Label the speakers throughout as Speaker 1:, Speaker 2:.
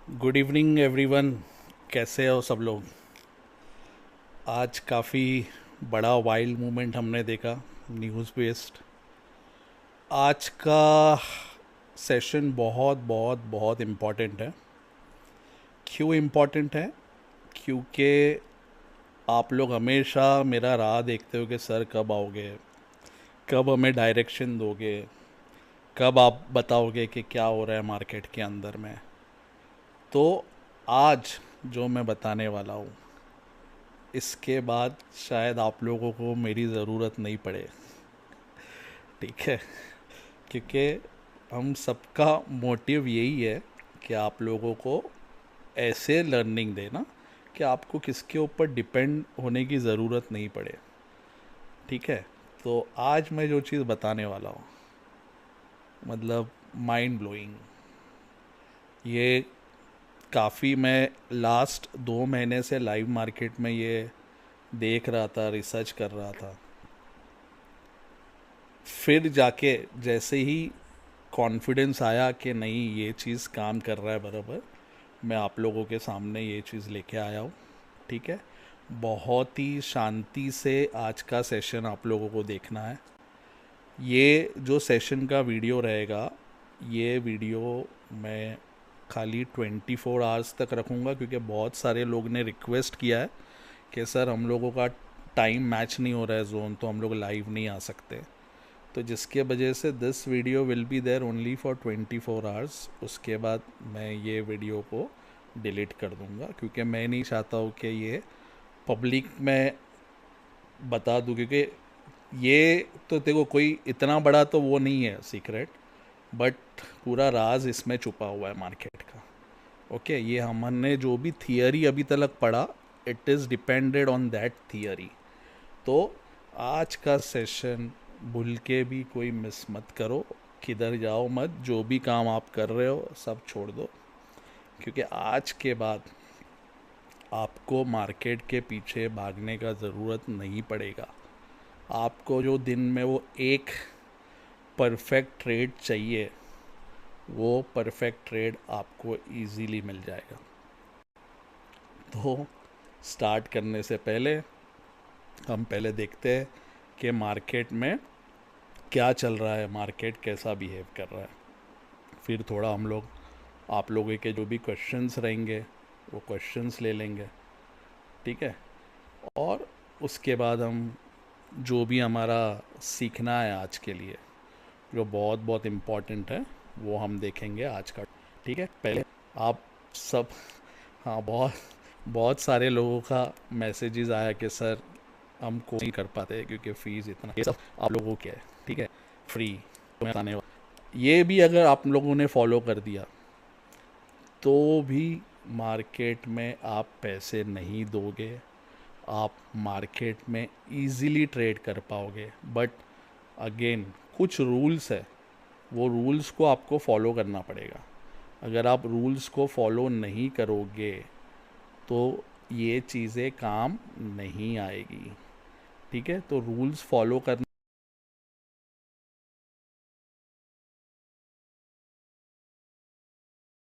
Speaker 1: Good evening everyone. कैसे हो सब लोग। आज काफ़ी बड़ा वाइल्ड मूवमेंट हमने देखा, न्यूज़ बेस्ड। आज का सेशन बहुत बहुत बहुत इम्पॉर्टेंट है। क्यों इम्पॉर्टेंट है? क्योंकि आप लोग हमेशा मेरा राह देखते हो कि सर कब आओगे, कब हमें डायरेक्शन दोगे, कब आप बताओगे कि क्या हो रहा है मार्केट के अंदर में। तो आज जो मैं बताने वाला हूँ, इसके बाद शायद आप लोगों को मेरी ज़रूरत नहीं पड़े। ठीक है, क्योंकि हम सबका मोटिव यही है कि आप लोगों को ऐसे लर्निंग देना कि आपको किसके ऊपर डिपेंड होने की ज़रूरत नहीं पड़े। ठीक है, तो आज मैं जो चीज़ बताने वाला हूँ, मतलब माइंड ब्लोइंग। ये काफ़ी मैं लास्ट 2 महीने से लाइव मार्केट में ये देख रहा था, रिसर्च कर रहा था। फिर जाके जैसे ही कॉन्फिडेंस आया कि नहीं ये चीज़ काम कर रहा है बराबर, मैं आप लोगों के सामने ये चीज़ लेके आया हूँ। ठीक है, बहुत ही शांति से आज का सेशन आप लोगों को देखना है। ये जो सेशन का वीडियो रहेगा, ये वीडियो मैं खाली 24 आवर्स तक रखूँगा, क्योंकि बहुत सारे लोग ने रिक्वेस्ट किया है कि सर हम लोगों का टाइम मैच नहीं हो रहा है जोन, तो हम लोग लाइव नहीं आ सकते। तो जिसके वजह से this video will be there only for 24 hours. उसके बाद मैं ये वीडियो को डिलीट कर दूंगा, क्योंकि मैं नहीं चाहता हूँ कि ये पब्लिक में बता दूँ, क्योंकि ये तो देखो कोई इतना बड़ा तो वो नहीं है सीक्रेट, बट पूरा राज इसमें छुपा हुआ है मार्केट का। ओके, ये हमने जो भी थियरी अभी तक पढ़ा, it is depended on that theory. तो आज का सेशन भूल के भी कोई मिस मत करो, किधर जाओ मत, जो भी काम आप कर रहे हो सब छोड़ दो, क्योंकि आज के बाद आपको मार्केट के पीछे भागने का ज़रूरत नहीं पड़ेगा। आपको जो दिन में वो एक परफेक्ट ट्रेड चाहिए, वो परफेक्ट ट्रेड आपको इजीली मिल जाएगा। तो स्टार्ट करने से पहले हम पहले देखते हैं कि मार्केट में क्या चल रहा है, मार्केट कैसा बिहेव कर रहा है। फिर थोड़ा हम लोग आप लोगों के जो भी क्वेश्चंस रहेंगे वो क्वेश्चंस ले लेंगे। ठीक है, और उसके बाद हम जो भी हमारा सीखना है आज के लिए, जो बहुत बहुत इम्पोर्टेंट है, वो हम देखेंगे आज का। ठीक है, पहले आप सब, हाँ, बहुत बहुत सारे लोगों का मैसेजेस आया कि सर हम को नहीं कर पाते क्योंकि फ़ीस इतना, ये सब आप लोगों के है। ठीक है, फ्री तो मैं बताने वाला, ये भी अगर आप लोगों ने फॉलो कर दिया तो भी मार्केट में आप पैसे नहीं दोगे, आप मार्केट में इजीली ट्रेड कर पाओगे। बट अगेन कुछ रूल्स है, वो रूल्स को आपको फॉलो करना पड़ेगा। अगर आप रूल्स को फॉलो नहीं करोगे तो ये चीज़ें काम नहीं आएगी। ठीक है, तो रूल्स फॉलो करना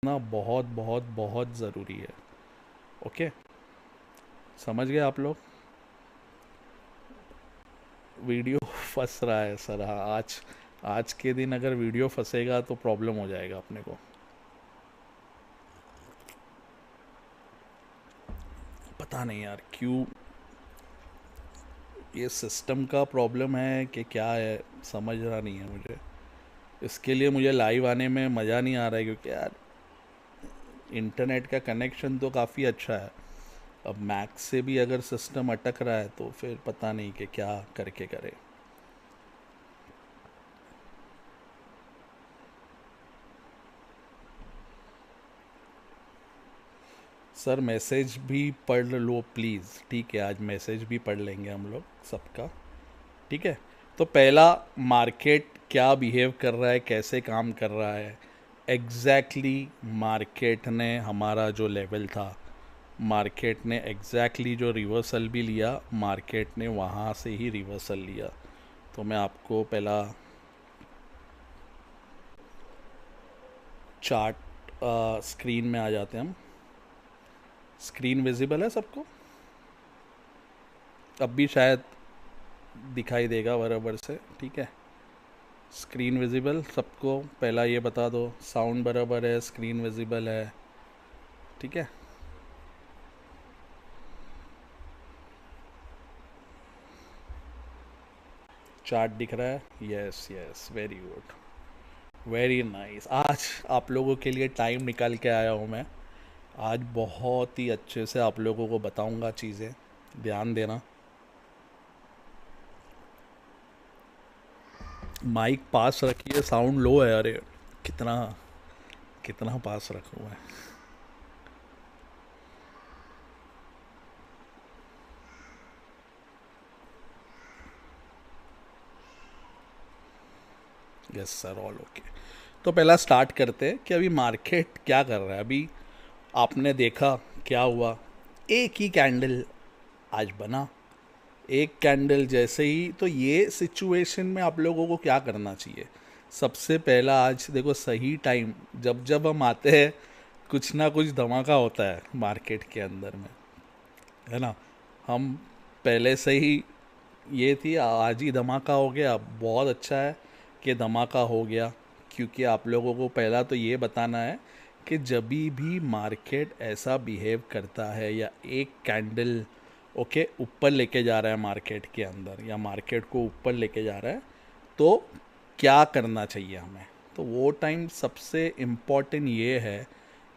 Speaker 1: बहुत बहुत बहुत ज़रूरी है। ओके, समझ गए आप लोग। वीडियो फंस रहा है सर, हाँ, आज आज के दिन अगर वीडियो फंसेगा तो प्रॉब्लम हो जाएगा अपने को। पता नहीं यार क्यों, ये सिस्टम का प्रॉब्लम है कि क्या है, समझ रहा नहीं है मुझे। इसके लिए मुझे लाइव आने में मज़ा नहीं आ रहा है, क्योंकि यार इंटरनेट का कनेक्शन तो काफ़ी अच्छा है। अब मैक्स से भी अगर सिस्टम अटक रहा है तो फिर पता नहीं कि क्या करके करे। सर मैसेज भी पढ़ लो प्लीज़। ठीक है, आज मैसेज भी पढ़ लेंगे हम लोग सबका। ठीक है, तो पहला, मार्केट क्या बिहेव कर रहा है, कैसे काम कर रहा है। मार्केट ने हमारा जो लेवल था, मार्केट ने जो रिवर्सल भी लिया, मार्केट ने वहाँ से ही रिवर्सल लिया। तो मैं आपको पहला चार्ट स्क्रीन में आ जाते हैं हम। स्क्रीन विजिबल है सबको? अब भी शायद दिखाई देगा बराबर से, ठीक है। स्क्रीन विजिबल सबको, पहला ये बता दो। साउंड बराबर है, स्क्रीन विजिबल है, ठीक है। चार्ट दिख रहा है? Yes yes, very good, very nice. आज आप लोगों के लिए टाइम निकाल के आया हूँ मैं। आज बहुत ही अच्छे से आप लोगों को बताऊँगा चीज़ें, ध्यान देना। माइक पास रखिए, साउंड लो है। अरे कितना कितना पास रखूँ मैं? Yes sir, all okay. तो पहला स्टार्ट करते हैं कि अभी मार्केट क्या कर रहा है। अभी आपने देखा क्या हुआ, एक ही कैंडल आज बना, एक कैंडल जैसे ही। तो ये सिचुएशन में आप लोगों को क्या करना चाहिए? सबसे पहला आज देखो, सही टाइम जब जब हम आते हैं कुछ ना कुछ धमाका होता है मार्केट के अंदर में, है ना। हम पहले से ही, ये थी आज ही धमाका हो गया, बहुत अच्छा है कि धमाका हो गया। क्योंकि आप लोगों को पहला तो ये बताना है कि जब भी मार्केट ऐसा बिहेव करता है या एक कैंडल ओके ऊपर लेके जा रहा है मार्केट के अंदर, या मार्केट को ऊपर लेके जा रहा है, तो क्या करना चाहिए हमें। तो वो टाइम सबसे इम्पोर्टेंट ये है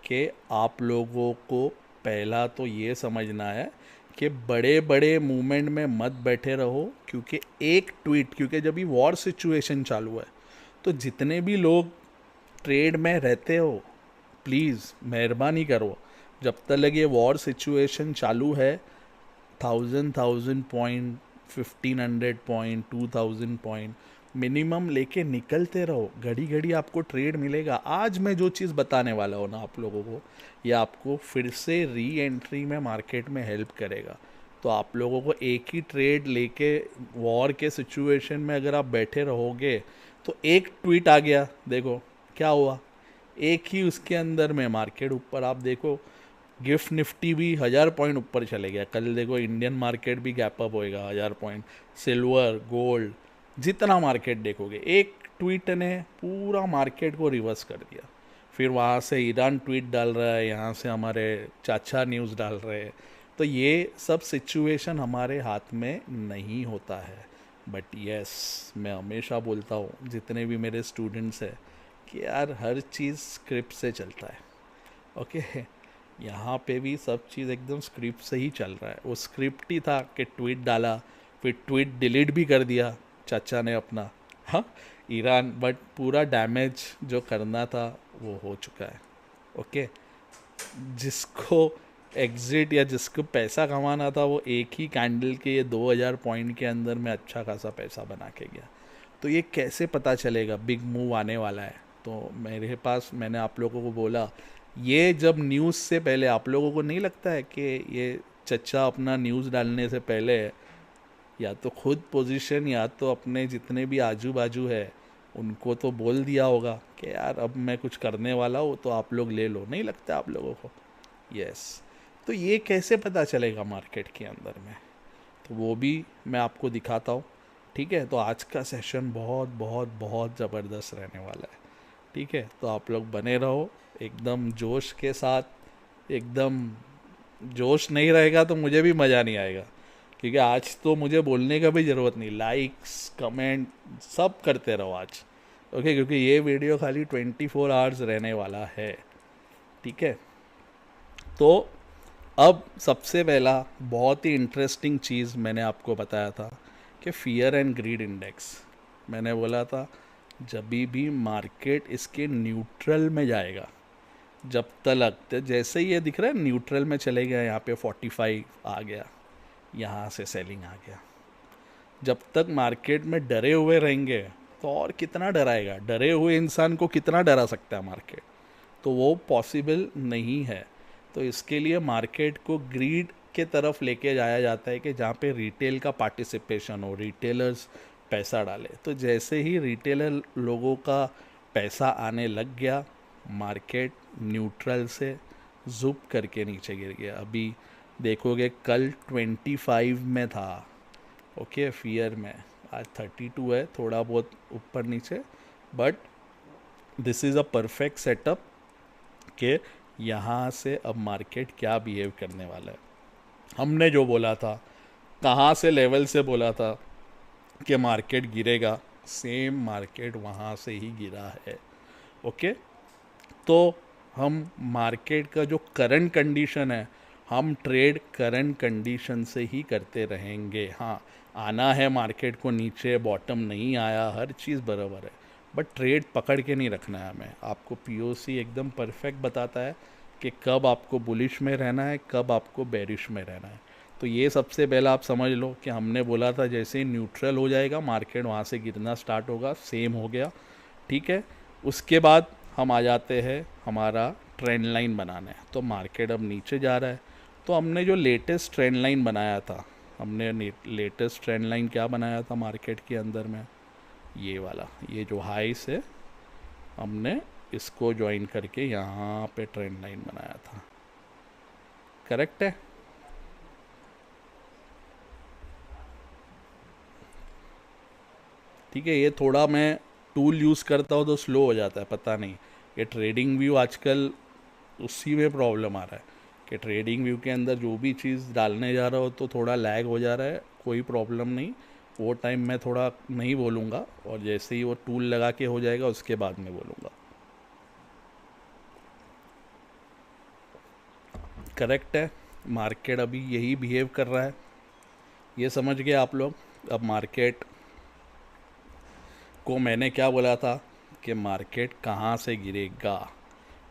Speaker 1: कि आप लोगों को पहला तो ये समझना है कि बड़े बड़े मूवमेंट में मत बैठे रहो। क्योंकि एक ट्वीट, क्योंकि जब भी वॉर सिचुएशन चालू है तो जितने भी लोग ट्रेड में रहते हो, प्लीज़ मेहरबानी करो, जब तक ये वॉर सिचुएशन चालू है, 1000 पॉइंट, 1500 पॉइंट, 2000 पॉइंट मिनिमम लेके निकलते रहो। घड़ी घड़ी आपको ट्रेड मिलेगा। आज मैं जो चीज़ बताने वाला हूँ ना आप लोगों को, ये आपको फिर से री एंट्री में मार्केट में हेल्प करेगा। तो आप लोगों को एक ही ट्रेड लेके वॉर के सिचुएशन में अगर आप बैठे रहोगे, तो एक ट्वीट आ गया, देखो क्या हुआ, एक ही उसके अंदर में मार्केट ऊपर। आप देखो गिफ्ट निफ्टी भी 1000 पॉइंट ऊपर चले गया। कल देखो इंडियन मार्केट भी गैप अप होएगा 1000 पॉइंट। सिल्वर, गोल्ड, जितना मार्केट देखोगे, एक ट्वीट ने पूरा मार्केट को रिवर्स कर दिया। फिर वहाँ से ईरान ट्वीट डाल रहा है, यहाँ से हमारे चाचा न्यूज़ डाल रहे हैं। तो ये सब सिचुएशन हमारे हाथ में नहीं होता है। बट यस, मैं हमेशा बोलता हूँ जितने भी मेरे स्टूडेंट्स हैं कि यार हर चीज़ स्क्रिप्ट से चलता है, ओके। यहाँ पे भी सब चीज़ एकदम स्क्रिप्ट से ही चल रहा है। वो स्क्रिप्ट ही था कि ट्वीट डाला, फिर ट्वीट डिलीट भी कर दिया चाचा ने अपना, हाँ, ईरान। बट पूरा डैमेज जो करना था वो हो चुका है, ओके। जिसको एग्जिट या जिसको पैसा कमाना था, वो एक ही कैंडल के ये 2000 पॉइंट के अंदर में अच्छा खासा पैसा बना के गया। तो ये कैसे पता चलेगा बिग मूव आने वाला है? तो मेरे पास, मैंने आप लोगों को बोला, ये जब न्यूज़ से पहले, आप लोगों को नहीं लगता है कि ये चच्चा अपना न्यूज़ डालने से पहले या तो खुद पोजीशन या तो अपने जितने भी आजू बाजू है उनको तो बोल दिया होगा कि यार अब मैं कुछ करने वाला हूँ तो आप लोग ले लो? नहीं लगता आप लोगों को? यस। तो ये कैसे पता चलेगा मार्केट के अंदर में? तो वो भी मैं आपको दिखाता हूँ, ठीक है। तो आज का सेशन बहुत बहुत बहुत ज़बरदस्त रहने वाला है, ठीक है। तो आप लोग बने रहो एकदम जोश के साथ। एकदम जोश नहीं रहेगा तो मुझे भी मज़ा नहीं आएगा। क्योंकि आज तो मुझे बोलने का भी ज़रूरत नहीं, लाइक्स कमेंट सब करते रहो आज, ओके। क्योंकि ये वीडियो खाली 24 आवर्स रहने वाला है, ठीक है। तो अब सबसे पहला बहुत ही इंटरेस्टिंग चीज़ मैंने आपको बताया था कि फियर एंड ग्रीड इंडेक्स। मैंने बोला था जब भी मार्केट इसके न्यूट्रल में जाएगा, जब तक, तो जैसे ही ये दिख रहा है न्यूट्रल में चले गया, यहाँ पे 45 आ गया, यहाँ से सेलिंग आ गया। जब तक मार्केट में डरे हुए रहेंगे तो और कितना डराएगा? डरे हुए इंसान को कितना डरा सकता है मार्केट? तो वो पॉसिबल नहीं है। तो इसके लिए मार्केट को ग्रीड के तरफ लेके जाया जाता है कि जहाँ पे रिटेल का पार्टिसिपेशन हो, रिटेलर्स पैसा डाले। तो जैसे ही रिटेलर लोगों का पैसा आने लग गया, मार्केट न्यूट्रल से जुप करके नीचे गिर गया। अभी देखोगे कल 25 में था, ओके, फियर में। आज 32 है, थोड़ा बहुत ऊपर नीचे, but this is a perfect setup कि यहाँ से अब मार्केट क्या बिहेव करने वाला है। हमने जो बोला था, कहाँ से लेवल से बोला था कि मार्केट गिरेगा, सेम मार्केट वहाँ से ही गिरा है। ओके, तो हम मार्केट का जो करंट कंडीशन है, हम ट्रेड करंट कंडीशन से ही करते रहेंगे। हाँ, आना है मार्केट को नीचे, बॉटम नहीं आया, हर चीज़ बराबर है, बट ट्रेड पकड़ के नहीं रखना है हमें। आपको पीओसी एकदम परफेक्ट बताता है कि कब आपको बुलिश में रहना है, कब आपको बेरिश में रहना है। तो ये सबसे पहला आप समझ लो कि हमने बोला था जैसे ही न्यूट्रल हो जाएगा मार्केट वहाँ से गिरना स्टार्ट होगा, सेम हो गया। ठीक है, उसके बाद हम आ जाते हैं हमारा ट्रेंड लाइन बनाने। तो मार्केट अब नीचे जा रहा है, तो हमने जो लेटेस्ट ट्रेंड लाइन बनाया था, हमने लेटेस्ट ट्रेंड लाइन क्या बनाया था मार्केट के अंदर में, ये वाला, ये जो हाई से हमने इसको ज्वाइन करके यहाँ पे ट्रेंड लाइन बनाया था। करेक्ट है? ठीक है, ये थोड़ा मैं टूल यूज़ करता हूँ तो स्लो हो जाता है, पता नहीं। ये ट्रेडिंग व्यू आजकल उसी में प्रॉब्लम आ रहा है कि ट्रेडिंग व्यू के अंदर जो भी चीज़ डालने जा रहा हो तो थोड़ा लैग हो जा रहा है। कोई प्रॉब्लम नहीं, वो टाइम मैं थोड़ा नहीं बोलूँगा, और जैसे ही वो टूल लगा के हो जाएगा उसके बाद में बोलूँगा। करेक्ट है, मार्केट अभी यही बिहेव कर रहा है, ये समझ गए आप लोग। अब मार्केट को मैंने क्या बोला था कि मार्केट कहाँ से गिरेगा।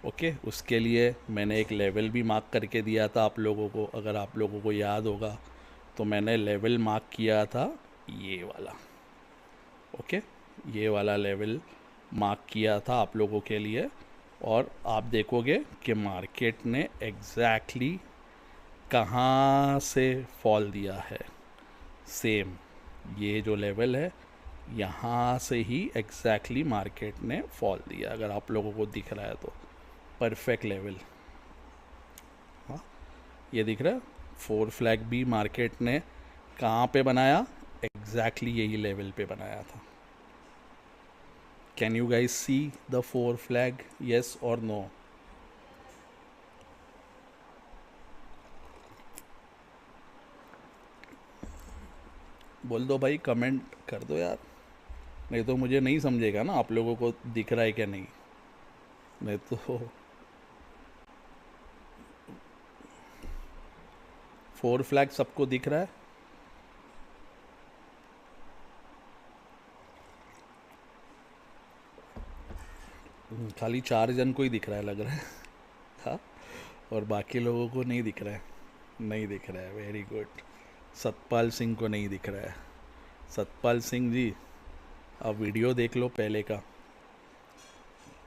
Speaker 1: ओके, उसके लिए मैंने एक लेवल भी मार्क करके दिया था आप लोगों को, अगर आप लोगों को याद होगा तो मैंने लेवल मार्क किया था ये वाला। ओके, ये वाला लेवल मार्क किया था आप लोगों के लिए, और आप देखोगे कि मार्केट ने एग्जैक्टली कहाँ से फॉल दिया है। सेम ये जो लेवल है यहाँ से ही एग्जैक्टली मार्केट ने फॉल दिया, अगर आप लोगों को दिख रहा है तो परफेक्ट लेवल। हाँ, ये दिख रहा है, 4 फ्लैग भी मार्केट ने कहाँ पे बनाया, एग्जैक्टली यही लेवल पे बनाया था। Can you guys see the 4 flag, yes और नो? बोल दो भाई, कमेंट कर दो यार, नहीं तो मुझे नहीं समझेगा ना आप लोगों को दिख रहा है क्या नहीं। नहीं तो 4 फ्लैग सबको दिख रहा है? खाली 4 जन को ही दिख रहा है लग रहा है। हाँ, और बाकी लोगों को नहीं दिख रहा है। नहीं दिख रहा है, वेरी गुड। सतपाल सिंह को नहीं दिख रहा है। सतपाल सिंह जी, आप वीडियो देख लो पहले का,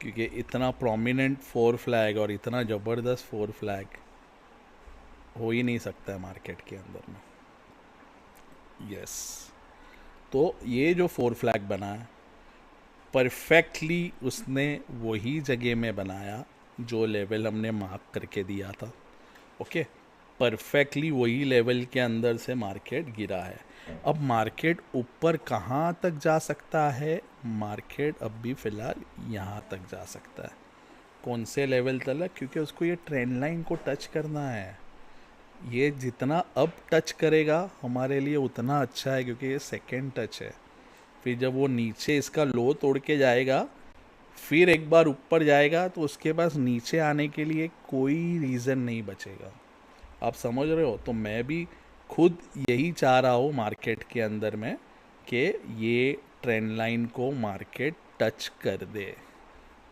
Speaker 1: क्योंकि इतना प्रोमिनेंट 4 फ्लैग और इतना ज़बरदस्त 4 फ्लैग हो ही नहीं सकता है मार्केट के अंदर में। यस, तो ये जो 4 फ्लैग बना है परफेक्टली उसने वही जगह में बनाया जो लेवल हमने मार्क करके दिया था। ओके, परफेक्टली वही लेवल के अंदर से मार्केट गिरा है। अब मार्केट ऊपर कहाँ तक जा सकता है? मार्केट अब भी फ़िलहाल यहाँ तक जा सकता है। कौन से लेवल तक? क्योंकि उसको ये ट्रेंड लाइन को टच करना है। ये जितना अब टच करेगा हमारे लिए उतना अच्छा है, क्योंकि ये सेकेंड टच है। फिर जब वो नीचे इसका लो तोड़ के जाएगा, फिर एक बार ऊपर जाएगा, तो उसके पास नीचे आने के लिए कोई रीज़न नहीं बचेगा। आप समझ रहे हो? तो मैं भी खुद यही चाह रहा हूँ मार्केट के अंदर में कि ये ट्रेंड लाइन को मार्केट टच कर दे।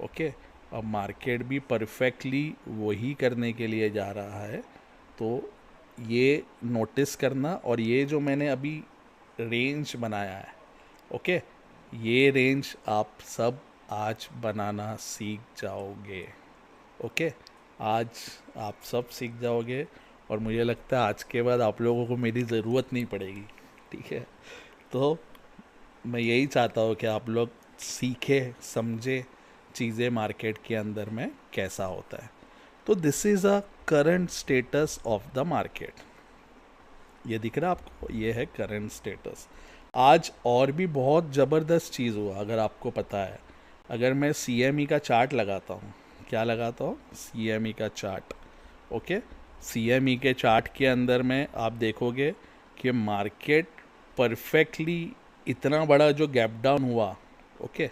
Speaker 1: ओके, अब मार्केट भी परफेक्टली वही करने के लिए जा रहा है, तो ये नोटिस करना। और ये जो मैंने अभी रेंज बनाया है, ओके, ये रेंज आप सब आज बनाना सीख जाओगे। ओके, आज आप सब सीख जाओगे, और मुझे लगता है आज के बाद आप लोगों को मेरी ज़रूरत नहीं पड़ेगी। ठीक है, तो मैं यही चाहता हूँ कि आप लोग सीखे, समझे चीज़ें मार्केट के अंदर में कैसा होता है। तो this is a current status of the market. ये दिख रहा है आपको, ये है करंट स्टेटस। आज और भी बहुत ज़बरदस्त चीज़ हुआ, अगर आपको पता है। अगर मैं CME का चार्ट लगाता हूँ, क्या लगाता हूँ, CME का चार्ट, ओके। CME के चार्ट के अंदर में आप देखोगे कि मार्केट परफेक्टली इतना बड़ा जो गैप डाउन हुआ, ओके,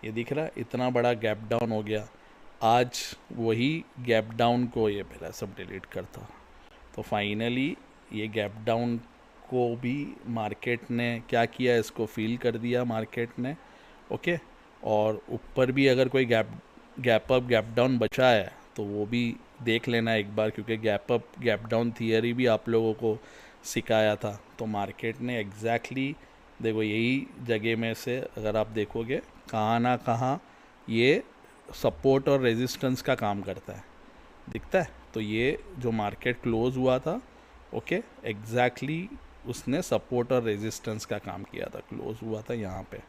Speaker 1: ये दिख रहा है, इतना बड़ा गैप डाउन हो गया। आज वही गैप डाउन को, ये पहला सब डिलीट करता, तो फाइनली ये गैप डाउन को भी मार्केट ने क्या किया, इसको फील कर दिया मार्केट ने, ओके। और ऊपर भी अगर कोई गैप अप गैप डाउन बचा है तो वो भी देख लेना एक बार, क्योंकि gap up gap down theory भी आप लोगों को सिखाया था। तो मार्केट ने एग्जैक्टली देखो यही जगह में से अगर आप देखोगे कहाँ ना कहाँ ये सपोर्ट और रेजिस्टेंस का काम करता है, दिखता है। तो ये जो मार्केट क्लोज हुआ था, ओके, एग्जैक्टली उसने सपोर्ट और रेजिस्टेंस का काम किया था। क्लोज हुआ था यहाँ पे,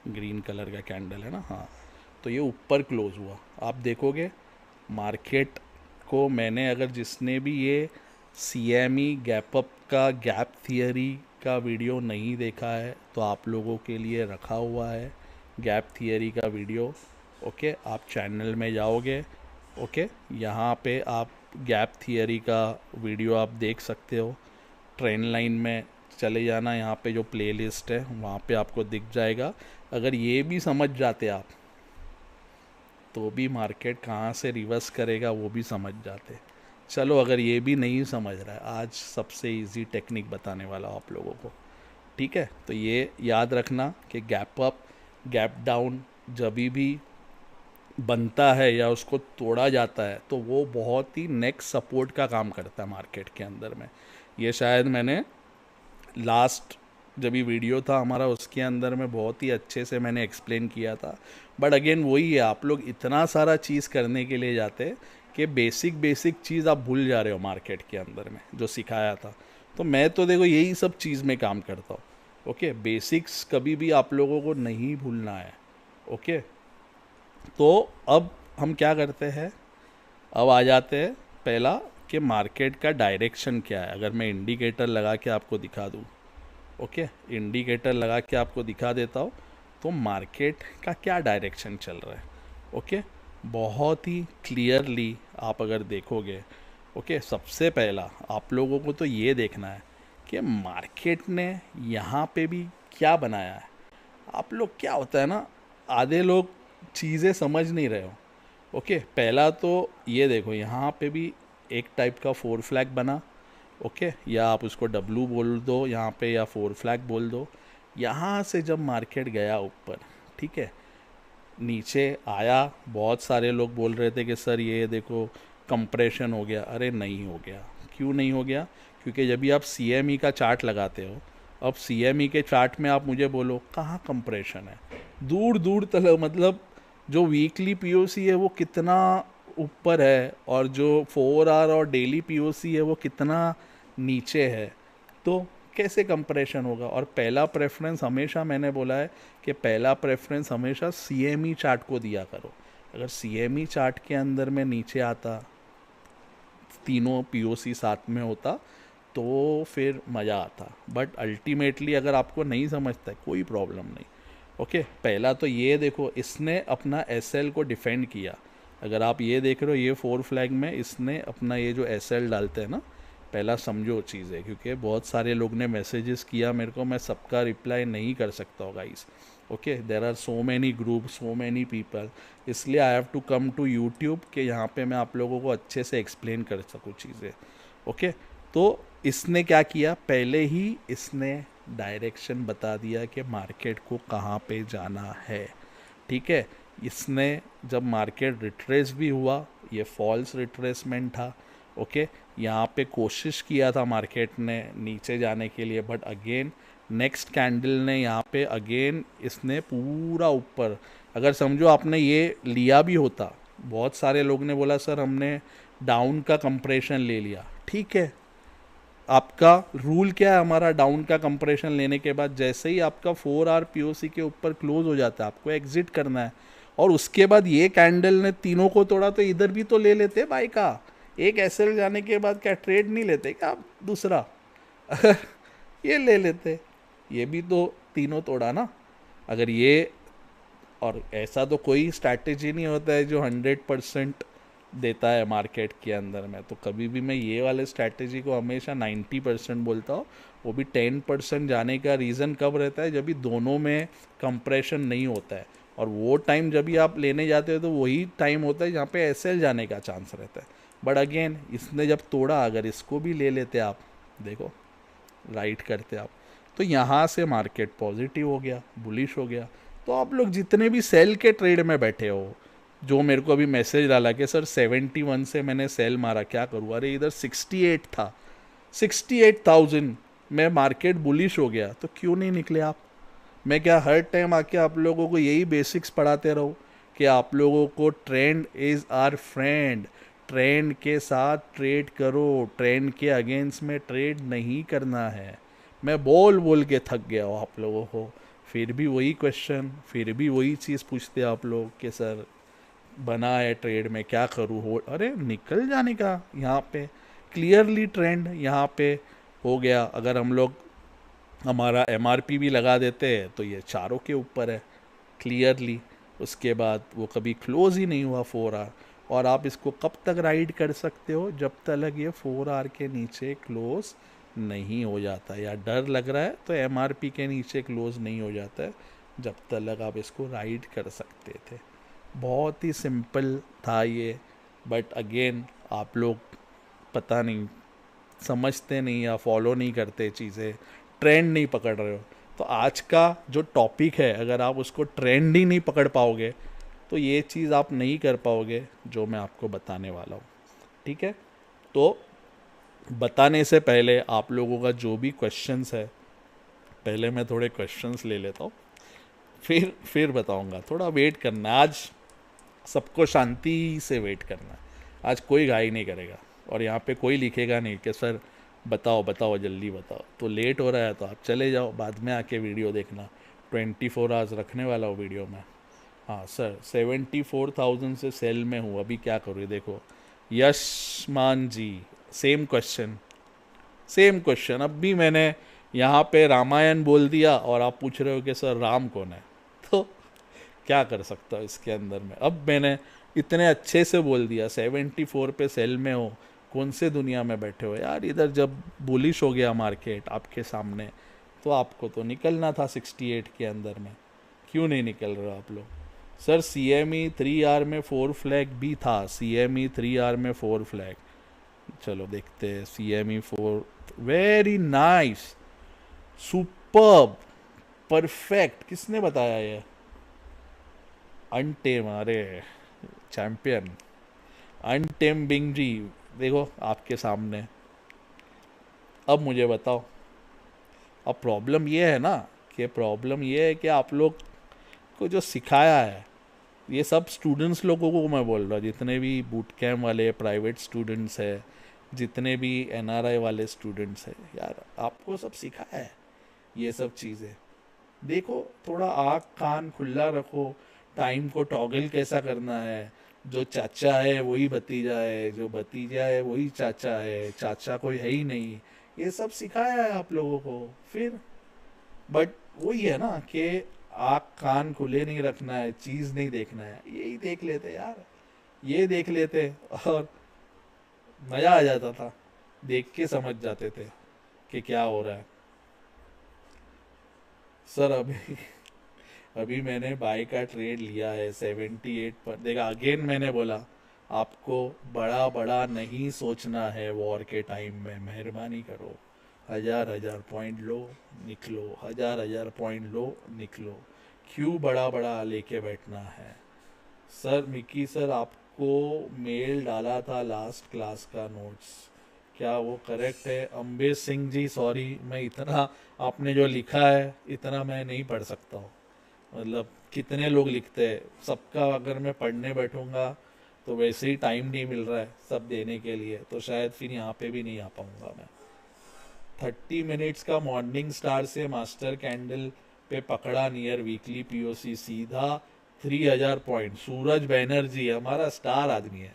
Speaker 1: ग्रीन कलर का कैंडल है ना, हाँ। तो ये ऊपर क्लोज हुआ, आप देखोगे मार्केट को। मैंने अगर जिसने भी ये CME गैप अप का गैप थियरी का वीडियो नहीं देखा है तो आप लोगों के लिए रखा हुआ है गैप थियरी का वीडियो, ओके। आप चैनल में जाओगे, ओके, यहाँ पे आप गैप थियरी का वीडियो आप देख सकते हो। ट्रेंड लाइन में चले जाना, यहाँ पे जो प्लेलिस्ट है वहाँ पे आपको दिख जाएगा। अगर ये भी समझ जाते आप तो भी मार्केट कहाँ से रिवर्स करेगा वो भी समझ जाते। चलो अगर ये भी नहीं समझ रहा है, आज सबसे इजी टेक्निक बताने वाला हूँ आप लोगों को, ठीक है। तो ये याद रखना कि गैप अप गैप डाउन जब भी बनता है या उसको तोड़ा जाता है तो वो बहुत ही नेक्स्ट सपोर्ट का काम करता है मार्केट के अंदर में। ये शायद मैंने लास्ट जब ये वीडियो था हमारा उसके अंदर में बहुत ही अच्छे से मैंने एक्सप्लेन किया था। बट अगेन वही है, आप लोग इतना सारा चीज़ करने के लिए जाते कि बेसिक चीज़ आप भूल जा रहे हो मार्केट के अंदर में जो सिखाया था। तो मैं तो देखो यही सब चीज़ में काम करता हूँ, ओके। बेसिक्स कभी भी आप लोगों को नहीं भूलना है, ओके। तो अब हम क्या करते हैं, अब आ जाते हैं पहला कि मार्केट का डायरेक्शन क्या है। अगर मैं इंडिकेटर लगा के आपको दिखा दूँ, ओके, इंडिकेटर लगा के आपको दिखा देता हूँ तो मार्केट का क्या डायरेक्शन चल रहा है, ओके। बहुत ही क्लियरली आप अगर देखोगे, ओके, सबसे पहला आप लोगों को तो ये देखना है कि मार्केट ने यहाँ पे भी क्या बनाया है। आप लोग क्या होता है ना, आधे लोग चीज़ें समझ नहीं रहे हो, ओके। पहला तो ये देखो, यहाँ पे भी एक टाइप का 4 फ्लैग बना, ओके, या आप उसको W बोल दो यहाँ पे या 4 फ्लैग बोल दो। यहाँ से जब मार्केट गया ऊपर, ठीक है, नीचे आया, बहुत सारे लोग बोल रहे थे कि सर ये देखो कंप्रेशन हो गया। अरे नहीं हो गया। क्यों नहीं हो गया? क्योंकि जब भी आप CME का चार्ट लगाते हो, अब CME के चार्ट में आप मुझे बोलो कहाँ कंप्रेशन है, दूर दूर तक, मतलब जो वीकली POC है वो कितना ऊपर है और जो 4 आवर और डेली POC है वो कितना नीचे है, तो कैसे कंप्रेशन होगा। और पहला प्रेफरेंस हमेशा मैंने बोला है कि पहला प्रेफरेंस हमेशा CME चार्ट को दिया करो। अगर CME चार्ट के अंदर में नीचे आता, तीनों POC साथ में होता तो फिर मज़ा आता। बट अल्टीमेटली अगर आपको नहीं समझता है कोई प्रॉब्लम नहीं, ओके। पहला तो ये देखो, इसने अपना SL को डिफेंड किया। अगर आप ये देख रहे हो, ये 4 फ्लैग में इसने अपना ये जो SL डालते हैं ना, पहला समझो चीज़ है, क्योंकि बहुत सारे लोग ने मैसेजेस किया मेरे को, मैं सबका रिप्लाई नहीं कर सकता हूँ guys, okay. There are so many group, so many people, इसलिए I have to come to YouTube कि यहाँ पे मैं आप लोगों को अच्छे से एक्सप्लेन कर सकूँ चीज़ें, ओके। तो इसने क्या किया, पहले ही इसने डायरेक्शन बता दिया कि मार्केट को कहाँ पे जाना है, ठीक है। इसने जब मार्केट रिट्रेस भी हुआ, ये फॉल्स रिट्रेसमेंट था, ओके। यहाँ पे कोशिश किया था मार्केट ने नीचे जाने के लिए, बट अगेन नेक्स्ट कैंडल ने यहाँ पे अगेन इसने पूरा ऊपर, अगर समझो आपने ये लिया भी होता, बहुत सारे लोग ने बोला सर हमने डाउन का कंप्रेशन ले लिया, ठीक है। आपका रूल क्या है, हमारा डाउन का कंप्रेशन लेने के बाद जैसे ही आपका 4 आवर POC के ऊपर क्लोज हो जाता है आपको एग्जिट करना है। और उसके बाद ये कैंडल ने तीनों को तोड़ा, तो इधर भी तो ले लेते बाई का। एक एसएल जाने के बाद क्या ट्रेड नहीं लेते क्या आप दूसरा? अगर ये ले लेते, ये भी तो तीनों तोड़ा ना। अगर ये, और ऐसा तो कोई स्ट्रैटेजी नहीं होता है जो 100% देता है मार्केट के अंदर में, तो कभी भी मैं ये वाले स्ट्रैटेजी को हमेशा 90% बोलता हूँ। वो भी 10% जाने का रीज़न कब रहता है, जब भी दोनों में कंप्रेशन नहीं होता है, और वो टाइम जब भी आप लेने जाते हो तो वही टाइम होता है जहाँ पे एसएल जाने का चांस रहता है। बट अगेन इसने जब तोड़ा, अगर इसको भी ले लेते आप, देखो राइट करते आप, तो यहाँ से मार्केट पॉजिटिव हो गया, बुलिश हो गया। तो आप लोग जितने भी सेल के ट्रेड में बैठे हो, जो मेरे को अभी मैसेज डाला कि सर 71 से मैंने सेल मारा, क्या करूँ? अरे इधर 68 था, 68,000 में मार्केट बुलिश हो गया, तो क्यों नहीं निकले आप? मैं क्या हर टाइम आके आप लोगों को यही बेसिक्स पढ़ाते रहूँ कि आप लोगों को trend is our friend, trend के साथ ट्रेड करो, ट्रेंड के अगेंस्ट में ट्रेड नहीं करना है। मैं बोल बोल के थक गया हूँ आप लोगों को, फिर भी वही क्वेश्चन, फिर भी वही चीज़ पूछते आप लोग कि सर बना है ट्रेड में, क्या करूँ? हो, अरे निकल जाने का। यहाँ पे क्लियरली ट्रेंड यहाँ पे हो गया। अगर हम लोग हमारा एमआरपी भी लगा देते हैं तो ये चारों के ऊपर है क्लियरली। उसके बाद वो कभी क्लोज ही नहीं हुआ 4 आवर, और आप इसको कब तक राइड कर सकते हो? जब तक ये 4 आवर के नीचे क्लोज नहीं हो जाता, या डर लग रहा है तो एमआरपी के नीचे क्लोज नहीं हो जाता है, जब तक आप इसको राइड कर सकते थे। बहुत ही सिंपल था ये। बट अगेन आप लोग पता नहीं समझते नहीं या फॉलो नहीं करते चीज़ें, ट्रेंड नहीं पकड़ रहे हो। तो आज का जो टॉपिक है, अगर आप उसको ट्रेंड ही नहीं पकड़ पाओगे तो ये चीज़ आप नहीं कर पाओगे जो मैं आपको बताने वाला हूँ। ठीक है, तो बताने से पहले आप लोगों का जो भी क्वेश्चंस है, पहले मैं थोड़े क्वेश्चंस ले लेता हूँ, फिर बताऊँगा। थोड़ा वेट करना, आज सबको शांति से वेट करना है। आज कोई गाई नहीं करेगा, और यहाँ पे कोई लिखेगा नहीं कि सर बताओ बताओ जल्दी बताओ। तो लेट हो रहा है तो आप चले जाओ, बाद में आके वीडियो देखना। 24 आवर्स रखने वाला हूँ वीडियो में। हाँ सर 74,000 से सेल में हूँ, अभी क्या करूँ? ये देखो यशमान जी, सेम क्वेश्चन, सेम क्वेश्चन। अब भी मैंने यहाँ पे रामायण बोल दिया और आप पूछ रहे हो कि सर राम कौन है? तो क्या कर सकता हूँ इसके अंदर में? अब मैंने इतने अच्छे से बोल दिया 74 पे सेल में हो, कौन से दुनिया में बैठे हो यार? इधर जब बुलिश हो गया मार्केट आपके सामने, तो आपको तो निकलना था 68 के अंदर में। क्यों नहीं निकल रहे हो आप लोग? सर CME 3 आवर में 4 फ्लैग भी था, CME 3 आवर में 4 फ्लैग। चलो देखते हैं CME 4। Very nice, superb, perfect. किसने बताया ये? अनटेम, अरे चैंपियन अनटेम बिंग जी, देखो आपके सामने। अब मुझे बताओ, अब प्रॉब्लम ये है ना, कि प्रॉब्लम ये है कि आप लोग को जो सिखाया है, ये सब स्टूडेंट्स लोगों को मैं बोल रहा हूँ, जितने भी बूट कैम्प वाले प्राइवेट स्टूडेंट्स है, जितने भी NRI वाले स्टूडेंट्स हैं, यार आपको सब सिखाया है ये सब चीज़ें। देखो थोड़ा आँख कान खुला रखो, टाइम को टॉगल कैसा करना है। जो चाचा है वही भतीजा है, जो भतीजा है वही चाचा है, चाचा कोई है ही नहीं। ये सब सिखाया है आप लोगों को। फिर बट वही है ना कि आँख कान खुले नहीं रखना है, चीज़ नहीं देखना है। यही देख लेते यार, ये देख लेते और मज़ा आ जाता था, देख के समझ जाते थे कि क्या हो रहा है। सर अभी अभी मैंने बाई का ट्रेड लिया है 78 पर। देखा, अगेन मैंने बोला आपको बड़ा बड़ा नहीं सोचना है वॉर के टाइम में। मेहरबानी करो, हजार हजार पॉइंट लो निकलो, हजार हजार पॉइंट लो निकलो। क्यों बड़ा बड़ा लेके बैठना है? सर मिकी सर, आपको मेल डाला था लास्ट क्लास का नोट्स, क्या वो करेक्ट है? अम्बेश सिंह जी सॉरी, मैं इतना आपने जो लिखा है इतना मैं नहीं पढ़ सकता हूँ। मतलब कितने लोग लिखते हैं, सबका अगर मैं पढ़ने बैठूंगा तो वैसे ही टाइम नहीं मिल रहा है सब देने के लिए, तो शायद फिर यहाँ पे भी नहीं आ पाऊंगा मैं। 30 मिनट्स का मॉर्निंग स्टार से मास्टर कैंडल पे पकड़ा नियर वीकली POC, सीधा 3000 पॉइंट। सूरज बैनर्जी हमारा स्टार आदमी है।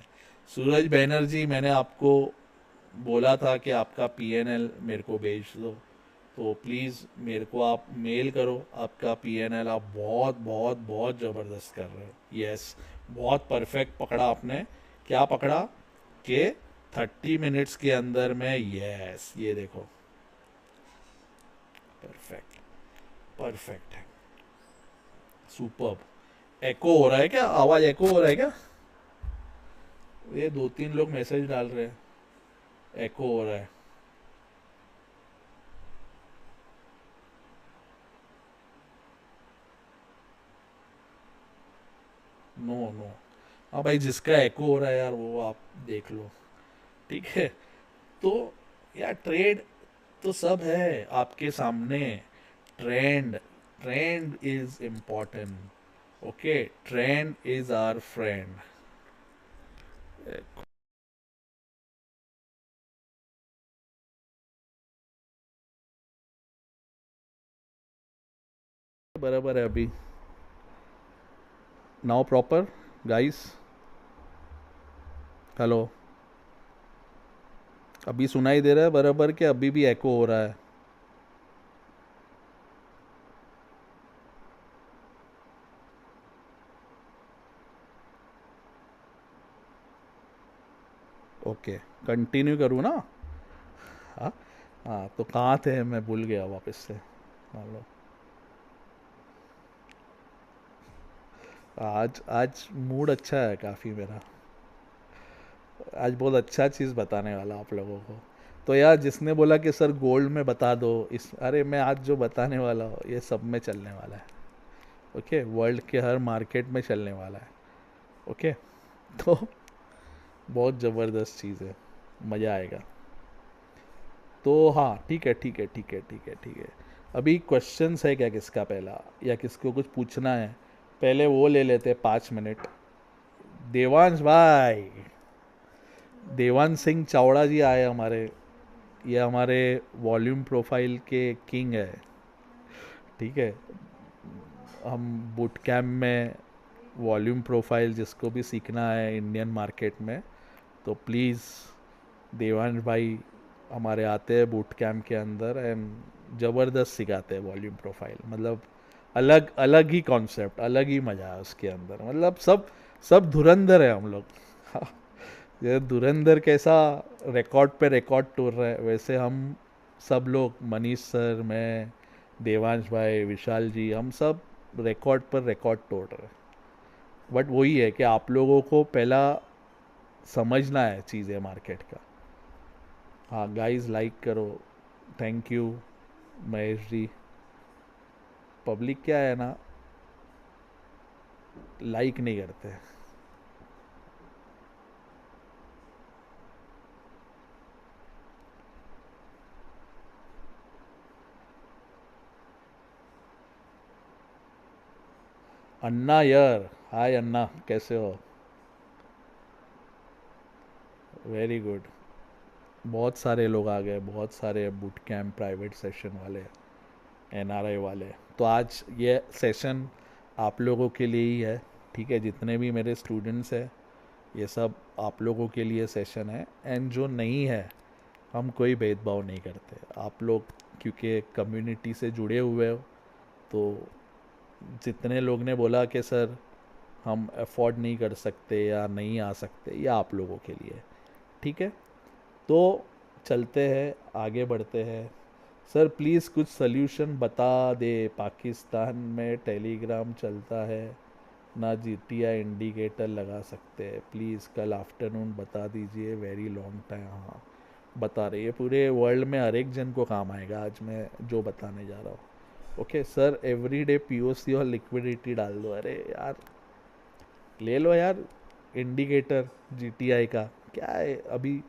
Speaker 1: सूरज बैनर्जी, मैंने आपको बोला था कि आपका पीएनएल मेरे को भेज दो, तो प्लीज़ मेरे को आप मेल करो आपका पीएनएल। आप बहुत बहुत बहुत ज़बरदस्त कर रहे हो। यस, बहुत परफेक्ट पकड़ा आपने। क्या पकड़ा कि 30 मिनट्स के अंदर में। यस, ये देखो, परफेक्ट, परफेक्ट है, सुपर्ब। एको हो रहा है क्या? आवाज़ एको हो रहा है क्या? ये 2-3 लोग मैसेज डाल रहे हैं, एको हो रहा है। नो नो, हाँ भाई, जिसका एको हो रहा है यार वो आप देख लो, ठीक है। तो यार ट्रेड तो सब है आपके सामने। Trend, trend is important. Okay, trend is our friend. बराबर है अभी। Now proper guys. हेलो, अभी सुनाई दे रहा है बराबर कि अभी भी एको हो रहा है? ओके, कंटिन्यू करूँ ना? हाँ, हाँ, तो कहाँ थे? मैं भूल गया वापस से। हेलो। आज आज मूड अच्छा है काफ़ी मेरा। आज बहुत अच्छा चीज़ बताने वाला आप लोगों को। तो यार, जिसने बोला कि सर गोल्ड में बता दो इस, अरे मैं आज जो बताने वाला हूँ ये सब में चलने वाला है। ओके, वर्ल्ड के हर मार्केट में चलने वाला है। ओके, तो बहुत ज़बरदस्त चीज़ है, मज़ा आएगा। तो हाँ, ठीक है, ठीक है, ठीक है, ठीक है, ठीक है। अभी क्वेश्चंस है क्या किसका पहला, या किसको कुछ पूछना है? पहले वो ले लेते 5 मिनट। देवांश भाई, देवांश सिंह चावड़ा जी आए हमारे। ये हमारे वॉल्यूम प्रोफाइल के किंग है, ठीक है। हम बूट कैम्प में वॉल्यूम प्रोफाइल जिसको भी सीखना है इंडियन मार्केट में, तो प्लीज़ देवांश भाई हमारे आते हैं बूट कैम्प के अंदर, एंड ज़बरदस्त सिखाते हैं वॉल्यूम प्रोफाइल। मतलब अलग अलग ही कॉन्सेप्ट, अलग ही मज़ा है उसके अंदर। मतलब सब सब धुरंधर है हम लोग। हाँ, ये धुरंधर कैसा रिकॉर्ड पे रिकॉर्ड तोड़ रहा है, वैसे हम सब लोग, मनीष सर, मैं, देवांश भाई, विशाल जी, हम सब रिकॉर्ड पर रिकॉर्ड तोड़ रहे हैं। बट वही है कि आप लोगों को पहला समझना है चीज़ें मार्केट का। हाँ गाइस, लाइक करो। Thank you Mahesh ji. Public क्या है ना, लाइक नहीं करते। अन्ना यार, हाय अन्ना, कैसे हो? Very good. बहुत सारे लोग आ गए, बहुत सारे बूट कैंप प्राइवेट सेशन वाले, एनआरआई वाले। तो आज ये सेशन आप लोगों के लिए ही है, ठीक है। जितने भी मेरे स्टूडेंट्स हैं, ये सब आप लोगों के लिए सेशन है। एंड जो नहीं है, हम कोई भेदभाव नहीं करते। आप लोग क्योंकि कम्युनिटी से जुड़े हुए हो, तो जितने लोग ने बोला कि सर हम अफोर्ड नहीं कर सकते या नहीं आ सकते, ये आप लोगों के लिए, ठीक है। तो चलते हैं, आगे बढ़ते हैं। सर प्लीज़ कुछ सल्यूशन बता दे, पाकिस्तान में टेलीग्राम चलता है ना, जीटीआई इंडिकेटर लगा सकते हैं प्लीज़, कल आफ्टरनून बता दीजिए, वेरी लॉन्ग टाइम। हाँ, बता रही है, पूरे वर्ल्ड में हर एक जन को काम आएगा आज मैं जो बताने जा रहा हूँ। ओके सर, एवरीडे पीओसी और लिक्विडिटी डाल दो। अरे यार, ले लो यार इंडिकेटर जीटीआई का। क्या है अभी,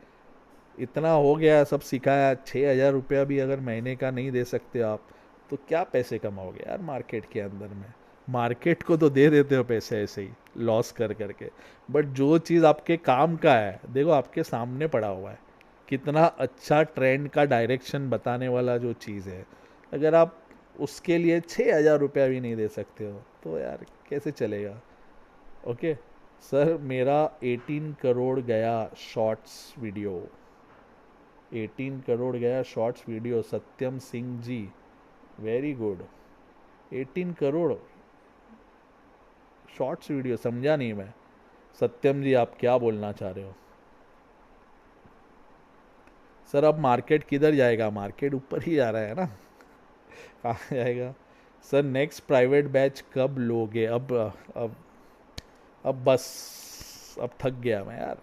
Speaker 1: इतना हो गया, सब सिखाया। 6,000 रुपया भी अगर महीने का नहीं दे सकते आप, तो क्या पैसे कमाओगे यार मार्केट के अंदर में? मार्केट को तो दे देते हो पैसे ऐसे ही, लॉस कर करके। बट जो चीज़ आपके काम का है, देखो आपके सामने पड़ा हुआ है, कितना अच्छा ट्रेंड का डायरेक्शन बताने वाला जो चीज़ है, अगर आप उसके लिए 6,000 रुपया भी नहीं दे सकते हो, तो यार कैसे चलेगा? ओके सर, मेरा 18 करोड़ गया शॉर्ट्स वीडियो, 18 करोड़ गया shorts video, Satyam Singh ji, very good. 18 crore shorts video, समझा नहीं मैं। सत्यम जी आप क्या बोलना चाह रहे हो? सर अब मार्केट किधर जाएगा, मार्केट ऊपर ही जा रहा है ना, कहाँ जाएगा? सर नेक्स्ट प्राइवेट बैच कब लोगे? अब अब बस, अब थक गया मैं यार।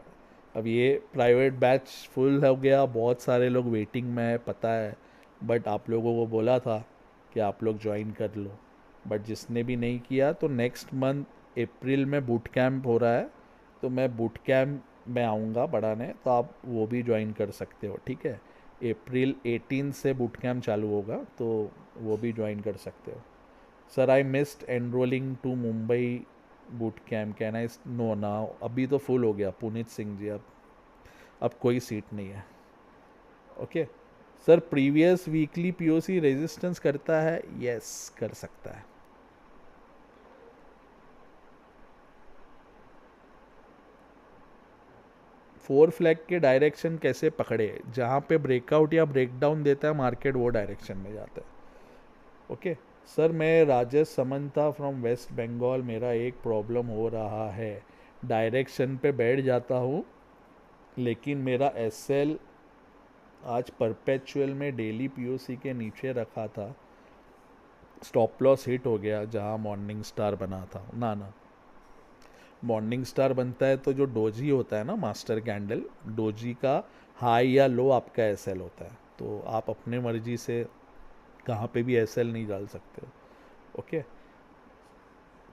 Speaker 1: अब ये प्राइवेट बैच फुल हो गया, बहुत सारे लोग वेटिंग में है पता है, बट आप लोगों को बोला था कि आप लोग ज्वाइन कर लो, बट जिसने भी नहीं किया तो नेक्स्ट मंथ अप्रैल में बूट कैंप हो रहा है, तो मैं बूट कैंप में आऊँगा बढ़ाने, तो आप वो भी ज्वाइन कर सकते हो, ठीक है। अप्रैल 18 से बूट कैंप चालू होगा, तो वो भी ज्वाइन कर सकते हो। Sir I missed enrolling to Mumbai boot camp, can I? No now, अभी तो फुल हो गया पुनीत सिंह जी, अब कोई सीट नहीं है। Okay sir, previous weekly POC resistance करता है? यस कर सकता है। फोर फ्लैग के डायरेक्शन कैसे पकड़े? जहाँ पे ब्रेकआउट या ब्रेकडाउन देता है मार्केट, वो डायरेक्शन में जाता है। ओके सर, मैं राजेश समंता फ्रॉम वेस्ट बंगाल, मेरा एक प्रॉब्लम हो रहा है, डायरेक्शन पे बैठ जाता हूँ लेकिन मेरा एसएल आज परपेचुअल में डेली पीओसी के नीचे रखा था, स्टॉप लॉस हिट हो गया जहाँ मॉर्निंग स्टार बना था। ना ना, मॉर्निंग स्टार बनता है तो जो डोजी होता है ना, मास्टर कैंडल, डोजी का हाई या लो आपका एसएल होता है, तो आप अपने मर्जी से कहाँ पे भी एसएल नहीं डाल सकते हो। ओके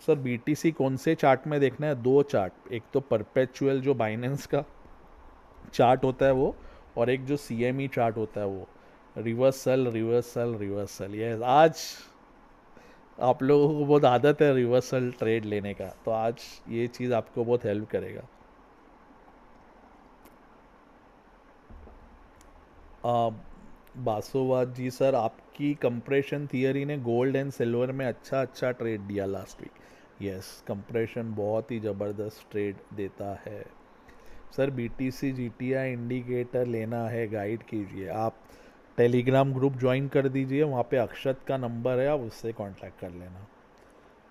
Speaker 1: सर, बीटीसी कौन से चार्ट में देखना है? दो चार्ट, एक तो परपेचुअल जो बाइनेंस का चार्ट होता है वो, और एक जो सीएमई चार्ट होता है वो। रिवर्सल रिवर्सल रिवर्सल, ये आज आप लोगों को बहुत आदत है रिवर्सल ट्रेड लेने का, तो आज ये चीज़ आपको बहुत हेल्प करेगा। आ, बासोवाद जी सर, आपकी कंप्रेशन थियरी ने गोल्ड एंड सिल्वर में अच्छा अच्छा ट्रेड दिया लास्ट वीक। यस, कंप्रेशन बहुत ही ज़बरदस्त ट्रेड देता है। सर बीटीसी जीटीआई इंडिकेटर लेना है, गाइड कीजिए। आप टेलीग्राम ग्रुप ज्वाइन कर दीजिए, वहाँ पे अक्षत का नंबर है, आप उससे कांटेक्ट कर लेना।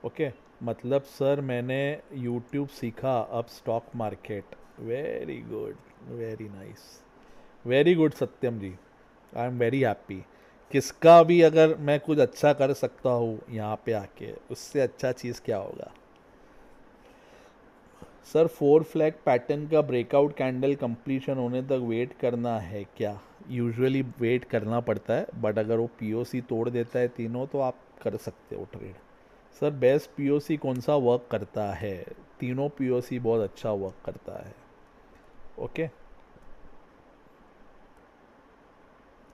Speaker 1: ओके मतलब सर मैंने यूट्यूब सीखा, अब stock market. Very good, very nice, very good Satyam ji, I am very happy. किसका भी अगर मैं कुछ अच्छा कर सकता हूँ यहाँ पे आके, उससे अच्छा चीज़ क्या होगा। सर फोर फ्लैग पैटर्न का ब्रेकआउट कैंडल कंप्लीशन होने तक वेट करना है क्या? यूजुअली वेट करना पड़ता है, बट अगर वो पीओसी तोड़ देता है तीनों तो आप कर सकते हो ट्रेड। सर बेस्ट पीओसी कौन सा वर्क करता है? तीनों पीओसी बहुत अच्छा वर्क करता है। ओके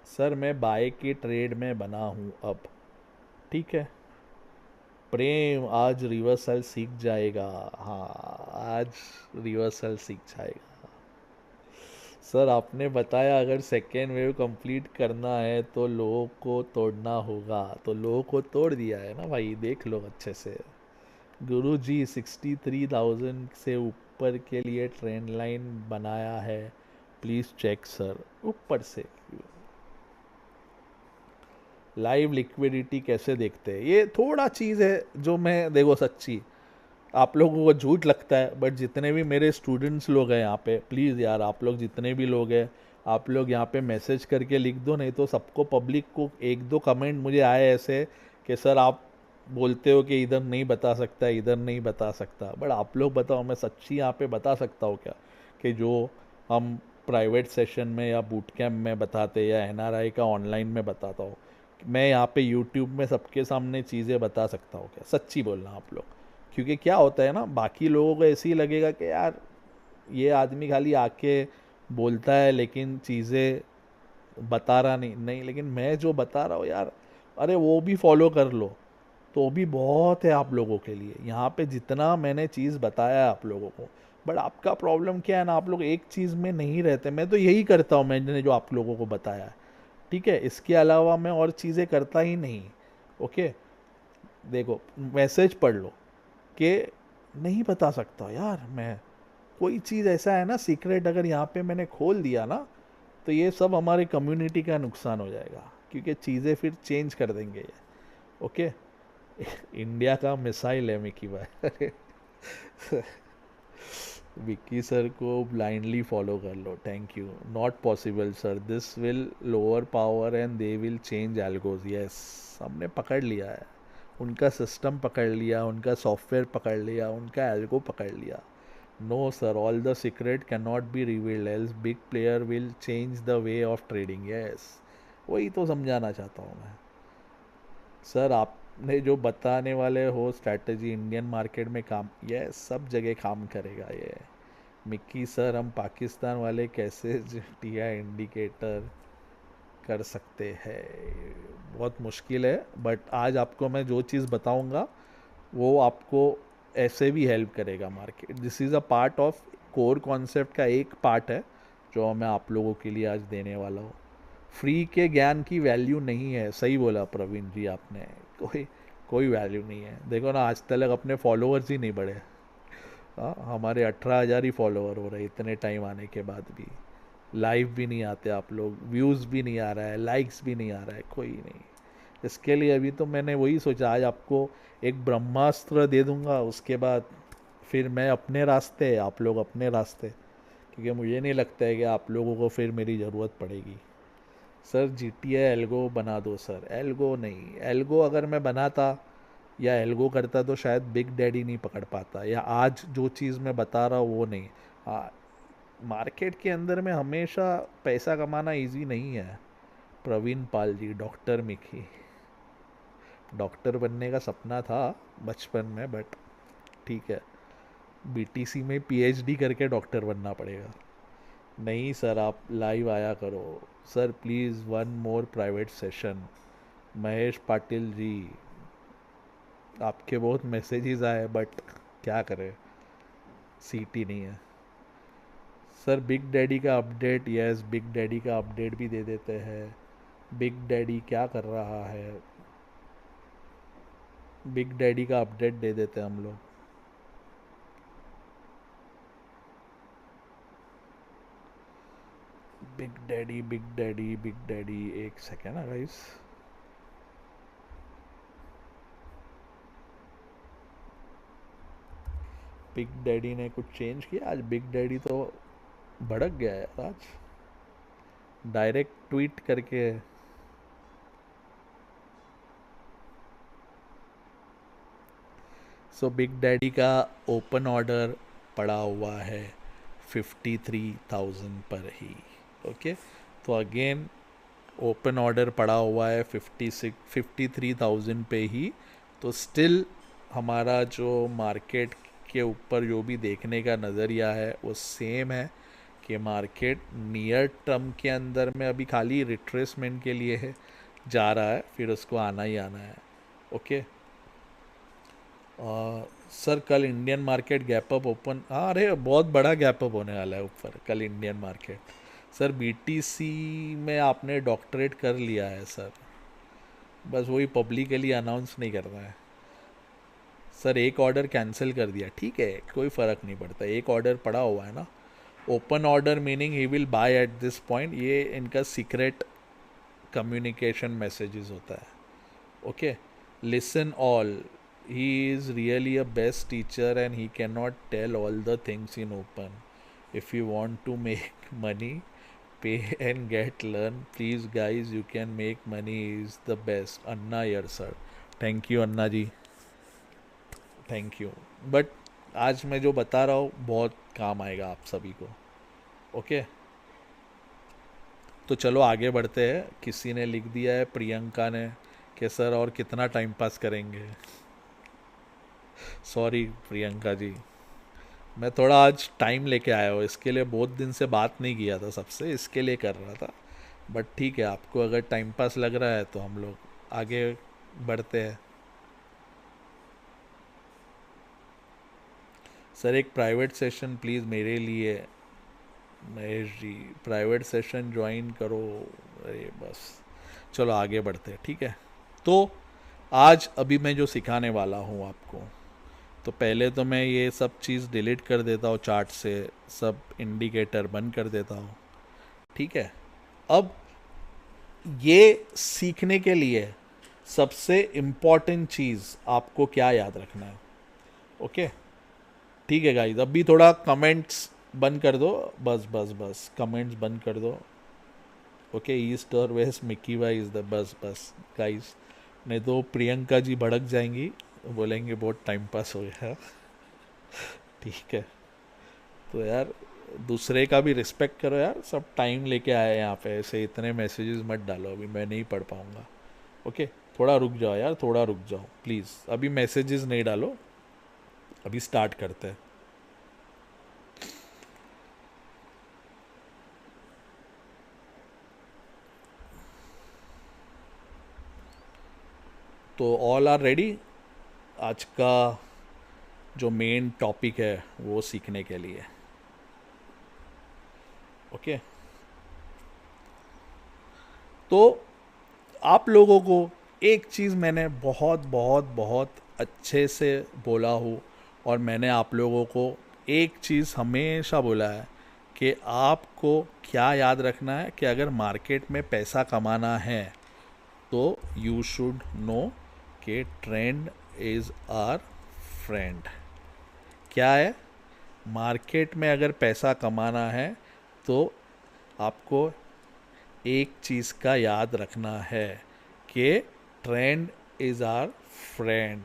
Speaker 1: सर, मैं बाय के ट्रेड में बना हूँ अब, ठीक है। प्रेम आज रिवर्सल सीख जाएगा, हाँ आज रिवर्सल सीख जाएगा। सर आपने बताया अगर सेकेंड वेव कंप्लीट करना है तो लोगों को तोड़ना होगा, तो लोगों को तोड़ दिया है ना भाई, देख लो अच्छे से। गुरु जी 63,000 से ऊपर के लिए ट्रेंड लाइन बनाया है, प्लीज़ चेक सर। ऊपर से लाइव लिक्विडिटी कैसे देखते हैं, ये थोड़ा चीज़ है जो मैं, देखो सच्ची आप लोगों को झूठ लगता है, बट जितने भी मेरे स्टूडेंट्स लोग हैं यहाँ पे, प्लीज़ यार आप लोग जितने भी लोग हैं, आप लोग यहाँ पे मैसेज करके लिख दो, नहीं तो सबको पब्लिक को एक दो कमेंट मुझे आए ऐसे कि सर आप बोलते हो कि इधर नहीं बता सकता, इधर नहीं बता सकता, बट आप लोग बताओ मैं सच्ची यहाँ पे बता सकता हूँ क्या कि जो हम प्राइवेट सेशन में या बूट कैम्प में बताते या एनआरआई का ऑनलाइन में बताता हूँ, मैं यहाँ पे यूट्यूब में सबके सामने चीज़ें बता सकता हूँ क्या? सच्ची बोलना आप लोग, क्योंकि क्या होता है ना, बाकी लोगों को ऐसे ही लगेगा कि यार ये आदमी खाली आके बोलता है लेकिन चीज़ें बता रहा नहीं, नहीं लेकिन मैं जो बता रहा हूँ यार, अरे वो भी फॉलो कर लो, तो भी बहुत है आप लोगों के लिए। यहाँ पे जितना मैंने चीज़ बताया है आप लोगों को, बट आपका प्रॉब्लम क्या है ना, आप लोग एक चीज़ में नहीं रहते। मैं तो यही करता हूँ, मैंने जो आप लोगों को बताया है, ठीक है, इसके अलावा मैं और चीज़ें करता ही नहीं। ओके देखो मैसेज पढ़ लो कि नहीं बता सकता यार मैं। कोई चीज़ ऐसा है ना सीक्रेट, अगर यहाँ पे मैंने खोल दिया ना, तो ये सब हमारे कम्युनिटी का नुकसान हो जाएगा, क्योंकि चीज़ें फिर चेंज कर देंगे ये। ओके। इंडिया का मिसाइल है मिकी भाई। अरे विक्की सर को ब्लाइंडली फॉलो कर लो, thank you. Not possible sir, this will lower power and they will change algos. Yes, हमने पकड़ लिया है, उनका सिस्टम पकड़ लिया, उनका सॉफ्टवेयर पकड़ लिया, उनका एल्गो पकड़ लिया। No sir, all the secret can not be revealed else big player will change the way of trading. Yes, वही तो समझाना चाहता हूँ मैं। सर आपने जो बताने वाले हो स्ट्रैटेजी इंडियन मार्केट में काम, ये सब जगह काम करेगा ये। मिक्की सर, हम पाकिस्तान वाले कैसे टीआई इंडिकेटर कर सकते हैं? बहुत मुश्किल है, बट आज आपको मैं जो चीज़ बताऊंगा वो आपको ऐसे भी हेल्प करेगा market. This is a part of core concept का एक पार्ट है जो मैं आप लोगों के लिए आज देने वाला हूँ। फ्री के ज्ञान की वैल्यू नहीं है, सही बोला प्रवीण जी आपने। कोई कोई वैल्यू नहीं है। देखो ना, आज तक अपने फॉलोअर्स ही नहीं बढ़े। हाँ, हमारे 18,000 ही फॉलोअर हो रहे इतने टाइम आने के बाद भी। लाइव भी नहीं आते आप लोग, व्यूज़ भी नहीं आ रहा है, लाइक्स भी नहीं आ रहा है, कोई नहीं। इसके लिए अभी तो मैंने वही सोचा, आज आपको एक ब्रह्मास्त्र दे दूंगा, उसके बाद फिर मैं अपने रास्ते, आप लोग अपने रास्ते। क्योंकि मुझे नहीं लगता है कि आप लोगों को फिर मेरी ज़रूरत पड़ेगी। Sir G T A algo बना दो सर। एल्गो नहीं, एल्गो अगर मैं बनाता या एल्गो करता तो शायद बिग डैडी नहीं पकड़ पाता, या आज जो चीज़ मैं बता रहा हूँ वो नहीं। मार्केट के अंदर में हमेशा पैसा कमाना इजी नहीं है। Praveen Pal ji, doctor Mickey, doctor बनने का सपना था बचपन में, बट ठीक है, बीटीसी में पीएचडी करके डॉक्टर बनना पड़ेगा। नहीं सर, आप लाइव आया करो। Sir please one more private session. Mahesh Patil ji, आपके बहुत मैसेजेस आए, बट क्या करें, सीटी नहीं है। सर बिग डैडी का अपडेट, यस बिग डैडी का अपडेट भी दे देते हैं। बिग डैडी क्या कर रहा है, बिग डैडी का अपडेट दे देते हैं हम लोग। Big daddy, big daddy, big daddy, एक सेकेंड ना गाइस। बिग डैडी ने कुछ चेंज किया आज? बिग डैडी तो भड़क गया है आज, डायरेक्ट ट्वीट करके। सो बिग डैडी का ओपन ऑर्डर पड़ा हुआ है 53,000 पर ही। ओके, तो अगेन ओपन ऑर्डर पड़ा हुआ है 53,000 पे ही। तो स्टिल हमारा जो मार्केट के ऊपर जो भी देखने का नज़रिया है वो सेम है कि मार्केट नियर टर्म के अंदर में अभी खाली रिट्रेसमेंट के लिए है, जा रहा है, फिर उसको आना ही आना है। ओके। सर कल Indian market gap up open, हाँ अरे बहुत बड़ा गैप अप होने वाला है ऊपर कल इंडियन मार्केट। सर बीटीसी में आपने डॉक्टरेट कर लिया है सर, बस वही पब्लिकली अनाउंस नहीं कर रहा है। सर एक ऑर्डर कैंसिल कर दिया, ठीक है, कोई फ़र्क नहीं पड़ता, एक ऑर्डर पड़ा हुआ है ना। Open order meaning he will by at this point, ये इनका सीक्रेट कम्युनिकेशन मैसेजेस होता है। Okay, listen all, he is really a best teacher and he cannot tell all the things in open. If you want to make money, pay and get learn, please guys, you can make money, is the best. Anna here sir, thank you Anna ji, thank you. But आज मैं जो बता रहा हूँ बहुत काम आएगा आप सभी को। ओके, तो चलो आगे बढ़ते हैं। किसी ने लिख दिया है, प्रियंका ने, कि सर और कितना टाइम पास करेंगे। सॉरी प्रियंका जी, मैं थोड़ा आज टाइम लेके आया हूँ, इसके लिए बहुत दिन से बात नहीं किया था सबसे, इसके लिए कर रहा था। बट ठीक है, आपको अगर टाइम पास लग रहा है तो हम लोग आगे बढ़ते हैं। सर एक प्राइवेट सेशन प्लीज़ मेरे लिए। Mahesh ji, private session join करो। अरे बस, चलो आगे बढ़ते हैं, ठीक है। तो आज अभी मैं जो सिखाने वाला हूँ आपको, तो पहले तो मैं ये सब चीज़ डिलीट कर देता हूँ चार्ट से, सब इंडिकेटर बंद कर देता हूँ, ठीक है। अब ये सीखने के लिए सबसे इम्पॉर्टेंट चीज़ आपको क्या याद रखना है, ओके। ठीक है गाइस, अभी थोड़ा कमेंट्स बंद कर दो, बस बस बस कमेंट्स बंद कर दो, ओके। ईस्ट और west Mickey why is the, बस बस गाइस, नहीं तो प्रियंका जी भड़क जाएंगी, बोलेंगे बहुत टाइम पास हो गया। ठीक है, तो यार दूसरे का भी रिस्पेक्ट करो यार, सब टाइम लेके आए यहाँ पे, ऐसे इतने मैसेजेस मत डालो, अभी मैं नहीं पढ़ पाऊँगा, ओके। थोड़ा रुक जाओ यार, थोड़ा रुक जाओ प्लीज़, अभी मैसेजेस नहीं डालो, अभी स्टार्ट करते हैं। तो ऑल आर रेडी आज का जो मेन टॉपिक है वो सीखने के लिए, ओके। तो आप लोगों को एक चीज़ मैंने बहुत बहुत बहुत अच्छे से बोला हूँ, और मैंने आप लोगों को एक चीज़ हमेशा बोला है कि आपको क्या याद रखना है कि अगर मार्केट में पैसा कमाना है तो यू शुड नो कि ट्रेंड इज़ आवर फ्रेंड। क्या है, मार्केट में अगर पैसा कमाना है तो आपको एक चीज़ का याद रखना है कि ट्रेंड इज़ आवर फ्रेंड।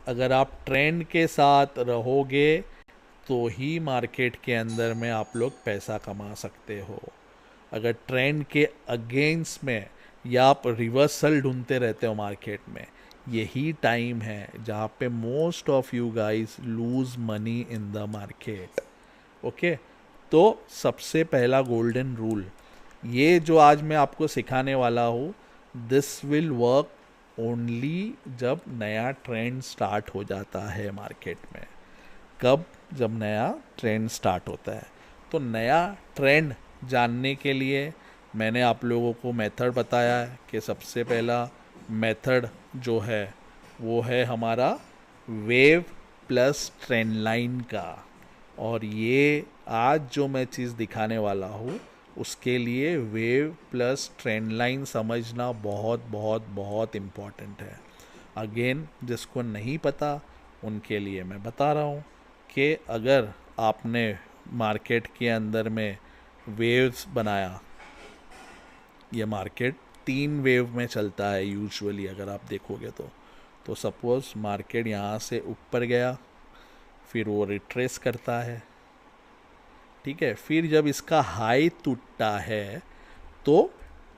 Speaker 1: अगर आप ट्रेंड के साथ रहोगे तो ही मार्केट के अंदर में आप लोग पैसा कमा सकते हो। अगर ट्रेंड के अगेंस्ट में या आप रिवर्सल ढूंढते रहते हो मार्केट में, यही टाइम है जहाँ पे most of you guys lose money in the market, okay. तो सबसे पहला गोल्डन रूल, ये जो आज मैं आपको सिखाने वाला हूँ, दिस विल वर्क ओनली जब नया ट्रेंड स्टार्ट हो जाता है मार्केट में। कब, जब नया ट्रेंड स्टार्ट होता है। तो नया ट्रेंड जानने के लिए मैंने आप लोगों को मेथड बताया है कि सबसे पहला मेथड जो है वो है हमारा वेव प्लस ट्रेंड लाइन का, और ये आज जो मैं चीज़ दिखाने वाला हूँ उसके लिए वेव प्लस ट्रेंड लाइन समझना बहुत बहुत बहुत इम्पॉर्टेंट है। अगेन जिसको नहीं पता उनके लिए मैं बता रहा हूँ कि अगर आपने मार्केट के अंदर में वेव्स बनाया, ये मार्केट 3 वेव में चलता है यूजुअली अगर आप देखोगे तो सपोज़ मार्केट यहाँ से ऊपर गया, फिर वो रिट्रेस करता है, ठीक है। फिर जब इसका हाई टूटता है तो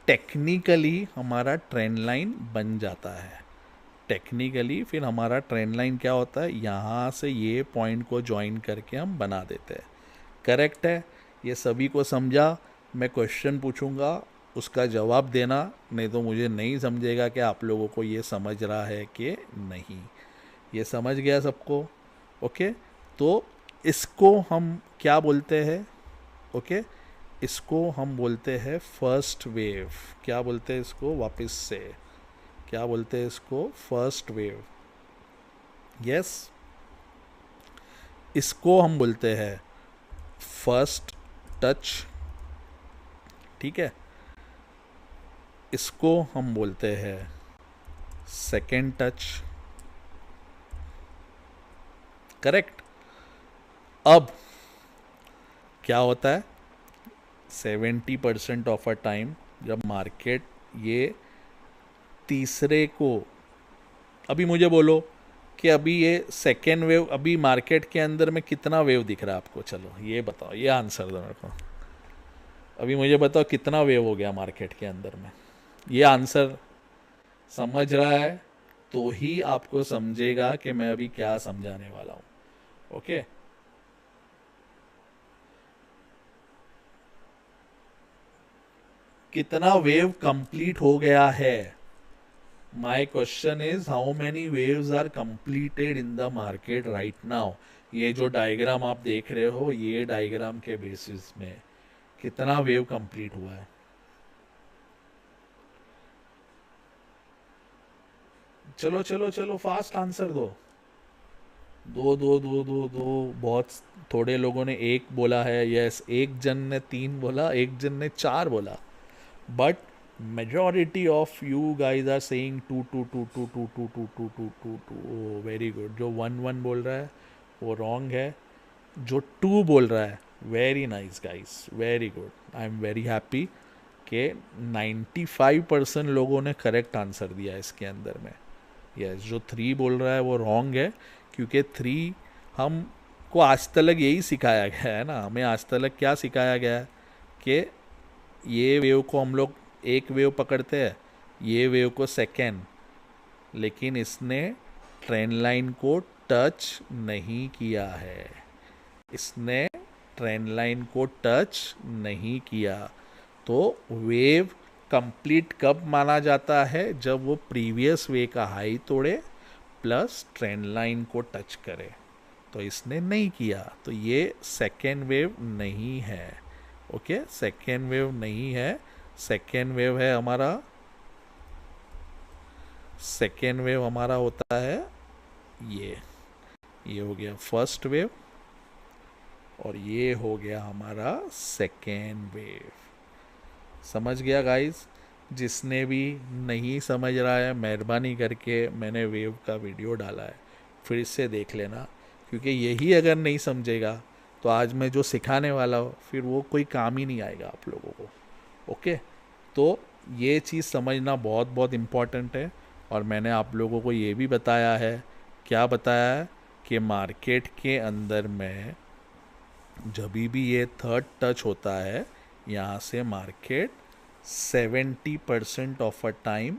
Speaker 1: टेक्निकली हमारा ट्रेंड लाइन बन जाता है। टेक्निकली फिर हमारा ट्रेंड लाइन क्या होता है, यहाँ से ये पॉइंट को ज्वाइन करके हम बना देते हैं। करेक्ट है, ये सभी को समझा। मैं क्वेश्चन पूछूंगा, उसका जवाब देना, नहीं तो मुझे नहीं समझेगा कि आप लोगों को ये समझ रहा है कि नहीं। ये समझ गया सबको, ओके। तो इसको हम क्या बोलते हैं, ओके, इसको हम बोलते हैं फर्स्ट वेव। क्या बोलते हैं इसको, वापस से क्या बोलते हैं इसको, फर्स्ट वेव, यस। इसको हम बोलते हैं फर्स्ट टच, ठीक है। इसको हम बोलते हैं सेकेंड टच, करेक्ट। अब क्या होता है, 70% ऑफ अ टाइम जब मार्केट ये तीसरे को, अभी मुझे बोलो कि अभी ये सेकेंड वेव, अभी मार्केट के अंदर में कितना वेव दिख रहा है आपको, चलो ये बताओ, ये आंसर दो मेरे को। अभी मुझे बताओ कितना वेव हो गया मार्केट के अंदर में, ये आंसर समझ रहा है तो ही आपको समझेगा कि मैं अभी क्या समझाने वाला हूँ, ओके। कितना वेव कंप्लीट हो गया है, my question is how many waves are completed in the market right now. ये जो डायग्राम आप देख रहे हो, ये डायग्राम के बेसिस में कितना वेव कंप्लीट हुआ है। चलो चलो चलो फास्ट आंसर दो, दो दो दो दो दो, बहुत थोड़े लोगों ने एक बोला है, यस, एक जन ने तीन बोला, एक जन ने चार बोला, but majority of you guys are saying two two two two two two two two two two two, very good. जो वन वन बोल रहा है वो रॉन्ग है, जो टू बोल रहा है very nice guys, very good. I am very happy कि 95% लोगों ने करेक्ट आंसर दिया इसके अंदर में। यस, जो थ्री बोल रहा है वो रॉन्ग है, क्योंकि थ्री हमको आज तक यही सिखाया गया है ना, हमें आज तक क्या सिखाया गया है कि ये वेव को हम लोग एक वेव पकड़ते हैं, ये वेव को सेकेंड, लेकिन इसने ट्रेन लाइन को टच नहीं किया है, इसने ट्रेन लाइन को टच नहीं किया। तो वेव कंप्लीट कब माना जाता है? जब वो प्रीवियस वे का हाई तोड़े प्लस ट्रेंड लाइन को टच करे। तो इसने नहीं किया, तो ये सेकेंड वेव नहीं है। ओके, सेकेंड वेव नहीं है। सेकेंड वेव है हमारा, सेकेंड वेव हमारा होता है ये हो गया फर्स्ट वेव, और ये हो गया हमारा सेकेंड वेव। समझ गया गाइस? जिसने भी नहीं समझ रहा है, मेहरबानी करके मैंने वेव का वीडियो डाला है, फिर से देख लेना, क्योंकि यही अगर नहीं समझेगा तो आज मैं जो सिखाने वाला हूँ फिर वो कोई काम ही नहीं आएगा आप लोगों को। ओके, तो ये चीज़ समझना बहुत बहुत इम्पॉर्टेंट है। और मैंने आप लोगों को ये भी बताया है, क्या बताया है, कि मार्केट के अंदर में जब भी ये थर्ड टच होता है, यहाँ से market 70% of a time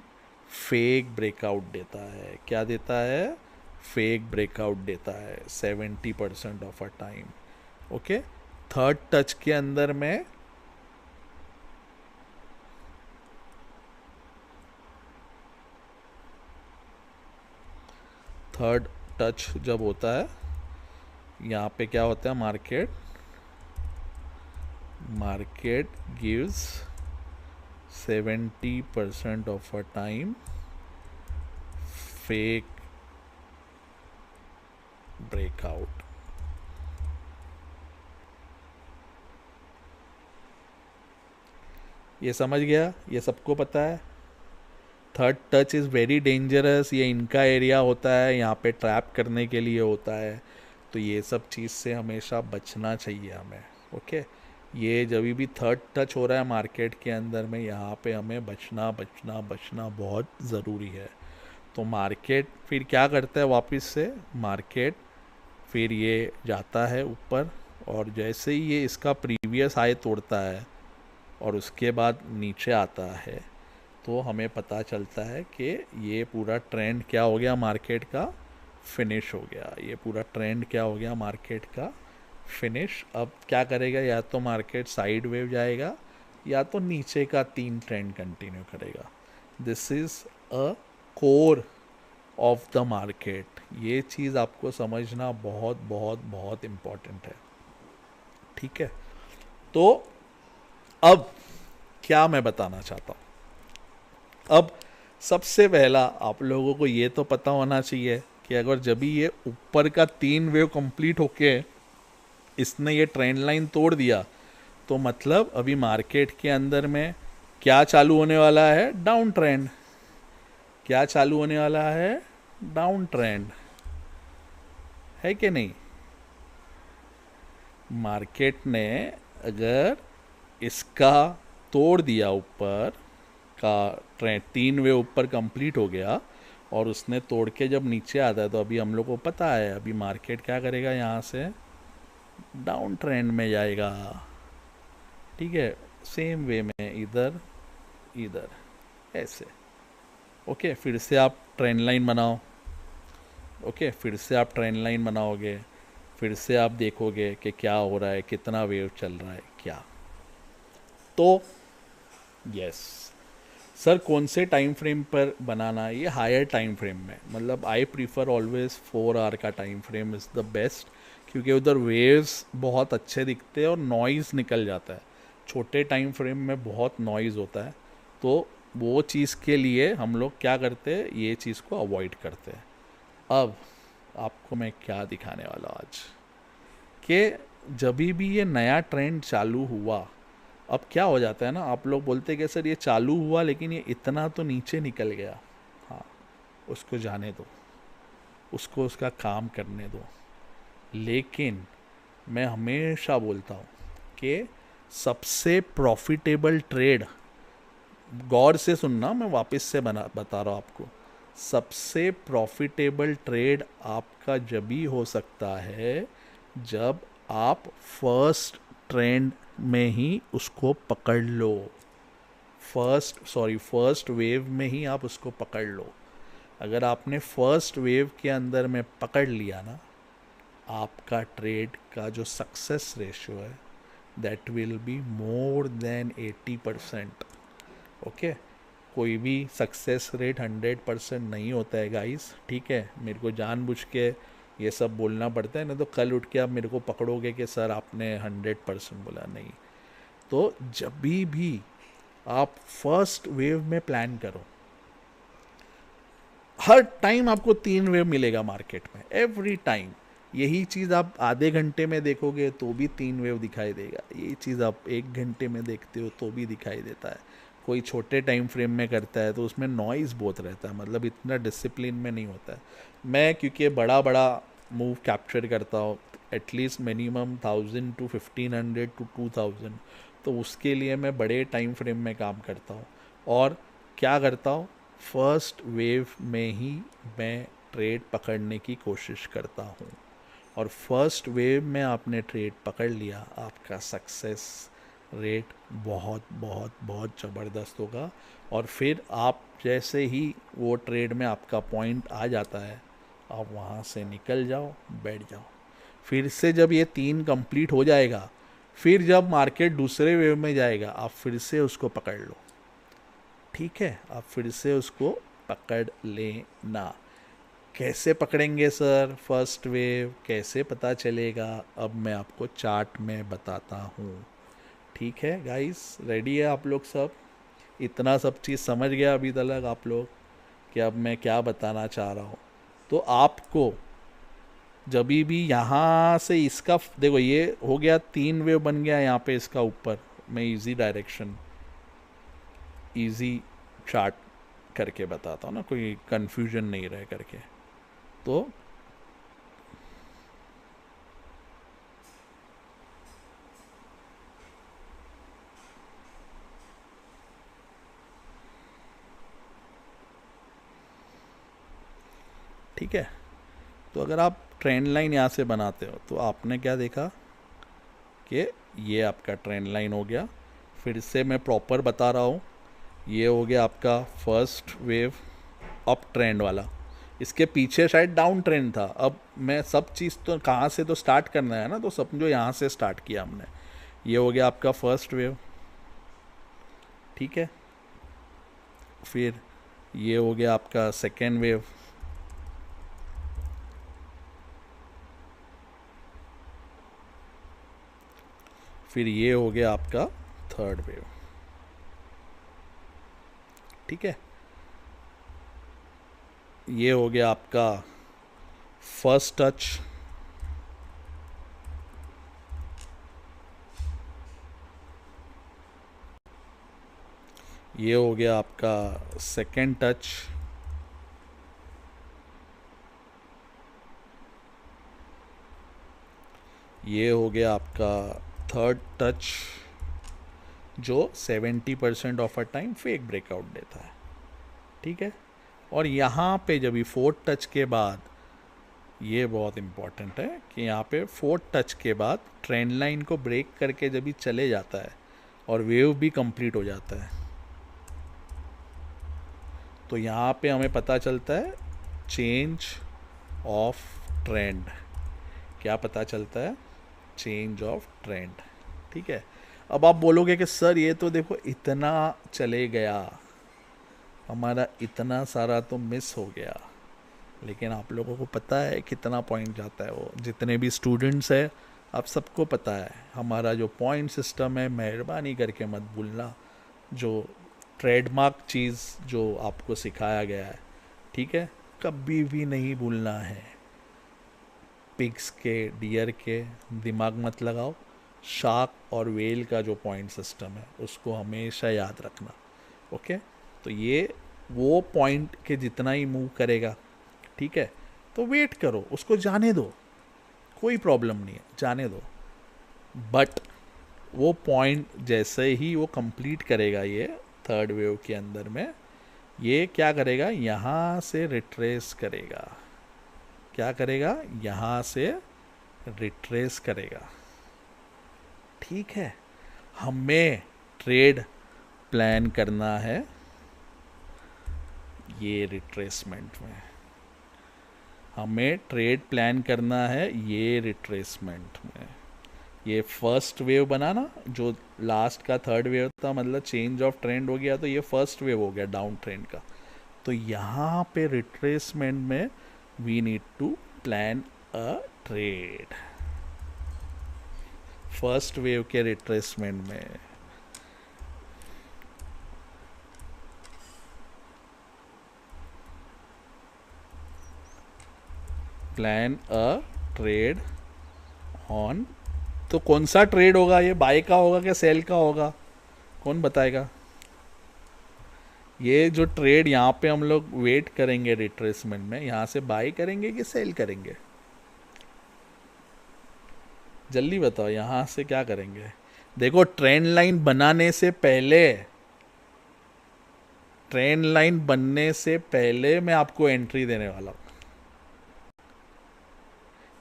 Speaker 1: fake breakout देता है। क्या देता है? फेक ब्रेकआउट देता है 70% of a time. Okay, third touch के अंदर में थर्ड टच जब होता है, यहाँ पे क्या होता है, market gives 70% of a time fake breakout. ये समझ गया? ये सबको पता है। Third touch is very dangerous, ये इनका एरिया होता है, यहाँ पे ट्रैप करने के लिए होता है। तो ये सब चीज़ से हमेशा बचना चाहिए हमें। ओके, ये जब भी थर्ड टच हो रहा है मार्केट के अंदर में, यहाँ पे हमें बचना बचना बचना बहुत ज़रूरी है। तो मार्केट फिर क्या करता है, वापस से मार्केट फिर ये जाता है ऊपर, और जैसे ही ये इसका प्रीवियस हाई तोड़ता है और उसके बाद नीचे आता है, तो हमें पता चलता है कि ये पूरा ट्रेंड क्या हो गया मार्केट का, फिनिश हो गया। ये पूरा ट्रेंड क्या हो गया मार्केट का, फिनिश। अब क्या करेगा, या तो मार्केट साइड वेव जाएगा, या तो नीचे का तीन ट्रेंड कंटिन्यू करेगा। This is a core of the market. ये चीज़ आपको समझना बहुत बहुत बहुत इम्पॉर्टेंट है। ठीक है, तो अब क्या मैं बताना चाहता हूँ, अब सबसे पहला आप लोगों को ये तो पता होना चाहिए कि अगर जब भी ये ऊपर का तीन वेव कंप्लीट होके इसने ये ट्रेंड लाइन तोड़ दिया, तो मतलब अभी मार्केट के अंदर में क्या चालू होने वाला है, डाउन ट्रेंड। क्या चालू होने वाला है, डाउन ट्रेंड, है कि नहीं? मार्केट ने अगर इसका तोड़ दिया, ऊपर का ट्रेंड तीन वे ऊपर कंप्लीट हो गया, और उसने तोड़ के जब नीचे आता है, तो अभी हम लोग को पता है अभी मार्केट क्या करेगा, यहाँ से डाउन ट्रेंड में जाएगा। ठीक है, सेम वे में इधर इधर ऐसे। ओके, फिर से आप ट्रेंड लाइन बनाओ। ओके, फिर से आप ट्रेंड लाइन बनाओगे, फिर से आप देखोगे कि क्या हो रहा है, कितना वेव चल रहा है क्या। तो यस सर, कौन से टाइम फ्रेम पर बनाना है? ये हायर टाइम फ्रेम में, मतलब आई प्रीफर ऑलवेज 4 आवर का time frame is the best, क्योंकि उधर वेव्स बहुत अच्छे दिखते हैं और नॉइज़ निकल जाता है। छोटे टाइम फ्रेम में बहुत नॉइज़ होता है, तो वो चीज़ के लिए हम लोग क्या करते हैं, ये चीज़ को अवॉइड करते हैं। अब आपको मैं क्या दिखाने वाला हूँ आज, कि जब भी ये नया ट्रेंड चालू हुआ, अब क्या हो जाता है ना, आप लोग बोलते हैं कि सर ये चालू हुआ लेकिन ये इतना तो नीचे निकल गया। हाँ, उसको जाने दो, उसको उसका काम करने दो। लेकिन मैं हमेशा बोलता हूँ कि सबसे प्रॉफिटेबल ट्रेड, गौर से सुनना, मैं वापस से बता रहा हूँ आपको, सबसे प्रॉफिटेबल ट्रेड आपका जब ही हो सकता है जब आप फर्स्ट ट्रेंड में ही उसको पकड़ लो। फर्स्ट वेव में ही आप उसको पकड़ लो। अगर आपने फर्स्ट वेव के अंदर में पकड़ लिया ना, आपका ट्रेड का जो सक्सेस रेशियो है that will be more than 80%। Okay, कोई भी सक्सेस रेट 100% नहीं होता है गाइस, ठीक है। मेरे को जानबूझ के ये सब बोलना पड़ता है ना, तो कल उठ के आप मेरे को पकड़ोगे कि सर आपने 100% बोला, नहीं। तो जब भी आप फर्स्ट वेव में प्लान करो, हर टाइम आपको 3 वेव मिलेगा मार्केट में, एवरी टाइम। यही चीज़ आप आधे घंटे में देखोगे तो भी 3 वेव दिखाई देगा, यही चीज़ आप 1 घंटे में देखते हो तो भी दिखाई देता है। कोई छोटे टाइम फ्रेम में करता है तो उसमें नॉइज़ बहुत रहता है, मतलब इतना डिसिप्लिन में नहीं होता है। मैं क्योंकि बड़ा बड़ा मूव कैप्चर करता हूँ, एटलीस्ट मिनिमम 1000 to 1500 to 2000, तो उसके लिए मैं बड़े टाइम फ्रेम में काम करता हूँ। और क्या करता हूँ, फर्स्ट वेव में ही मैं ट्रेड पकड़ने की कोशिश करता हूँ। और फर्स्ट वेव में आपने ट्रेड पकड़ लिया, आपका सक्सेस रेट बहुत बहुत बहुत ज़बरदस्त होगा। और फिर आप जैसे ही वो ट्रेड में आपका पॉइंट आ जाता है, आप वहाँ से निकल जाओ, बैठ जाओ। फिर से जब ये 3 कंप्लीट हो जाएगा, फिर जब मार्केट दूसरे वेव में जाएगा, आप फिर से उसको पकड़ लो, ठीक है। आप फिर से उसको पकड़ लेना। कैसे पकड़ेंगे सर फर्स्ट वेव, कैसे पता चलेगा, अब मैं आपको चार्ट में बताता हूँ, ठीक है गाइस। रेडी है आप लोग सब? इतना सब चीज़ समझ गया अभी तक आप लोग कि अब मैं क्या बताना चाह रहा हूँ? तो आपको जब भी यहाँ से इसका देखो, ये हो गया 3 वेव बन गया यहाँ पे इसका ऊपर। मैं इजी डायरेक्शन, इजी चार्ट करके बताता हूँ ना, कोई कंफ्यूजन नहीं रहे करके। तो ठीक है, तो अगर आप ट्रेंड लाइन यहाँ से बनाते हो तो आपने क्या देखा कि ये आपका ट्रेंड लाइन हो गया। फिर से मैं प्रॉपर बता रहा हूँ, ये हो गया आपका फर्स्ट वेव अप ट्रेंड वाला। इसके पीछे शायद डाउन ट्रेंड था। अब मैं सब चीज़ तो कहाँ से तो स्टार्ट करना है ना, तो समझो यहाँ से स्टार्ट किया हमने। ये हो गया आपका फर्स्ट वेव, ठीक है। फिर ये हो गया आपका सेकेंड वेव, फिर ये हो गया आपका थर्ड वेव, ठीक है। ये हो गया आपका फर्स्ट टच, ये हो गया आपका सेकेंड टच, ये हो गया आपका थर्ड टच, जो 70% of a time fake breakout देता है, ठीक है। और यहाँ पे जब ये फोर्थ टच के बाद, ये बहुत इम्पॉर्टेंट है कि यहाँ पे फोर्थ टच के बाद ट्रेंड लाइन को ब्रेक करके जब ये चले जाता है और वेव भी कंप्लीट हो जाता है, तो यहाँ पे हमें पता चलता है चेंज ऑफ ट्रेंड। क्या पता चलता है? चेंज ऑफ ट्रेंड, ठीक है। अब आप बोलोगे कि सर ये तो देखो इतना चले गया, हमारा इतना सारा तो मिस हो गया। लेकिन आप लोगों को पता है कितना पॉइंट जाता है वो, जितने भी स्टूडेंट्स है आप सबको पता है हमारा जो पॉइंट सिस्टम है। मेहरबानी करके मत भूलना, जो ट्रेडमार्क चीज़ जो आपको सिखाया गया है, ठीक है, कभी भी नहीं भूलना है। पिग्स के, डियर के दिमाग मत लगाओ। शार्क और वेल का जो पॉइंट सिस्टम है उसको हमेशा याद रखना। ओके, तो ये वो पॉइंट के जितना ही मूव करेगा, ठीक है, तो वेट करो, उसको जाने दो, कोई प्रॉब्लम नहीं है, जाने दो। बट वो पॉइंट जैसे ही वो कंप्लीट करेगा ये थर्ड वेव के अंदर में, ये क्या करेगा, यहाँ से रिट्रेस करेगा। क्या करेगा, यहाँ से रिट्रेस करेगा। ठीक है, हमें ट्रेड प्लान करना है ये रिट्रेसमेंट में, हमें ट्रेड प्लान करना है ये रिट्रेसमेंट में। ये फर्स्ट वेव बना ना, जो लास्ट का थर्ड वेव था, मतलब चेंज ऑफ ट्रेंड हो गया, तो ये फर्स्ट वेव हो गया डाउन ट्रेंड का। तो यहाँ पे रिट्रेसमेंट में we need to plan a trade, first wave के रिट्रेसमेंट में। प्लान अ ट्रेड ऑन, तो कौन सा ट्रेड होगा, ये बाय का होगा क्या सेल का होगा, कौन बताएगा। ये जो ट्रेड यहाँ पे हम लोग वेट करेंगे रिट्रेसमेंट में, यहाँ से बाय करेंगे कि सेल करेंगे, जल्दी बताओ, यहाँ से क्या करेंगे। देखो, ट्रेंड लाइन बनाने से पहले, ट्रेंड लाइन बनने से पहले मैं आपको एंट्री देने वाला हूँ।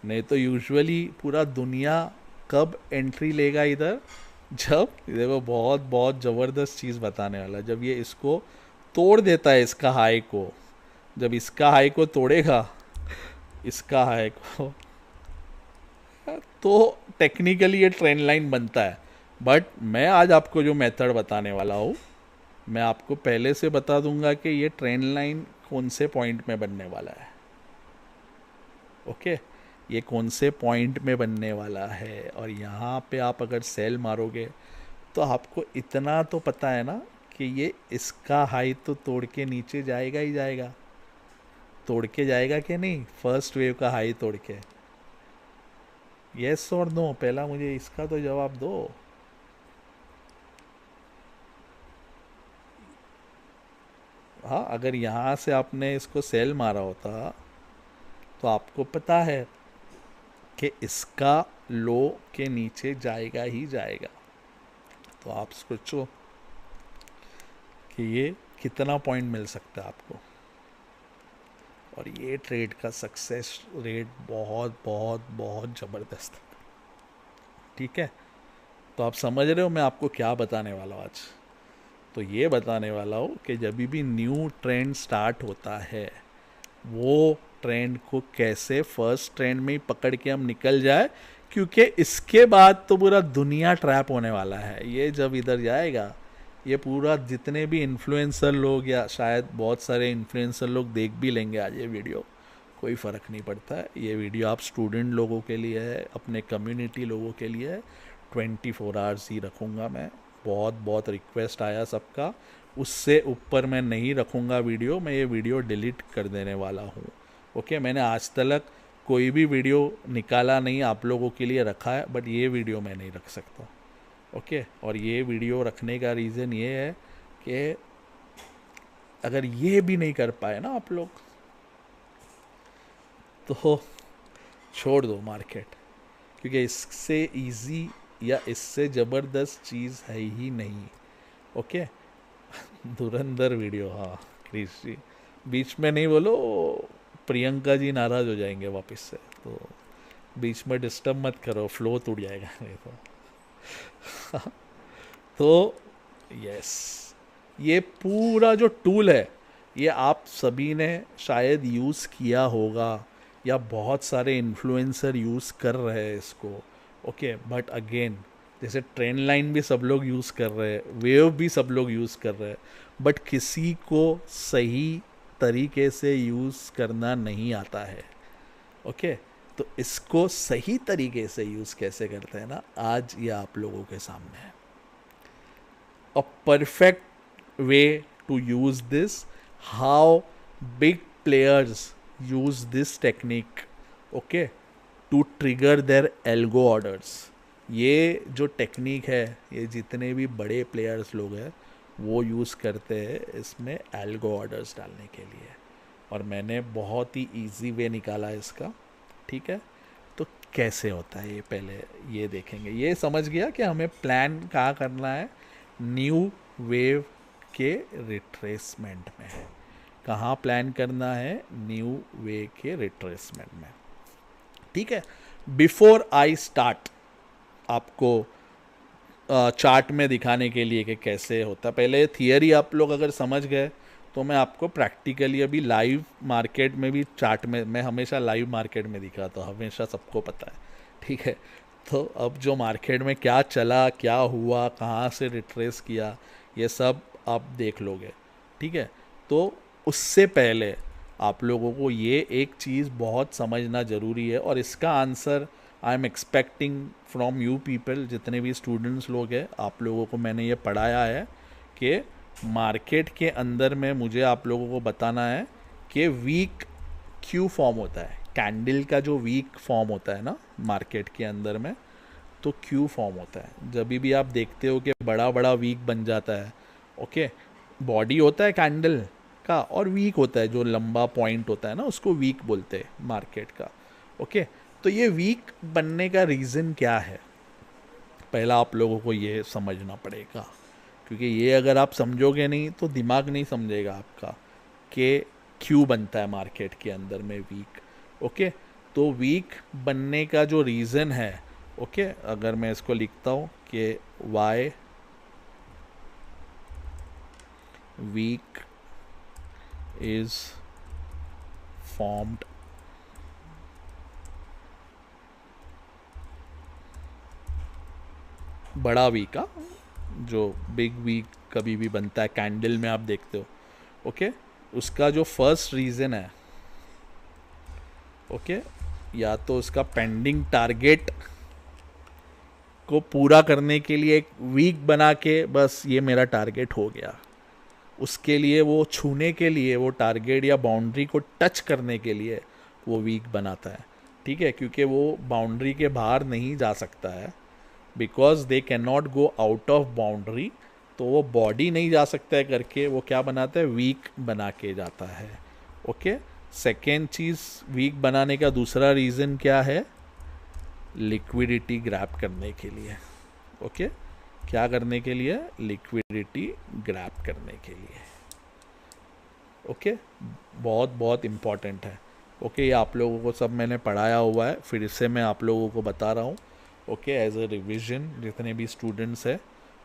Speaker 1: नहीं तो यूजुअली पूरा दुनिया कब एंट्री लेगा इधर, जब, देखो बहुत बहुत ज़बरदस्त चीज़ बताने वाला, जब ये इसको तोड़ देता है, इसका हाई को, जब इसका हाई को तोड़ेगा, इसका हाई को, तो टेक्निकली ये ट्रेंड लाइन बनता है। बट मैं आज आपको जो मेथड बताने वाला हूँ, मैं आपको पहले से बता दूंगा कि ये ट्रेंड लाइन कौन से पॉइंट में बनने वाला है। ओके, ये कौन से पॉइंट में बनने वाला है, और यहाँ पे आप अगर सेल मारोगे तो आपको इतना तो पता है ना कि ये इसका हाई तो तोड़ के नीचे जाएगा ही जाएगा, तोड़ के जाएगा कि नहीं, फर्स्ट वेव का हाई तोड़ के। यस और नो, पहला मुझे इसका तो जवाब दो। हाँ, अगर यहाँ से आपने इसको सेल मारा होता तो आपको पता है कि इसका लो के नीचे जाएगा ही जाएगा। तो आप सोचो कि ये कितना पॉइंट मिल सकता है आपको, और ये ट्रेड का सक्सेस रेट बहुत बहुत बहुत ज़बरदस्त है। ठीक है, तो आप समझ रहे हो मैं आपको क्या बताने वाला हूँ आज। तो ये बताने वाला हूँ कि जब भी न्यू ट्रेंड स्टार्ट होता है, वो ट्रेंड को कैसे फर्स्ट ट्रेंड में ही पकड़ के हम निकल जाए, क्योंकि इसके बाद तो पूरा दुनिया ट्रैप होने वाला है। ये जब इधर जाएगा, ये पूरा जितने भी इन्फ्लुएंसर लोग, या शायद बहुत सारे इन्फ्लुएंसर लोग देख भी लेंगे आज ये वीडियो, कोई फ़र्क नहीं पड़ता है। ये वीडियो आप स्टूडेंट लोगों के लिए है, अपने कम्युनिटी लोगों के लिए है। 24 आवर्स ही रखूँगा मैं, बहुत बहुत रिक्वेस्ट आया सबका, उससे ऊपर मैं नहीं रखूँगा वीडियो, मैं ये वीडियो डिलीट कर देने वाला हूँ। ओके, मैंने आज तक कोई भी वीडियो निकाला नहीं, आप लोगों के लिए रखा है, बट ये वीडियो मैं नहीं रख सकता। ओके, और ये वीडियो रखने का रीज़न ये है कि अगर ये भी नहीं कर पाए ना आप लोग, तो छोड़ दो मार्केट, क्योंकि इससे इजी या इससे ज़बरदस्त चीज़ है ही नहीं। ओके, धुरंधर वीडियो, हाँ क्रिश जी, बीच में नहीं बोलो, प्रियंका जी नाराज़ हो जाएंगे वापस से, तो बीच में डिस्टर्ब मत करो, फ्लो टूट जाएगा नहीं तो। तो यस, ये पूरा जो टूल है, ये आप सभी ने शायद यूज़ किया होगा, या बहुत सारे इन्फ्लुएंसर यूज़ कर रहे हैं इसको। ओके, बट अगेन, जैसे ट्रेंड लाइन भी सब लोग यूज़ कर रहे हैं, वेव भी सब लोग यूज़ कर रहे हैं, बट किसी को सही तरीके से यूज़ करना नहीं आता है। ओके, तो इसको सही तरीके से यूज़ कैसे करते हैं ना, आज ये आप लोगों के सामने है। A perfect way to use this, how big players use this technique, okay, to trigger their algo orders. ये जो टेक्निक है, ये जितने भी बड़े प्लेयर्स लोग हैं वो यूज़ करते हैं इसमें एल्गो ऑर्डर्स डालने के लिए, और मैंने बहुत ही इजी वे निकाला है इसका। ठीक है, तो कैसे होता है ये पहले ये देखेंगे। ये समझ गया कि हमें प्लान कहाँ करना है, न्यू वेव के रिट्रेसमेंट में है। कहाँ प्लान करना है, न्यू वे के रिट्रेसमेंट में। ठीक है, बिफोर आई स्टार्ट आपको चार्ट में दिखाने के लिए कि कैसे होता है, पहले थियरी आप लोग अगर समझ गए तो मैं आपको प्रैक्टिकली अभी लाइव मार्केट में भी चार्ट में, मैं हमेशा लाइव मार्केट में दिखाता हूँ, हमेशा सबको पता है। ठीक है, तो अब जो मार्केट में क्या चला, क्या हुआ, कहाँ से रिट्रेस किया, ये सब आप देख लोगे। ठीक है, तो उससे पहले आप लोगों को ये एक चीज़ बहुत समझना ज़रूरी है, और इसका answer I am expecting from you people, जितने भी स्टूडेंट्स लोग हैं आप लोगों को मैंने ये पढ़ाया है कि मार्केट के अंदर में मुझे आप लोगों को बताना है कि वीक क्यों फॉर्म होता है। कैंडल का जो वीक फॉर्म होता है ना मार्केट के अंदर में, तो क्यों फॉर्म होता है। जब भी आप देखते हो कि बड़ा बड़ा वीक बन जाता है, ओके, बॉडी होता है कैंडल का और वीक होता है, जो लंबा पॉइंट होता है ना उसको वीक बोलते हैं मार्केट का। ओके, तो ये वीक बनने का रीज़न क्या है, पहला आप लोगों को ये समझना पड़ेगा, क्योंकि ये अगर आप समझोगे नहीं तो दिमाग नहीं समझेगा आपका कि क्यों बनता है मार्केट के अंदर में वीक। ओके, तो वीक बनने का जो रीज़न है, ओके, अगर मैं इसको लिखता हूँ कि वाई वीक इज फॉर्म्ड, बड़ा वीक का जो बिग वीक कभी भी बनता है कैंडल में आप देखते हो, ओके, उसका जो फर्स्ट रीज़न है, ओके, या तो उसका पेंडिंग टारगेट को पूरा करने के लिए एक वीक बना के बस ये मेरा टारगेट हो गया, उसके लिए वो छूने के लिए वो टारगेट या बाउंड्री को टच करने के लिए वो वीक बनाता है। ठीक है, क्योंकि वो बाउंड्री के बाहर नहीं जा सकता है, because they can not go out of boundary, तो वो बॉडी नहीं जा सकता है करके वो क्या बनाता है, वीक बना के जाता है। ओके, सेकेंड चीज़ वीक बनाने का दूसरा रीज़न क्या है, लिक्विडिटी ग्रैब करने के लिए। ओके, क्या करने के लिए, लिक्विडिटी ग्रैब करने के लिए। ओके, बहुत बहुत इम्पॉर्टेंट है। ओके, ये आप लोगों को सब मैंने पढ़ाया हुआ है, फिर से मैं आप लोगों को बता रहा हूँ। ओके, एज अ रिविजन जितने भी स्टूडेंट्स है।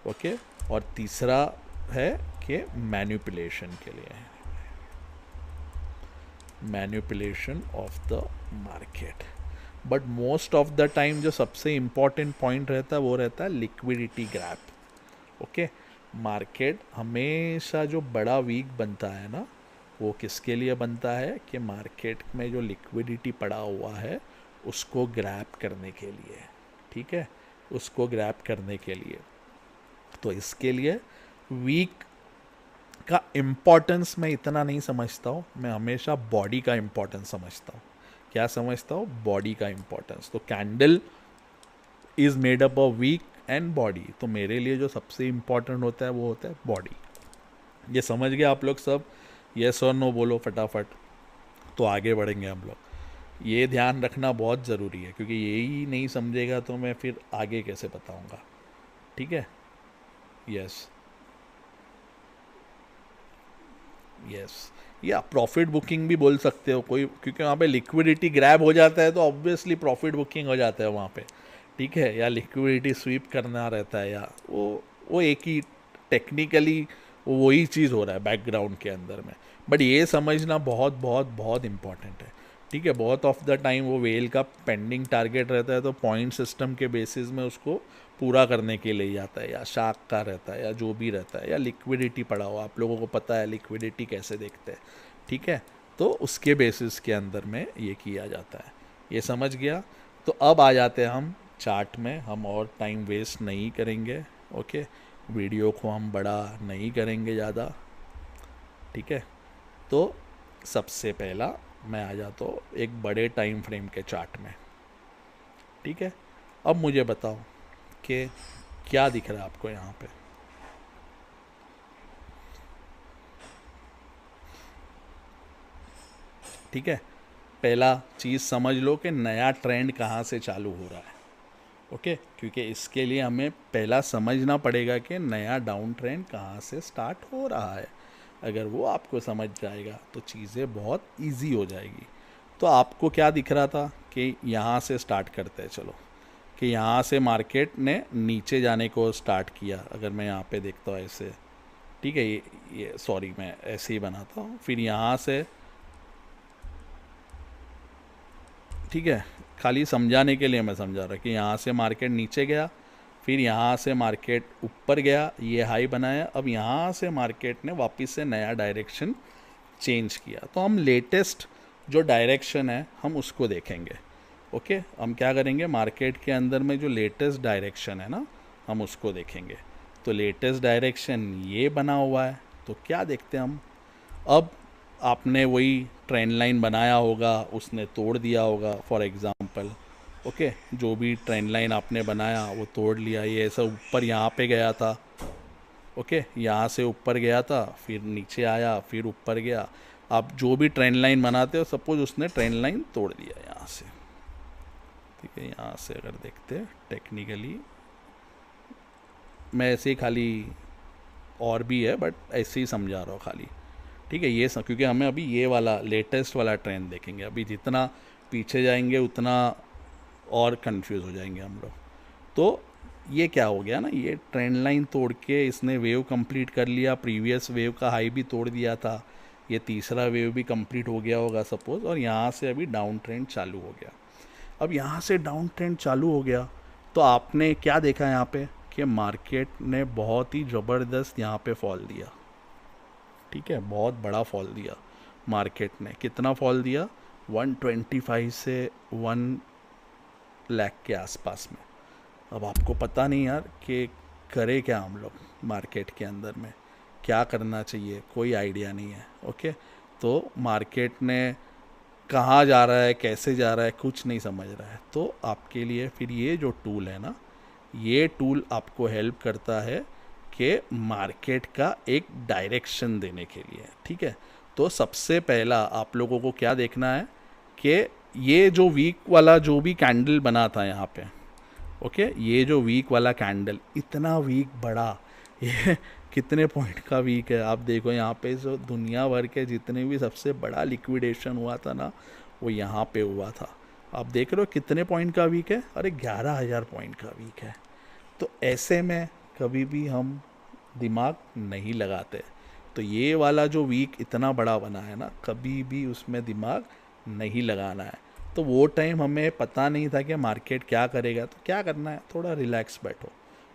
Speaker 1: ओके, और तीसरा है कि मैनिपुलेशन के लिए, manipulation of the market. But most of the time जो सबसे इम्पॉर्टेंट पॉइंट रहता है वो रहता है लिक्विडिटी ग्रैब। ओके, मार्केट हमेशा जो बड़ा वीक बनता है ना, वो किसके लिए बनता है कि मार्केट में जो लिक्विडिटी पड़ा हुआ है उसको ग्रैब करने के लिए। ठीक है, उसको ग्रैब करने के लिए, तो इसके लिए वीक का इम्पोर्टेंस मैं इतना नहीं समझता हूँ, मैं हमेशा बॉडी का इम्पोर्टेंस समझता हूँ। क्या समझता हूँ, बॉडी का इम्पोर्टेंस। तो candle is made up of wick and body, तो मेरे लिए जो सबसे इम्पोर्टेंट होता है वो होता है बॉडी। ये समझ गए आप लोग सब, यस और नो बोलो फटाफट, तो आगे बढ़ेंगे हम लोग। ये ध्यान रखना बहुत ज़रूरी है, क्योंकि यही नहीं समझेगा तो मैं फिर आगे कैसे बताऊंगा। ठीक है, यस यस, या प्रॉफिट बुकिंग भी बोल सकते हो कोई, क्योंकि वहाँ पे लिक्विडिटी ग्रैब हो जाता है तो ऑब्वियसली प्रॉफिट बुकिंग हो जाता है वहाँ पे। ठीक है, या लिक्विडिटी स्वीप करना रहता है, या वो एक ही टेक्निकली वही चीज़ हो रहा है बैकग्राउंड के अंदर में। बट ये समझना बहुत बहुत बहुत इंपॉर्टेंट है। ठीक है, बहुत ऑफ द टाइम वो वेल का पेंडिंग टारगेट रहता है तो पॉइंट सिस्टम के बेसिस में उसको पूरा करने के लिए जाता है, या शार्क का रहता है, या जो भी रहता है, या लिक्विडिटी पड़ा हुआ, आप लोगों को पता है लिक्विडिटी कैसे देखते हैं। ठीक है, तो उसके बेसिस के अंदर में ये किया जाता है। ये समझ गया, तो अब आ जाते हैं हम चार्ट में, हम और टाइम वेस्ट नहीं करेंगे। ओके, वीडियो को हम बड़ा नहीं करेंगे ज़्यादा। ठीक है, तो सबसे पहला मैं आ जाता हूँ एक बड़े टाइम फ्रेम के चार्ट में। ठीक है, अब मुझे बताओ कि क्या दिख रहा है आपको यहाँ पे। ठीक है, पहला चीज़ समझ लो कि नया ट्रेंड कहाँ से चालू हो रहा है। ओके, क्योंकि इसके लिए हमें पहला समझना पड़ेगा कि नया डाउन ट्रेंड कहाँ से स्टार्ट हो रहा है। अगर वो आपको समझ जाएगा तो चीज़ें बहुत इजी हो जाएगी। तो आपको क्या दिख रहा था कि यहाँ से स्टार्ट करते हैं, चलो, कि यहाँ से मार्केट ने नीचे जाने को स्टार्ट किया। अगर मैं यहाँ पे देखता हूँ ऐसे, ठीक है, ये सॉरी मैं ऐसे ही बनाता हूँ, फिर यहाँ से, ठीक है, खाली समझाने के लिए मैं समझा रहा कि यहाँ से मार्केट नीचे गया, फिर यहाँ से मार्केट ऊपर गया, ये हाई बनाया, अब यहाँ से मार्केट ने वापस से नया डायरेक्शन चेंज किया। तो हम लेटेस्ट जो डायरेक्शन है हम उसको देखेंगे। ओके, हम क्या करेंगे, मार्केट के अंदर में जो लेटेस्ट डायरेक्शन है ना, हम उसको देखेंगे। तो लेटेस्ट डायरेक्शन ये बना हुआ है, तो क्या देखते हैं हम। अब आपने वही ट्रेंड लाइन बनाया होगा, उसने तोड़ दिया होगा फॉर एग्ज़ाम्पल। ओके, जो भी ट्रेंड लाइन आपने बनाया वो तोड़ लिया, ये ऐसा ऊपर यहाँ पे गया था। ओके, यहाँ से ऊपर गया था, फिर नीचे आया, फिर ऊपर गया। आप जो भी ट्रेंड लाइन बनाते हो, सपोज उसने ट्रेंड लाइन तोड़ दिया यहाँ से। ठीक है, यहाँ से अगर देखते हैं टेक्निकली, मैं ऐसे ही खाली, और भी है बट ऐसे ही समझा रहा हूँ खाली। ठीक है, ये सब क्योंकि हमें अभी ये वाला लेटेस्ट वाला ट्रेंड देखेंगे। अभी जितना पीछे जाएंगे उतना और कंफ्यूज हो जाएंगे हम लोग। तो ये क्या हो गया ना, ये ट्रेंड लाइन तोड़ के इसने वेव कंप्लीट कर लिया, प्रीवियस वेव का हाई भी तोड़ दिया था, ये तीसरा वेव भी कंप्लीट हो गया होगा सपोज, और यहाँ से अभी डाउन ट्रेंड चालू हो गया। अब यहाँ से डाउन ट्रेंड चालू हो गया तो आपने क्या देखा यहाँ पे कि मार्केट ने बहुत ही ज़बरदस्त यहाँ पे फॉल दिया। ठीक है, बहुत बड़ा फॉल दिया मार्केट ने। कितना फॉल दिया, 125 से 1 लाख के आसपास में। अब आपको पता नहीं यार कि करे क्या हम लोग मार्केट के अंदर में, क्या करना चाहिए, कोई आइडिया नहीं है। ओके, तो मार्केट ने कहाँ जा रहा है, कैसे जा रहा है, कुछ नहीं समझ रहा है। तो आपके लिए फिर ये जो टूल है ना, ये टूल आपको हेल्प करता है कि मार्केट का एक डायरेक्शन देने के लिए। ठीक है, तो सबसे पहला आप लोगों को क्या देखना है कि ये जो वीक वाला जो भी कैंडल बना था यहाँ पे, ओके, ये जो वीक वाला कैंडल इतना वीक बड़ा, ये कितने पॉइंट का वीक है। आप देखो यहाँ पे जो दुनिया भर के जितने भी सबसे बड़ा लिक्विडेशन हुआ था ना, वो यहाँ पे हुआ था। आप देख रहे हो कितने पॉइंट का वीक है, अरे 11,000 पॉइंट का वीक है। तो ऐसे में कभी भी हम दिमाग नहीं लगाते। तो ये वाला जो वीक इतना बड़ा बना है ना, कभी भी उसमें दिमाग नहीं लगाना है। तो वो टाइम हमें पता नहीं था कि मार्केट क्या करेगा, तो क्या करना है, थोड़ा रिलैक्स बैठो।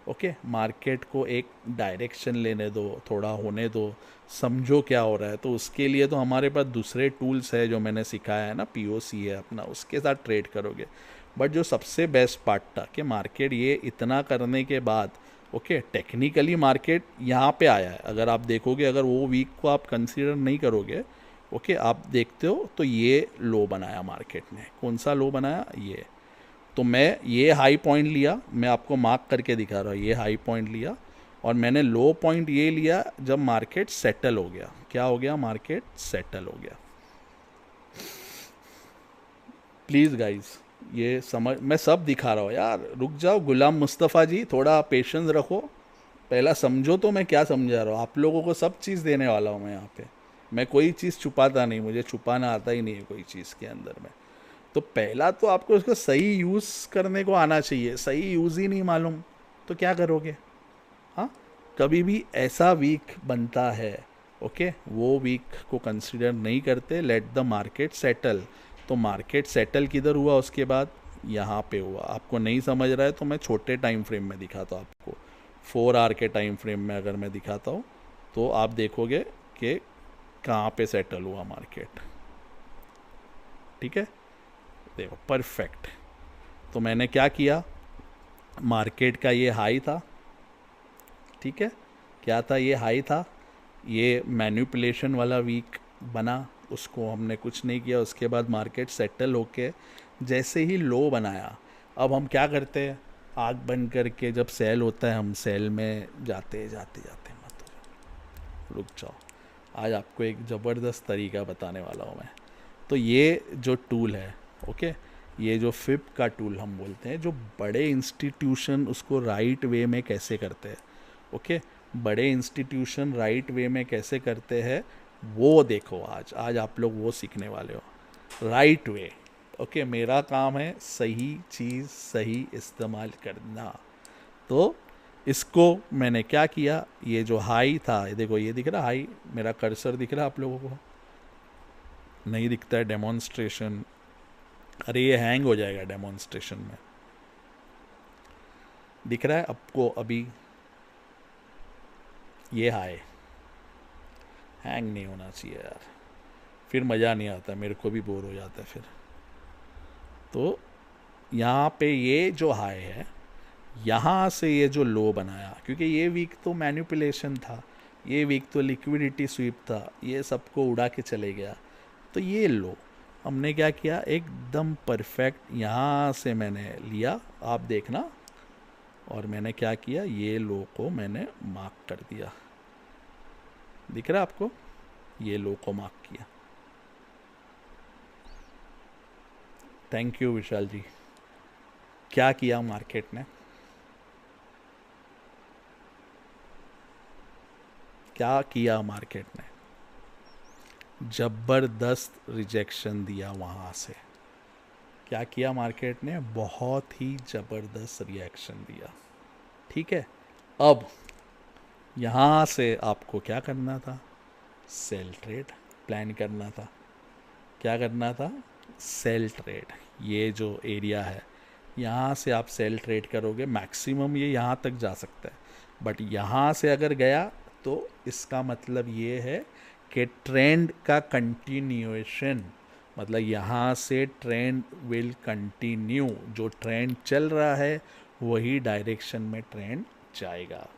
Speaker 1: ओके, मार्केट को एक डायरेक्शन लेने दो, थोड़ा होने दो, समझो क्या हो रहा है। तो उसके लिए तो हमारे पास दूसरे टूल्स है जो मैंने सिखाया है ना, पीओसी है अपना, उसके साथ ट्रेड करोगे। बट जो सबसे बेस्ट पार्ट था कि मार्केट ये इतना करने के बाद, ओके, टेक्निकली मार्केट यहाँ पे आया है। अगर आप देखोगे, अगर वो वीक को आप कंसीडर नहीं करोगे, ओके, आप देखते हो तो ये लो बनाया मार्केट ने। कौन सा लो बनाया, ये। तो मैं ये हाई पॉइंट लिया, मैं आपको मार्क करके दिखा रहा हूँ, ये हाई पॉइंट लिया, और मैंने लो पॉइंट ये लिया जब मार्केट सेटल हो गया। क्या हो गया, मार्केट सेटल हो गया। प्लीज़ गाइस, ये समझ, मैं सब दिखा रहा हूँ यार, रुक जाओ गुलाम मुस्तफ़ा जी, थोड़ा पेशेंस रखो, पहला समझो तो मैं क्या समझा रहा हूँ। आप लोगों को सब चीज़ देने वाला हूँ मैं यहाँ पे। मैं कोई चीज़ छुपाता नहीं, मुझे छुपाना आता ही नहीं है कोई चीज़ के अंदर में। तो पहला तो आपको इसको सही यूज़ करने को आना चाहिए। सही यूज़ ही नहीं मालूम तो क्या करोगे। हाँ, कभी भी ऐसा वीक बनता है, ओके, वो वीक को कंसिडर नहीं करते, लेट द मार्केट सेटल। तो मार्केट सेटल किधर हुआ, उसके बाद यहाँ पे हुआ। आपको नहीं समझ रहा है तो मैं छोटे टाइम फ्रेम में दिखाता हूँ आपको। 4 आवर के टाइम फ्रेम में अगर मैं दिखाता हूँ तो आप देखोगे कि कहाँ पे सेटल हुआ मार्केट। ठीक है, देखो परफेक्ट। तो मैंने क्या किया, मार्केट का ये हाई था, ठीक है, क्या था, ये हाई था, ये मैनिपुलेशन वाला वीक बना, उसको हमने कुछ नहीं किया। उसके बाद मार्केट सेटल होके जैसे ही लो बनाया, अब हम क्या करते हैं, आँख बंद करके जब सेल होता है हम सेल में जाते जाते जाते मत हो जाओ, रुक जाओ। आज आपको एक ज़बरदस्त तरीका बताने वाला हूँ मैं। तो ये जो टूल है, ओके, ये जो फिप का टूल हम बोलते हैं, जो बड़े इंस्टीट्यूशन उसको राइट वे में कैसे करते हैं, ओके, बड़े इंस्टीट्यूशन राइट वे में कैसे करते हैं वो देखो। आज आज आप लोग वो सीखने वाले हो राइट वे। ओके, मेरा काम है सही चीज़ सही इस्तेमाल करना। तो इसको मैंने क्या किया, ये जो हाई था, ये देखो, ये दिख रहा हाई, मेरा कर्सर दिख रहा आप लोगों को, नहीं दिखता है डेमोन्स्ट्रेशन, अरे ये हैंग हो जाएगा डेमोन्स्ट्रेशन में, दिख रहा है आपको अभी, ये हाई, हैंग नहीं होना चाहिए यार, फिर मज़ा नहीं आता, मेरे को भी बोर हो जाता है फिर। तो यहाँ पे ये जो हाई है, यहाँ से ये जो लो बनाया, क्योंकि ये वीक तो मैनिपुलेशन था, ये वीक तो लिक्विडिटी स्वीप था, ये सबको उड़ा के चले गया। तो ये लो हमने क्या किया, एकदम परफेक्ट यहाँ से मैंने लिया, आप देखना, और मैंने क्या किया, ये लो को मैंने मार्क कर दिया, दिख रहा है आपको, ये लो को मार्क किया। थैंक यू विशाल जी। क्या किया मार्केट ने, क्या किया मार्केट ने, जबरदस्त रिजेक्शन दिया वहाँ से। क्या किया मार्केट ने, बहुत ही ज़बरदस्त रिएक्शन दिया। ठीक है, अब यहाँ से आपको क्या करना था, सेल ट्रेड प्लान करना था। क्या करना था, सेल ट्रेड। ये जो एरिया है यहाँ से आप सेल ट्रेड करोगे, मैक्सिमम ये यहाँ तक जा सकता है, बट यहाँ से अगर गया तो इसका मतलब ये है कि ट्रेंड का कंटिन्यूएशन, मतलब यहाँ से ट्रेंड विल कंटिन्यू, जो ट्रेंड चल रहा है वही डायरेक्शन में ट्रेंड जाएगा।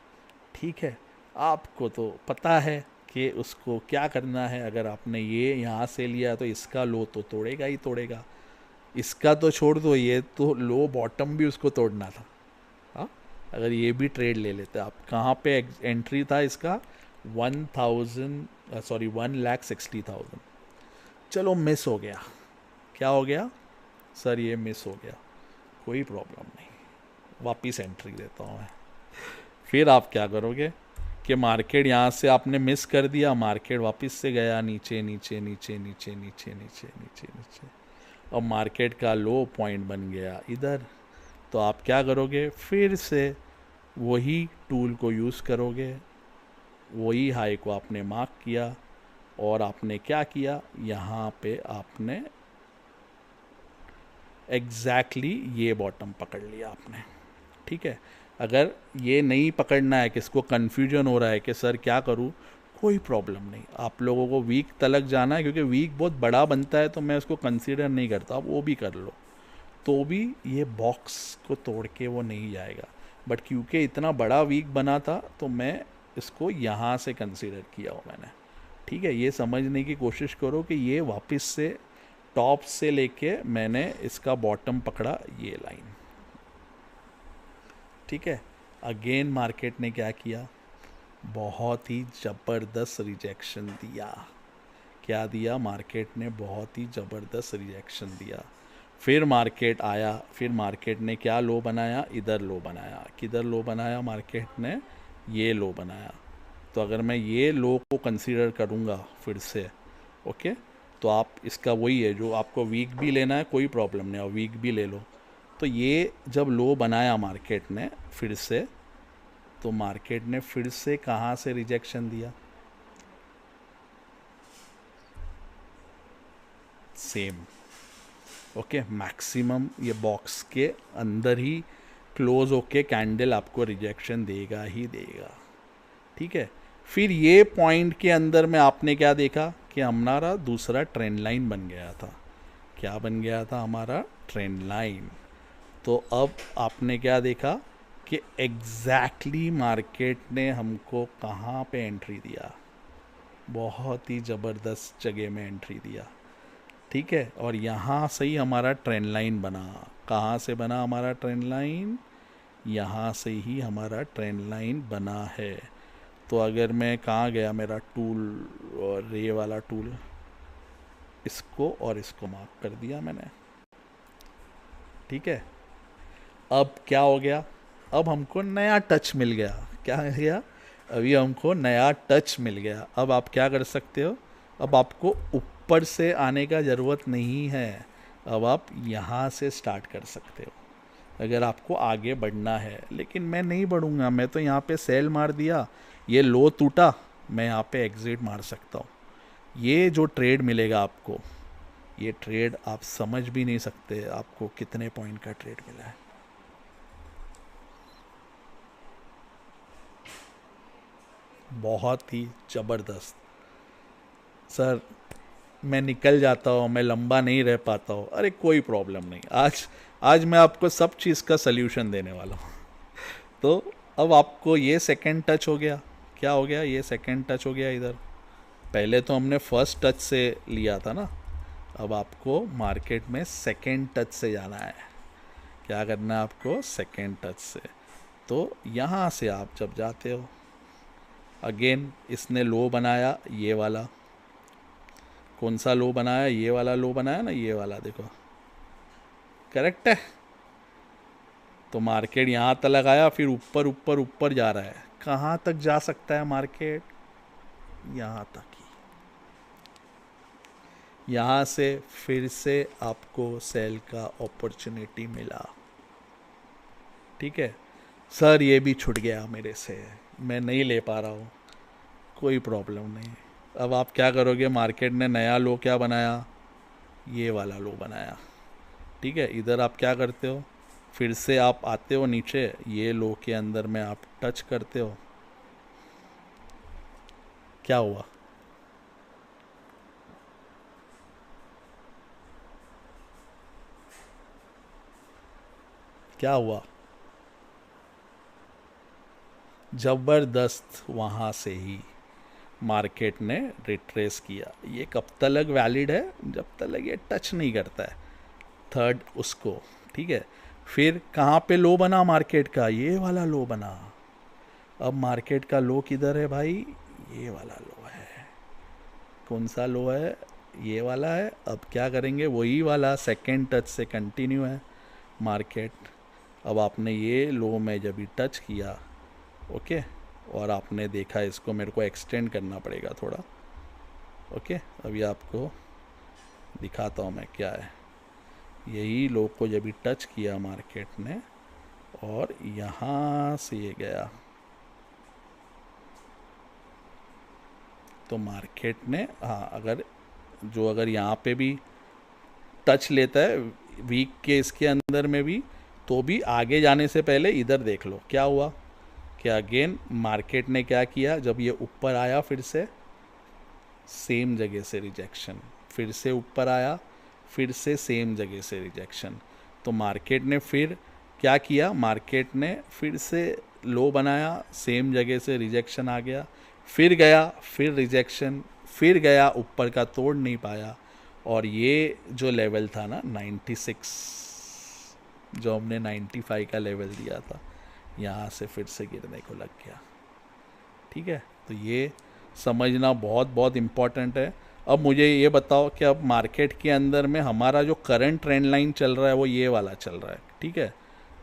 Speaker 1: ठीक है, आपको तो पता है कि उसको क्या करना है। अगर आपने ये यहाँ से लिया तो इसका लो तो तोड़ेगा ही तोड़ेगा, इसका तो छोड़ दो, ये तो लो बॉटम भी उसको तोड़ना था। हाँ, अगर ये भी ट्रेड ले लेते आप, कहाँ पे एंट्री था इसका, 1,60,000, चलो मिस हो गया। क्या हो गया सर, ये मिस हो गया, कोई प्रॉब्लम नहीं, वापिस एंट्री देता हूँ मैं। फिर आप क्या करोगे कि मार्केट यहाँ से आपने मिस कर दिया, मार्केट वापस से गया नीचे नीचे नीचे नीचे नीचे नीचे नीचे नीचे, अब मार्केट का लो पॉइंट बन गया इधर। तो आप क्या करोगे, फिर से वही टूल को यूज़ करोगे, वही हाई को आपने मार्क किया और आपने क्या किया, यहाँ पे आपने एग्जैक्टली ये बॉटम पकड़ लिया आपने। ठीक है, अगर ये नहीं पकड़ना है, किसको कन्फ्यूजन हो रहा है कि सर क्या करूँ, कोई प्रॉब्लम नहीं, आप लोगों को वीक तलक जाना है, क्योंकि वीक बहुत बड़ा बनता है तो मैं उसको कंसीडर नहीं करता, आप वो भी कर लो, तो भी ये बॉक्स को तोड़ के वो नहीं जाएगा। बट क्योंकि इतना बड़ा वीक बना था तो मैं इसको यहाँ से कंसीडर किया हो मैंने। ठीक है, ये समझने की कोशिश करो कि ये वापस से टॉप से लेके मैंने इसका बॉटम पकड़ा, ये लाइन। ठीक है, अगेन मार्केट ने क्या किया, बहुत ही ज़बरदस्त रिजेक्शन दिया। क्या दिया मार्केट ने, बहुत ही ज़बरदस्त रिजेक्शन दिया। फिर मार्केट आया, फिर मार्केट ने क्या लो बनाया, इधर लो बनाया, किधर लो बनाया मार्केट ने, ये लो बनाया। तो अगर मैं ये लो को कंसीडर करूँगा फिर से, ओके, तो आप इसका वही है, जो आपको वीक भी लेना है कोई प्रॉब्लम नहीं, और वीक भी ले लो। तो ये जब लो बनाया मार्केट ने फिर से, तो मार्केट ने फिर से कहाँ से रिजेक्शन दिया, सेम, ओके, मैक्सिमम ये बॉक्स के अंदर ही क्लोज होके कैंडल आपको रिजेक्शन देगा ही देगा। ठीक है, फिर ये पॉइंट के अंदर में आपने क्या देखा कि हमारा दूसरा ट्रेंड लाइन बन गया था। क्या बन गया था हमारा, ट्रेंड लाइन। तो अब आपने क्या देखा कि एग्जैक्टली मार्केट ने हमको कहाँ पे एंट्री दिया, बहुत ही ज़बरदस्त जगह में एंट्री दिया। ठीक है, और यहाँ से ही हमारा ट्रेंड लाइन बना, कहाँ से बना हमारा ट्रेंड लाइन? यहाँ से ही हमारा ट्रेंड लाइन बना है। तो अगर मैं कहाँ गया मेरा टूल, और ये वाला टूल, इसको और इसको मार्क कर दिया मैंने, ठीक है। अब क्या हो गया? अब हमको नया टच मिल गया। क्या मिल गया? अभी हमको नया टच मिल गया। अब आप क्या कर सकते हो? अब आपको ऊपर से आने का ज़रूरत नहीं है, अब आप यहाँ से स्टार्ट कर सकते हो अगर आपको आगे बढ़ना है। लेकिन मैं नहीं बढ़ूँगा, मैं तो यहाँ पे सेल मार दिया, ये लो टूटा, मैं यहाँ पे एग्ज़िट मार सकता हूँ। ये जो ट्रेड मिलेगा आपको, ये ट्रेड आप समझ भी नहीं सकते आपको कितने पॉइंट का ट्रेड मिला है। बहुत ही ज़बरदस्त। सर मैं निकल जाता हूँ, मैं लंबा नहीं रह पाता हूँ, अरे कोई प्रॉब्लम नहीं। आज आज मैं आपको सब चीज़ का सल्यूशन देने वाला हूँ। तो अब आपको ये सेकंड टच हो गया। क्या हो गया? ये सेकंड टच हो गया इधर। पहले तो हमने फर्स्ट टच से लिया था ना, अब आपको मार्केट में सेकंड टच से जाना है। क्या करना है आपको? सेकंड टच से। तो यहाँ से आप जब जाते हो, अगेन इसने लो बनाया, ये वाला। कौन सा लो बनाया? ये वाला लो बनाया ना, ये वाला देखो, करेक्ट है। तो मार्केट यहाँ तक आया, फिर ऊपर ऊपर ऊपर जा रहा है। कहाँ तक जा सकता है मार्केट? यहाँ तक ही। यहाँ से फिर से आपको सेल का अपॉर्चुनिटी मिला, ठीक है। सर ये भी छूट गया मेरे से, मैं नहीं ले पा रहा हूँ, कोई प्रॉब्लम नहीं। अब आप क्या करोगे? मार्केट ने नया लो क्या बनाया? ये वाला लो बनाया, ठीक है। इधर आप क्या करते हो? फिर से आप आते हो नीचे, ये लो के अंदर में आप टच करते हो। क्या हुआ? क्या हुआ? जबरदस्त। वहाँ से ही मार्केट ने रिट्रेस किया। ये कब तक वैलिड है? जब तक ये टच नहीं करता है थर्ड उसको, ठीक है। फिर कहाँ पे लो बना मार्केट का? ये वाला लो बना। अब मार्केट का लो किधर है भाई? ये वाला लो है। कौन सा लो है? ये वाला है। अब क्या करेंगे? वही वाला सेकेंड टच से कंटिन्यू है मार्केट। अब आपने ये लो में जब भी टच किया, ओके, और आपने देखा इसको मेरे को एक्सटेंड करना पड़ेगा थोड़ा, ओके। अभी आपको दिखाता हूँ मैं क्या है। यही लो को जब भी टच किया मार्केट ने, और यहाँ से ये गया, तो मार्केट ने, हाँ, अगर यहाँ पे भी टच लेता है वीक के इसके अंदर में भी, तो भी आगे जाने से पहले इधर देख लो क्या हुआ। कि अगेन मार्केट ने क्या किया? जब ये ऊपर आया फिर से सेम जगह से रिजेक्शन, फिर से ऊपर आया, फिर से सेम जगह से रिजेक्शन। तो मार्केट ने फिर क्या किया? मार्केट ने फिर से लो बनाया, सेम जगह से रिजेक्शन आ गया, फिर गया, फिर रिजेक्शन, फिर गया, ऊपर का तोड़ नहीं पाया। और ये जो लेवल था ना 96, जो हमने 95 का लेवल दिया था, यहाँ से फिर से गिरने को लग गया, ठीक है। तो ये समझना बहुत बहुत इम्पॉर्टेंट है। अब मुझे ये बताओ कि अब मार्केट के अंदर में हमारा जो करंट ट्रेंड लाइन चल रहा है वो ये वाला चल रहा है, ठीक है।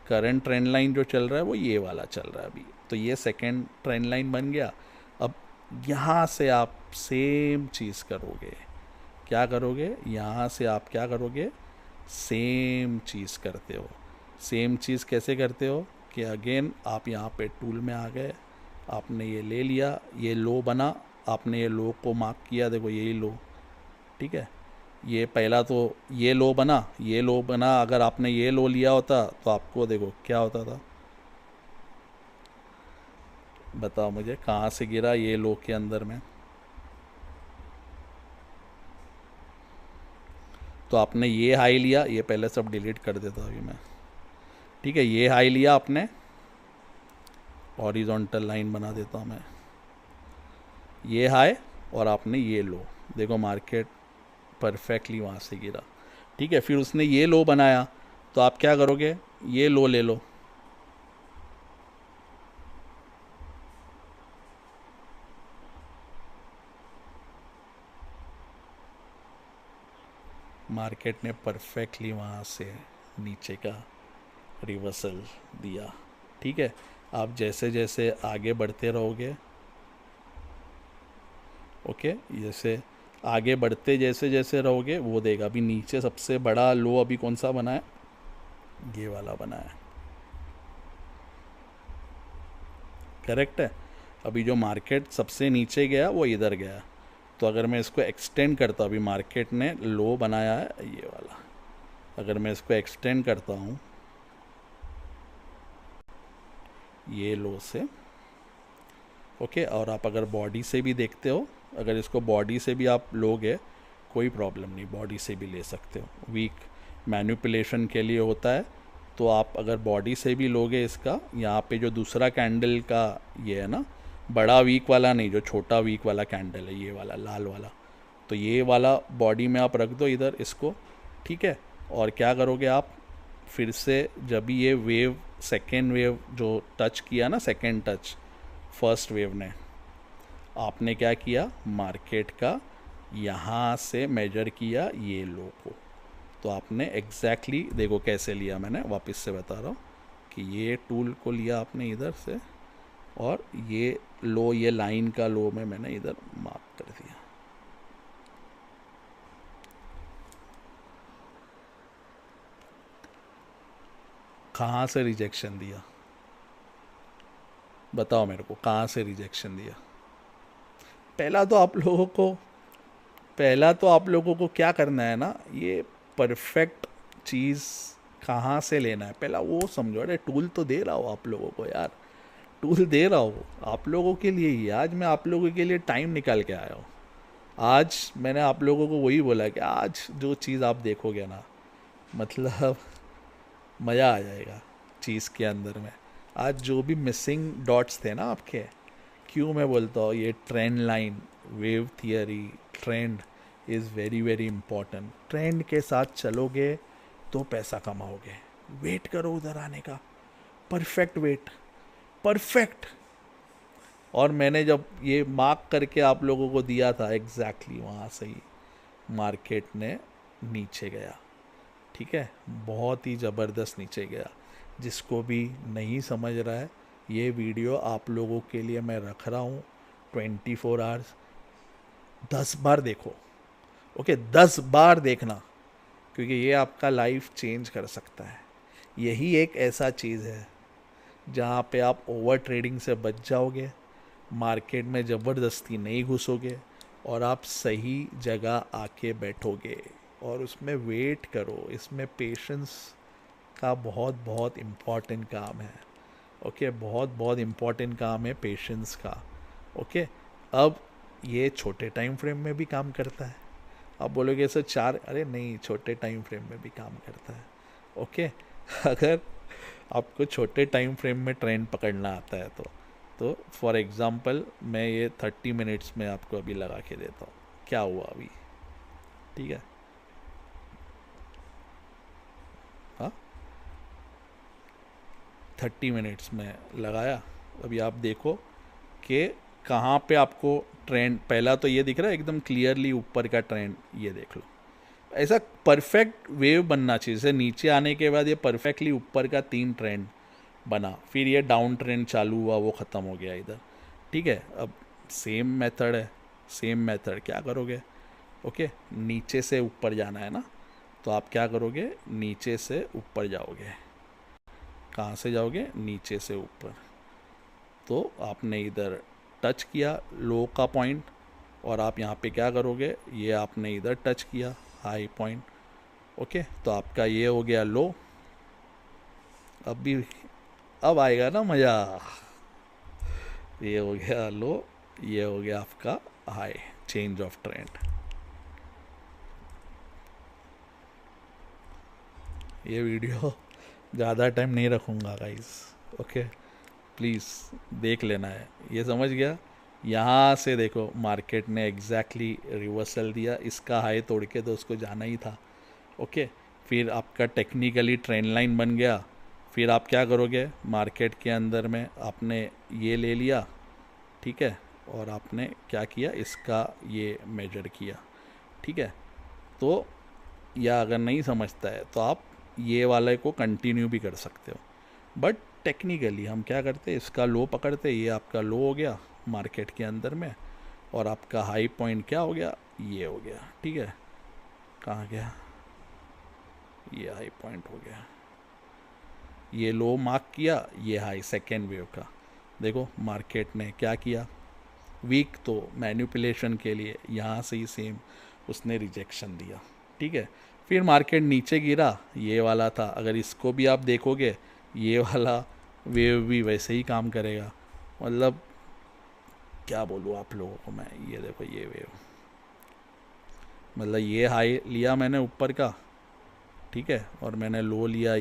Speaker 1: करंट ट्रेंड लाइन जो चल रहा है वो ये वाला चल रहा है अभी। तो ये सेकंड ट्रेंड लाइन बन गया। अब यहाँ से आप सेम चीज़ करोगे। क्या करोगे? यहाँ से आप क्या करोगे? सेम चीज़ करते हो। सेम चीज़ कैसे करते हो? कि अगेन आप यहाँ पे टूल में आ गए, आपने ये ले लिया, ये लो बना, आपने ये लो को मार्क किया, देखो यही लो, ठीक है। ये पहला तो ये लो बना, ये लो बना, अगर आपने ये लो लिया होता तो आपको देखो क्या होता था। बताओ मुझे, कहाँ से गिरा ये लो के अंदर में? तो आपने ये हाई लिया, ये पहले सब डिलीट कर देता अभी मैं, ठीक है। ये हाई लिया आपने, हॉरिजॉन्टल लाइन बना देता हूँ मैं, ये हाई और आपने ये लो, देखो मार्केट परफेक्टली वहाँ से गिरा, ठीक है। फिर उसने ये लो बनाया, तो आप क्या करोगे, ये लो ले लो, मार्केट ने परफेक्टली वहाँ से नीचे का रिवर्सल दिया। ठीक है, आप जैसे जैसे आगे बढ़ते रहोगे, ओके, जैसे आगे बढ़ते जैसे जैसे रहोगे वो देगा। अभी नीचे सबसे बड़ा लो अभी कौन सा बना है, ये वाला बना है, करेक्ट है। अभी जो मार्केट सबसे नीचे गया वो इधर गया, तो अगर मैं इसको एक्सटेंड करता हूँ, अभी मार्केट ने लो बनाया है ये वाला, अगर मैं इसको एक्सटेंड करता हूँ ये लो से, ओके, और आप अगर बॉडी से भी देखते हो, अगर इसको बॉडी से भी आप लोगे कोई प्रॉब्लम नहीं, बॉडी से भी ले सकते हो, वीक मैनिपुलेशन के लिए होता है। तो आप अगर बॉडी से भी लोगे इसका, यहाँ पे जो दूसरा कैंडल का ये है ना, बड़ा वीक वाला नहीं, जो छोटा वीक वाला कैंडल है ये वाला लाल वाला, तो ये वाला बॉडी में आप रख दो इधर इसको, ठीक है। और क्या करोगे आप, फिर से जब भी ये वेव सेकेंड वेव जो टच किया ना, सेकेंड टच फर्स्ट वेव ने, आपने क्या किया, मार्केट का यहाँ से मेजर किया ये लो को, तो आपने एग्जैक्टली देखो कैसे लिया, मैंने वापस से बता रहा हूँ कि ये टूल को लिया आपने इधर से, और ये लो, ये लाइन का लो में मैंने इधर मार्क कर दिया। कहाँ से रिजेक्शन दिया, बताओ मेरे को, कहाँ से रिजेक्शन दिया। पहला तो आप लोगों को पहला तो आप लोगों को क्या करना है ना, ये परफेक्ट चीज़ कहाँ से लेना है पहला वो समझो। अरे टूल तो दे रहा हूँ आप लोगों को यार, टूल दे रहा हूँ आप लोगों के लिए ही। आज मैं आप लोगों के लिए टाइम निकाल के आया हूँ। आज मैंने आप लोगों को वही बोला कि आज जो चीज़ आप देखोगे ना, मतलब मज़ा आ जाएगा चीज़ के अंदर में। आज जो भी मिसिंग डॉट्स थे ना आपके, क्यों मैं बोलता हूँ ये trend line, wave theory, trend is very very important. Trend के साथ चलोगे तो पैसा कमाओगे। वेट करो उधर आने का, परफेक्ट वेट, परफेक्ट। और मैंने जब ये मार्क करके आप लोगों को दिया था एग्जैक्टली वहाँ से ही मार्केट ने नीचे गया, ठीक है, बहुत ही ज़बरदस्त नीचे गया। जिसको भी नहीं समझ रहा है, ये वीडियो आप लोगों के लिए मैं रख रहा हूँ 24 आवर्स, 10 बार देखो, ओके, 10 बार देखना, क्योंकि ये आपका लाइफ चेंज कर सकता है। यही एक ऐसा चीज़ है जहाँ पे आप ओवर ट्रेडिंग से बच जाओगे, मार्केट में ज़बरदस्ती नहीं घुसोगे, और आप सही जगह आके बैठोगे और उसमें वेट करो। इसमें पेशेंस का बहुत बहुत इम्पॉर्टेंट काम है, ओके, बहुत बहुत इम्पॉर्टेंट काम है पेशेंस का, ओके। अब ये छोटे टाइम फ्रेम में भी काम करता है। आप बोलोगे सर चार, अरे नहीं, छोटे टाइम फ्रेम में भी काम करता है, ओके। अगर आपको छोटे टाइम फ्रेम में ट्रेंड पकड़ना आता है तो फॉर एग्ज़ाम्पल मैं ये 30 मिनट्स में आपको अभी लगा के देता हूँ क्या हुआ अभी, ठीक है। हाँ, 30 मिनट्स में लगाया, अभी आप देखो कि कहाँ पे आपको ट्रेंड, पहला तो ये दिख रहा है एकदम क्लियरली ऊपर का ट्रेंड, ये देख लो। ऐसा परफेक्ट वेव बनना चाहिए, जैसे नीचे आने के बाद ये परफेक्टली ऊपर का 3 ट्रेंड बना, फिर ये डाउन ट्रेंड चालू हुआ, वो ख़त्म हो गया इधर, ठीक है। अब सेम मेथड है, सेम मेथड क्या करोगे, ओके, नीचे से ऊपर जाना है ना, तो आप क्या करोगे, नीचे से ऊपर जाओगे। कहाँ से जाओगे, नीचे से ऊपर। तो आपने इधर टच किया लो का पॉइंट, और आप यहाँ पे क्या करोगे, ये आपने इधर टच किया हाई पॉइंट, ओके, तो आपका ये हो गया लो। अब भी, अब आएगा ना मज़ा, ये हो गया लो, ये हो गया आपका हाई, चेंज ऑफ ट्रेंड। ये वीडियो ज़्यादा टाइम नहीं रखूँगा गाइस, ओके, प्लीज़ देख लेना है। ये समझ गया, यहाँ से देखो मार्केट ने एग्जैक्टली रिवर्सल दिया, इसका हाई तोड़ के तो उसको जाना ही था, ओके। फिर आपका टेक्निकली ट्रेंड लाइन बन गया। फिर आप क्या करोगे, मार्केट के अंदर में आपने ये ले लिया, ठीक है, और आपने क्या किया, इसका ये मेजर किया, ठीक है। तो या अगर नहीं समझता है तो आप ये वाले को कंटिन्यू भी कर सकते हो, बट टेक्निकली हम क्या करते हैं, इसका लो पकड़ते, ये आपका लो हो गया मार्केट के अंदर में, और आपका हाई पॉइंट क्या हो गया, ये हो गया, ठीक है। कहाँ गया, ये हाई पॉइंट हो गया, ये लो मार्क किया, ये हाई सेकेंड वेव का। देखो मार्केट ने क्या किया, वीक तो मैनिपुलेशन के लिए यहाँ से ही सेम उसने रिजेक्शन दिया, ठीक है। फिर मार्केट नीचे गिरा, ये वाला था, अगर इसको भी आप देखोगे ये वाला वेव भी वैसे ही काम करेगा। मतलब क्या बोलूँ आप लोगों को मैं, ये देखो ये वेव, मतलब ये हाई लिया मैंने ऊपर का, ठीक है, और मैंने लो लिया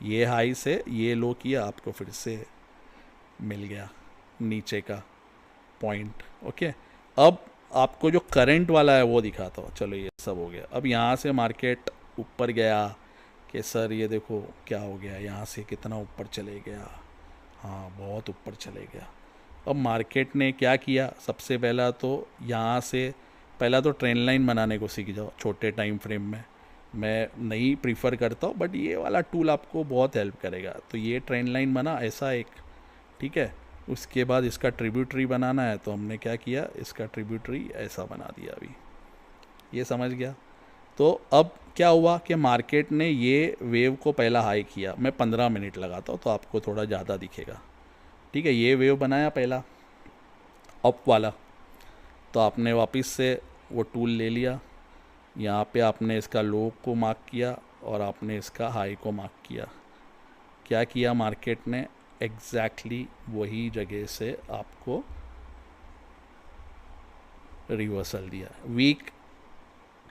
Speaker 1: ये हाई से ये लो किया, आपको फिर से मिल गया नीचे का पॉइंट, ओके। अब आपको जो करंट वाला है वो दिखाता हूँ। चलो ये सब हो गया, अब यहाँ से मार्केट ऊपर गया कि सर ये देखो क्या हो गया, यहाँ से कितना ऊपर चले गया, हाँ बहुत ऊपर चले गया। अब मार्केट ने क्या किया, सबसे पहला तो यहाँ से पहला तो ट्रेंड लाइन बनाने को सीख जाओ छोटे टाइम फ्रेम में। मैं नहीं प्रीफर करता हूँ, बट ये वाला टूल आपको बहुत हेल्प करेगा। तो ये ट्रेंड लाइन बना ऐसा एक, ठीक है। उसके बाद इसका ट्रिब्यूटरी बनाना है, तो हमने क्या किया, इसका ट्रिब्यूटरी ऐसा बना दिया अभी, ये समझ गया। तो अब क्या हुआ कि मार्केट ने ये वेव को पहला हाई किया, मैं 15 मिनट लगाता हूँ तो आपको थोड़ा ज़्यादा दिखेगा, ठीक है। ये वेव बनाया पहला अप वाला, तो आपने वापस से वो टूल ले लिया, यहाँ पे आपने इसका लो को मार्क किया और आपने इसका हाई को मार्क किया। क्या किया मार्केट ने, एग्जैक्टली वही जगह से आपको रिवर्सल दिया। वीक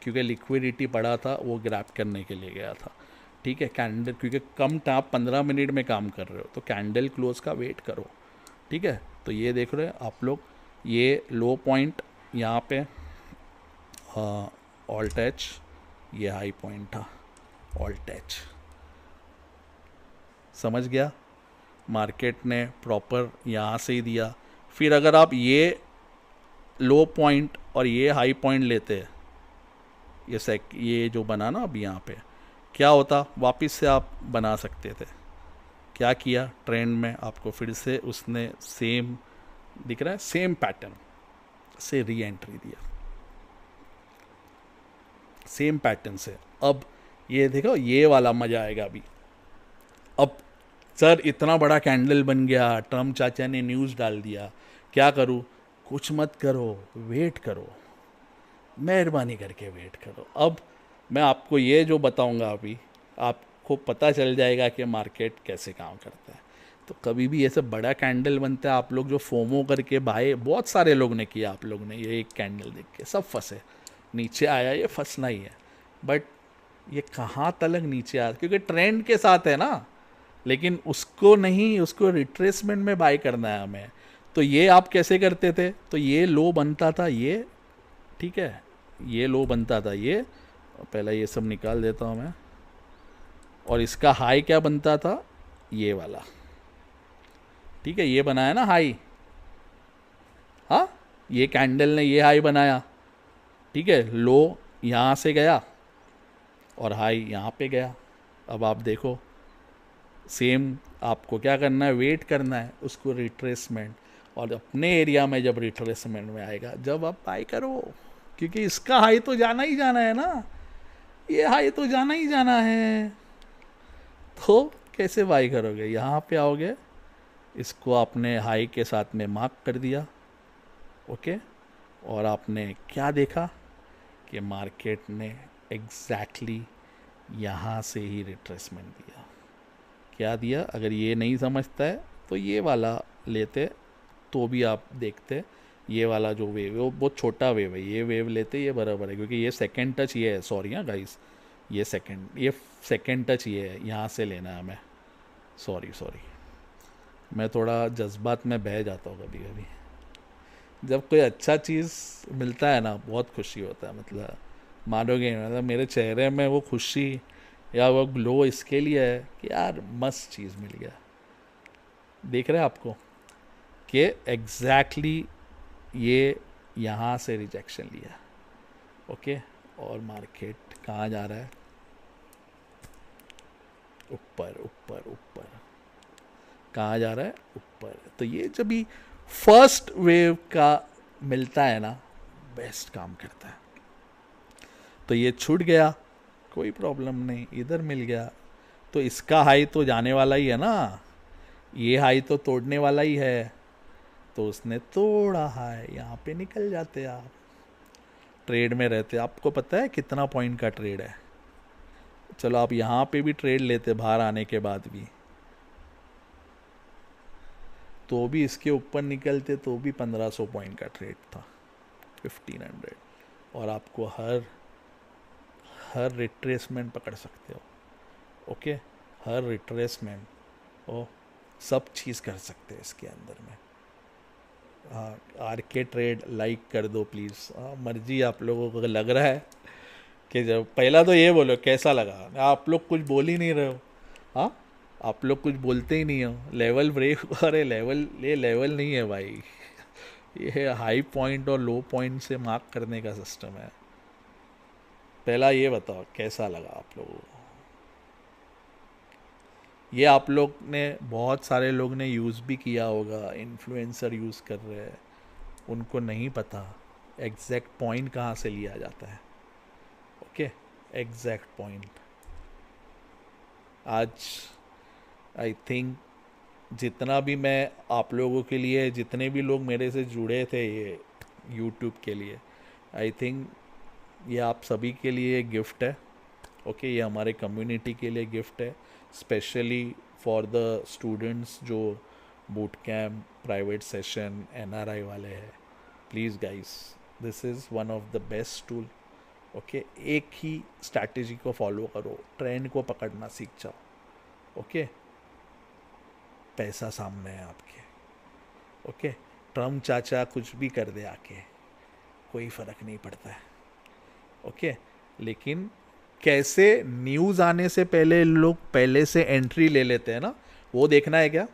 Speaker 1: क्योंकि लिक्विडिटी पड़ा था, वो ग्रैब करने के लिए गया था, ठीक है। कैंडल क्योंकि कम टाप 15 मिनट में काम कर रहे हो, तो कैंडल क्लोज का वेट करो, ठीक है। तो ये देख रहे हो आप लोग, ये लो पॉइंट यहाँ पे ऑल टच, ये हाई पॉइंट था ऑल टच, समझ गया। मार्केट ने प्रॉपर यहाँ से ही दिया। फिर अगर आप ये लो पॉइंट और ये हाई पॉइंट लेते, ये जो बना ना अब यहाँ पे, क्या होता, वापस से आप बना सकते थे। क्या किया, ट्रेंड में आपको फिर से उसने सेम दिख रहा है, सेम पैटर्न से री एंट्री दिया, सेम पैटर्न से। अब ये देखो ये वाला मजा आएगा अभी। अब सर इतना बड़ा कैंडल बन गया, ट्रम्प चाचा ने न्यूज़ डाल दिया, क्या करूँ, कुछ मत करो, वेट करो, मेहरबानी करके वेट करो। अब मैं आपको ये जो बताऊंगा अभी, आपको पता चल जाएगा कि मार्केट कैसे काम करता है। तो कभी भी ऐसे बड़ा कैंडल बनता है, आप लोग जो फोमो करके बाय, बहुत सारे लोग ने किया, आप लोग ने ये एक कैंडल देख के सब फंसे, नीचे आया, ये फंसना ही है। बट ये कहाँ तलक नीचे आया, क्योंकि ट्रेंड के साथ है ना, लेकिन उसको नहीं, उसको रिट्रेसमेंट में बाय करना है हमें। तो ये आप कैसे करते थे, तो ये लो बनता था ये, ठीक है, ये लो बनता था ये, पहले ये सब निकाल देता हूँ मैं, और इसका हाई क्या बनता था, ये वाला, ठीक है, ये बनाया ना हाई, हाँ ये कैंडल ने ये हाई बनाया, ठीक है। लो यहाँ से गया और हाई यहाँ पे गया। अब आप देखो सेम आपको क्या करना है, वेट करना है उसको रिट्रेसमेंट, और अपने एरिया में जब रिट्रेसमेंट में आएगा जब आप बाय करो, क्योंकि इसका हाई तो जाना ही जाना है ना, ये हाई तो जाना ही जाना है। तो कैसे बाय करोगे, यहाँ पे आओगे, इसको आपने हाई के साथ में मार्क कर दिया, ओके, और आपने क्या देखा कि मार्केट ने एग्जैक्टली यहाँ से ही रिट्रेसमेंट दिया। क्या दिया, अगर ये नहीं समझता है तो ये वाला लेते, तो भी आप देखते, ये वाला जो वेव है वो बहुत छोटा वेव है, ये वेव लेते, ये बराबर है, क्योंकि ये सेकंड टच ये है, सॉरी हाँ गाइस, ये सेकंड टच ये है, यहाँ से लेना है हमें, सॉरी मैं थोड़ा जज्बात में बह जाता हूँ कभी कभी, जब कोई अच्छा चीज़ मिलता है ना बहुत खुशी होता है, मतलब मानोगे नहीं, मतलब मेरे चेहरे में वो खुशी या वो ग्लो इसके लिए है कि यार मस्त चीज़ मिल गया। देख रहे हैं आपको कि एग्जैक्टली ये यहाँ से रिजेक्शन लिया। ओके, और मार्केट कहाँ जा रहा है? ऊपर ऊपर ऊपर। कहाँ जा रहा है? ऊपर। तो ये जब भी फर्स्ट वेव का मिलता है ना, बेस्ट काम करता है। तो ये छूट गया, कोई प्रॉब्लम नहीं, इधर मिल गया, तो इसका हाई तो जाने वाला ही है ना, ये हाई तो तोड़ने वाला ही है। तो उसने तोड़ा हाई, यहाँ पे निकल जाते आप। ट्रेड में रहते, आपको पता है कितना पॉइंट का ट्रेड है? चलो आप यहाँ पे भी ट्रेड लेते बाहर आने के बाद भी, तो भी इसके ऊपर निकलते तो भी 1500 पॉइंट का ट्रेड था, 1500। और आपको हर हर रिट्रेसमेंट पकड़ सकते हो। ओके, हर रिट्रेसमेंट ओ सब चीज़ कर सकते हैं इसके अंदर में। हाँ, आर के ट्रेड लाइक कर दो प्लीज़। हाँ, मर्जी आप लोगों को लग रहा है कि जब पहला तो ये बोलो कैसा लगा, आप लोग कुछ बोल ही नहीं रहे हो। हाँ, आप लोग कुछ बोलते ही नहीं हो। लेवल ब्रेक, अरे लेवल, ये लेवल नहीं है भाई, ये हाई पॉइंट और लो पॉइंट से मार्क करने का सिस्टम है। पहला ये बताओ कैसा लगा आप लोगों को? ये आप लोग ने, बहुत सारे लोग ने यूज़ भी किया होगा, इन्फ्लुएंसर यूज़ कर रहे हैं, उनको नहीं पता एग्जैक्ट पॉइंट कहाँ से लिया जाता है। Okay, exact point. आज आई थिंक जितना भी मैं आप लोगों के लिए, जितने भी लोग मेरे से जुड़े थे ये यूट्यूब के लिए, आई थिंक ये आप सभी के लिए गिफ्ट है। ओके, ये हमारे कम्युनिटी के लिए गिफ्ट है, स्पेशली फॉर द स्टूडेंट्स जो boot camp, private session, NRI वाले हैं। Please guys, this is one of the best tool. Okay, एक ही स्ट्रैटेजी को फॉलो करो, ट्रेंड को पकड़ना सीख जाओ। ओके, पैसा सामने है आपके। ओके, ट्रम्प चाचा कुछ भी कर दे आके, कोई फ़र्क नहीं पड़ता है। ओके, लेकिन कैसे न्यूज़ आने से पहले लोग पहले से एंट्री ले लेते हैं ना, वो देखना है क्या?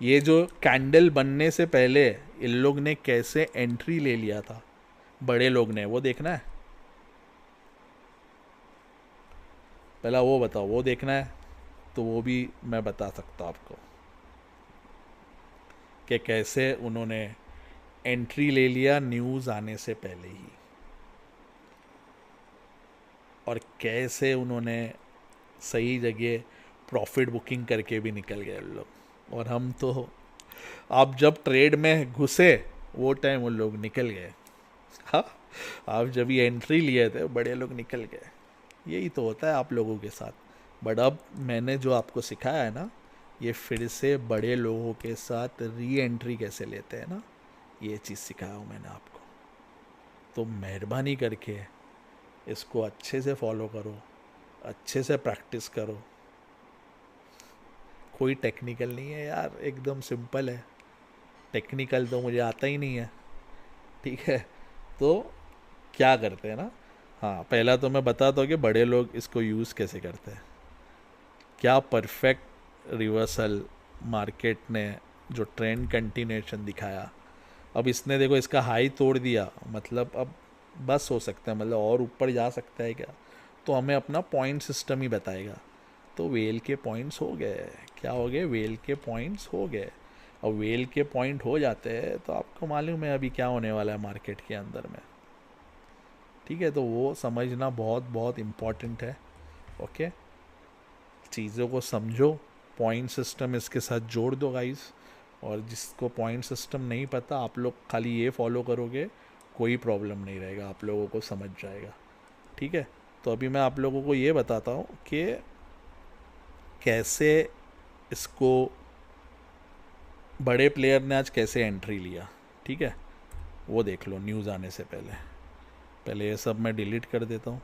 Speaker 1: ये जो कैंडल बनने से पहले इन लोग ने कैसे एंट्री ले लिया था, बड़े लोग ने, वो देखना है। पहला वो बताओ, वो देखना है तो वो भी मैं बता सकता हूँ आपको कि कैसे उन्होंने एंट्री ले लिया न्यूज़ आने से पहले ही, और कैसे उन्होंने सही जगह प्रॉफिट बुकिंग करके भी निकल गए उन लोग। और हम तो, आप जब ट्रेड में घुसे वो टाइम उन लोग निकल गए। हाँ, आप जब ये एंट्री लिए थे बड़े लोग निकल गए। यही तो होता है आप लोगों के साथ। बट अब मैंने जो आपको सिखाया है ना, ये फिर से बड़े लोगों के साथ री एंट्री कैसे लेते हैं ना, ये चीज़ सिखाया हूँ मैंने आपको। तो मेहरबानी करके इसको अच्छे से फॉलो करो, अच्छे से प्रैक्टिस करो। कोई टेक्निकल नहीं है यार, एकदम सिंपल है। टेक्निकल तो मुझे आता ही नहीं है। ठीक है, तो क्या करते हैं ना, हाँ पहला तो मैं बताता हूँ कि बड़े लोग इसको यूज़ कैसे करते हैं। क्या परफेक्ट रिवर्सल मार्केट ने जो ट्रेंड कंटिन्यूएशन दिखाया, अब इसने देखो इसका हाई तोड़ दिया, मतलब अब बस हो सकता है, मतलब और ऊपर जा सकता है क्या? तो हमें अपना पॉइंट सिस्टम ही बताएगा। तो वेल के पॉइंट्स हो गए, क्या हो गए? वेल के पॉइंट्स हो गए। और वेल के पॉइंट हो जाते हैं तो आपको मालूम है अभी क्या होने वाला है मार्केट के अंदर में। ठीक है, तो वो समझना बहुत बहुत इम्पॉर्टेंट है। ओके, चीज़ों को समझो, पॉइंट सिस्टम इसके साथ जोड़ दो गाइस। और जिसको पॉइंट सिस्टम नहीं पता, आप लोग खाली ये फॉलो करोगे, कोई प्रॉब्लम नहीं रहेगा, आप लोगों को समझ जाएगा। ठीक है, तो अभी मैं आप लोगों को ये बताता हूँ कि कैसे इसको बड़े प्लेयर ने आज कैसे एंट्री लिया। ठीक है, वो देख लो न्यूज़ आने से पहले। पहले ये सब मैं डिलीट कर देता हूँ।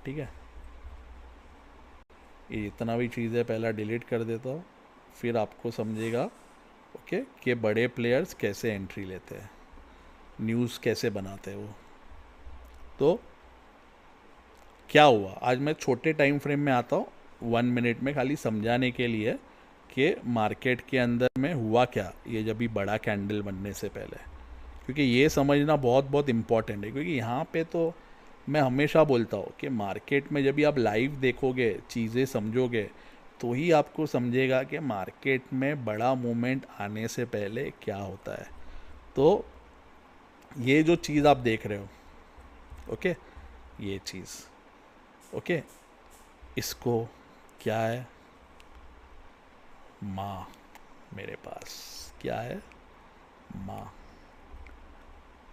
Speaker 1: ठीक है, ये जितना भी चीज़ है पहला डिलीट कर देता हूँ, फिर आपको समझेगा ओके, कि बड़े प्लेयर्स कैसे एंट्री लेते हैं, न्यूज़ कैसे बनाते हैं वो। तो क्या हुआ, आज मैं छोटे टाइम फ्रेम में आता हूँ, 1 मिनट में, खाली समझाने के लिए कि मार्केट के अंदर में हुआ क्या ये जब भी बड़ा कैंडल बनने से पहले। क्योंकि ये समझना बहुत बहुत इम्पॉर्टेंट है, क्योंकि यहाँ पे तो मैं हमेशा बोलता हूँ कि मार्केट में जब भी आप लाइव देखोगे, चीज़ें समझोगे, तो ही आपको समझेगा कि मार्केट में बड़ा मूवमेंट आने से पहले क्या होता है। तो ये जो चीज़ आप देख रहे हो, ओके, ये चीज़, ओके, इसको क्या है, माँ, मेरे पास क्या है, माँ।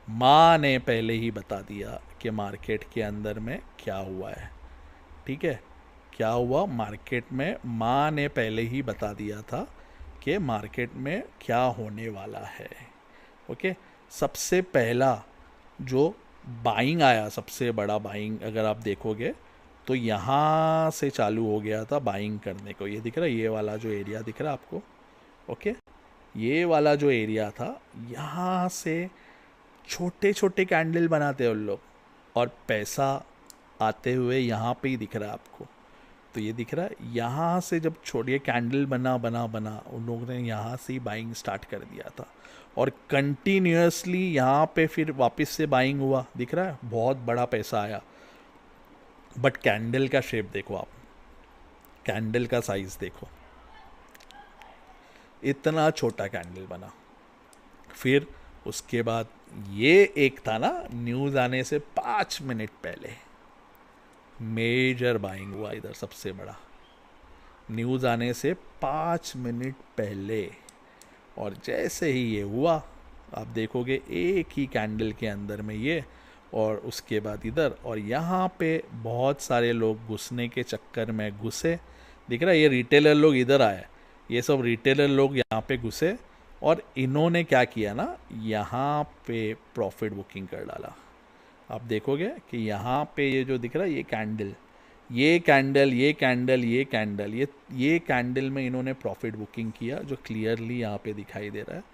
Speaker 1: माँ ने पहले ही बता दिया कि मार्केट के अंदर में क्या हुआ है। ठीक है, क्या हुआ मार्केट में, माँ ने पहले ही बता दिया था कि मार्केट में क्या होने वाला है। ओके, सबसे पहला जो बाइंग आया, सबसे बड़ा बाइंग अगर आप देखोगे तो यहाँ से चालू हो गया था बाइंग करने को। ये दिख रहा है, ये वाला जो एरिया दिख रहा है आपको, ओके, ये वाला जो एरिया था, यहाँ से छोटे छोटे कैंडल बनाते हैं उन लोग, और पैसा आते हुए यहाँ पे ही दिख रहा है आपको। तो ये दिख रहा है, यहाँ से जब छोड़िए कैंडल बना बना बना, उन लोगों ने यहाँ से ही बाइंग स्टार्ट कर दिया था, और कंटिन्यूसली यहाँ पे फिर वापस से बाइंग हुआ, दिख रहा है, बहुत बड़ा पैसा आया। बट कैंडल का शेप देखो आप, कैंडल का साइज देखो, इतना छोटा कैंडल बना। फिर उसके बाद ये एक था ना, न्यूज़ आने से 5 मिनट पहले मेजर बाइंग हुआ इधर, सबसे बड़ा, न्यूज़ आने से 5 मिनट पहले। और जैसे ही ये हुआ, आप देखोगे एक ही कैंडल के अंदर में ये, और उसके बाद इधर, और यहाँ पे बहुत सारे लोग घुसने के चक्कर में घुसे, दिख रहा है, ये रिटेलर लोग इधर आए, ये सब रिटेलर लोग यहाँ पे घुसे, और इन्होंने क्या किया ना, यहाँ पे प्रॉफिट बुकिंग कर डाला। आप देखोगे कि यहाँ पे ये जो दिख रहा है, ये कैंडल, ये कैंडल, ये कैंडल, ये कैंडल, ये कैंडल में इन्होंने प्रॉफिट बुकिंग किया, जो क्लियरली यहाँ पे दिखाई दे रहा है।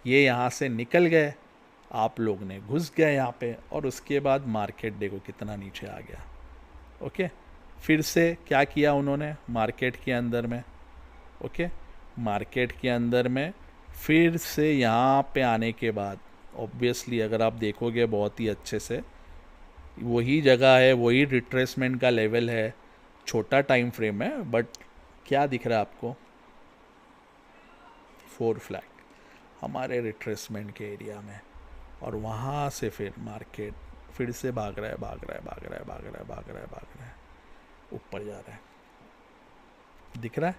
Speaker 1: ये यहाँ से निकल गए, आप लोग ने घुस गए यहाँ पे, और उसके बाद मार्केट देखो कितना नीचे आ गया। ओके, फिर से क्या किया उन्होंने मार्केट के अंदर में, ओके, मार्केट के अंदर में फिर से यहाँ पे आने के बाद, ऑब्वियसली अगर आप देखोगे बहुत ही अच्छे से, वही जगह है, वही रिट्रेसमेंट का लेवल है, छोटा टाइम फ्रेम है, बट क्या दिख रहा है आपको, 4 फ्लैग हमारे रिट्रेसमेंट के एरिया में, और वहाँ से फिर मार्केट फिर से भाग रहा है, भाग रहा है, भाग रहा है, भाग रहा है, भाग रहा है, भाग रहा है, ऊपर जा रहा है, दिख रहा है।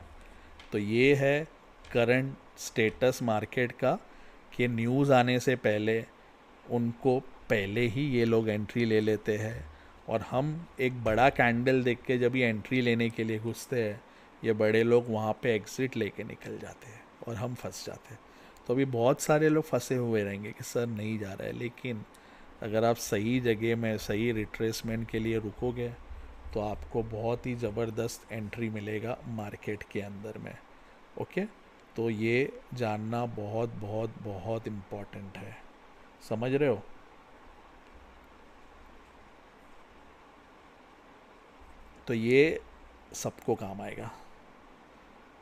Speaker 1: तो ये है करंट स्टेटस मार्केट का, कि न्यूज़ आने से पहले उनको पहले ही ये लोग एंट्री ले लेते हैं, और हम एक बड़ा कैंडल देख के जब ये एंट्री लेने के लिए घुसते हैं, ये बड़े लोग वहाँ पे एग्ज़िट लेके निकल जाते हैं, और हम फंस जाते हैं। तो अभी बहुत सारे लोग फंसे हुए रहेंगे कि सर नहीं जा रहा है, लेकिन अगर आप सही जगह में सही रिट्रेसमेंट के लिए रुकोगे, तो आपको बहुत ही ज़बरदस्त एंट्री मिलेगा मार्केट के अंदर में। ओके, तो ये जानना बहुत बहुत बहुत इम्पॉर्टेंट है, समझ रहे हो। तो ये सबको काम आएगा।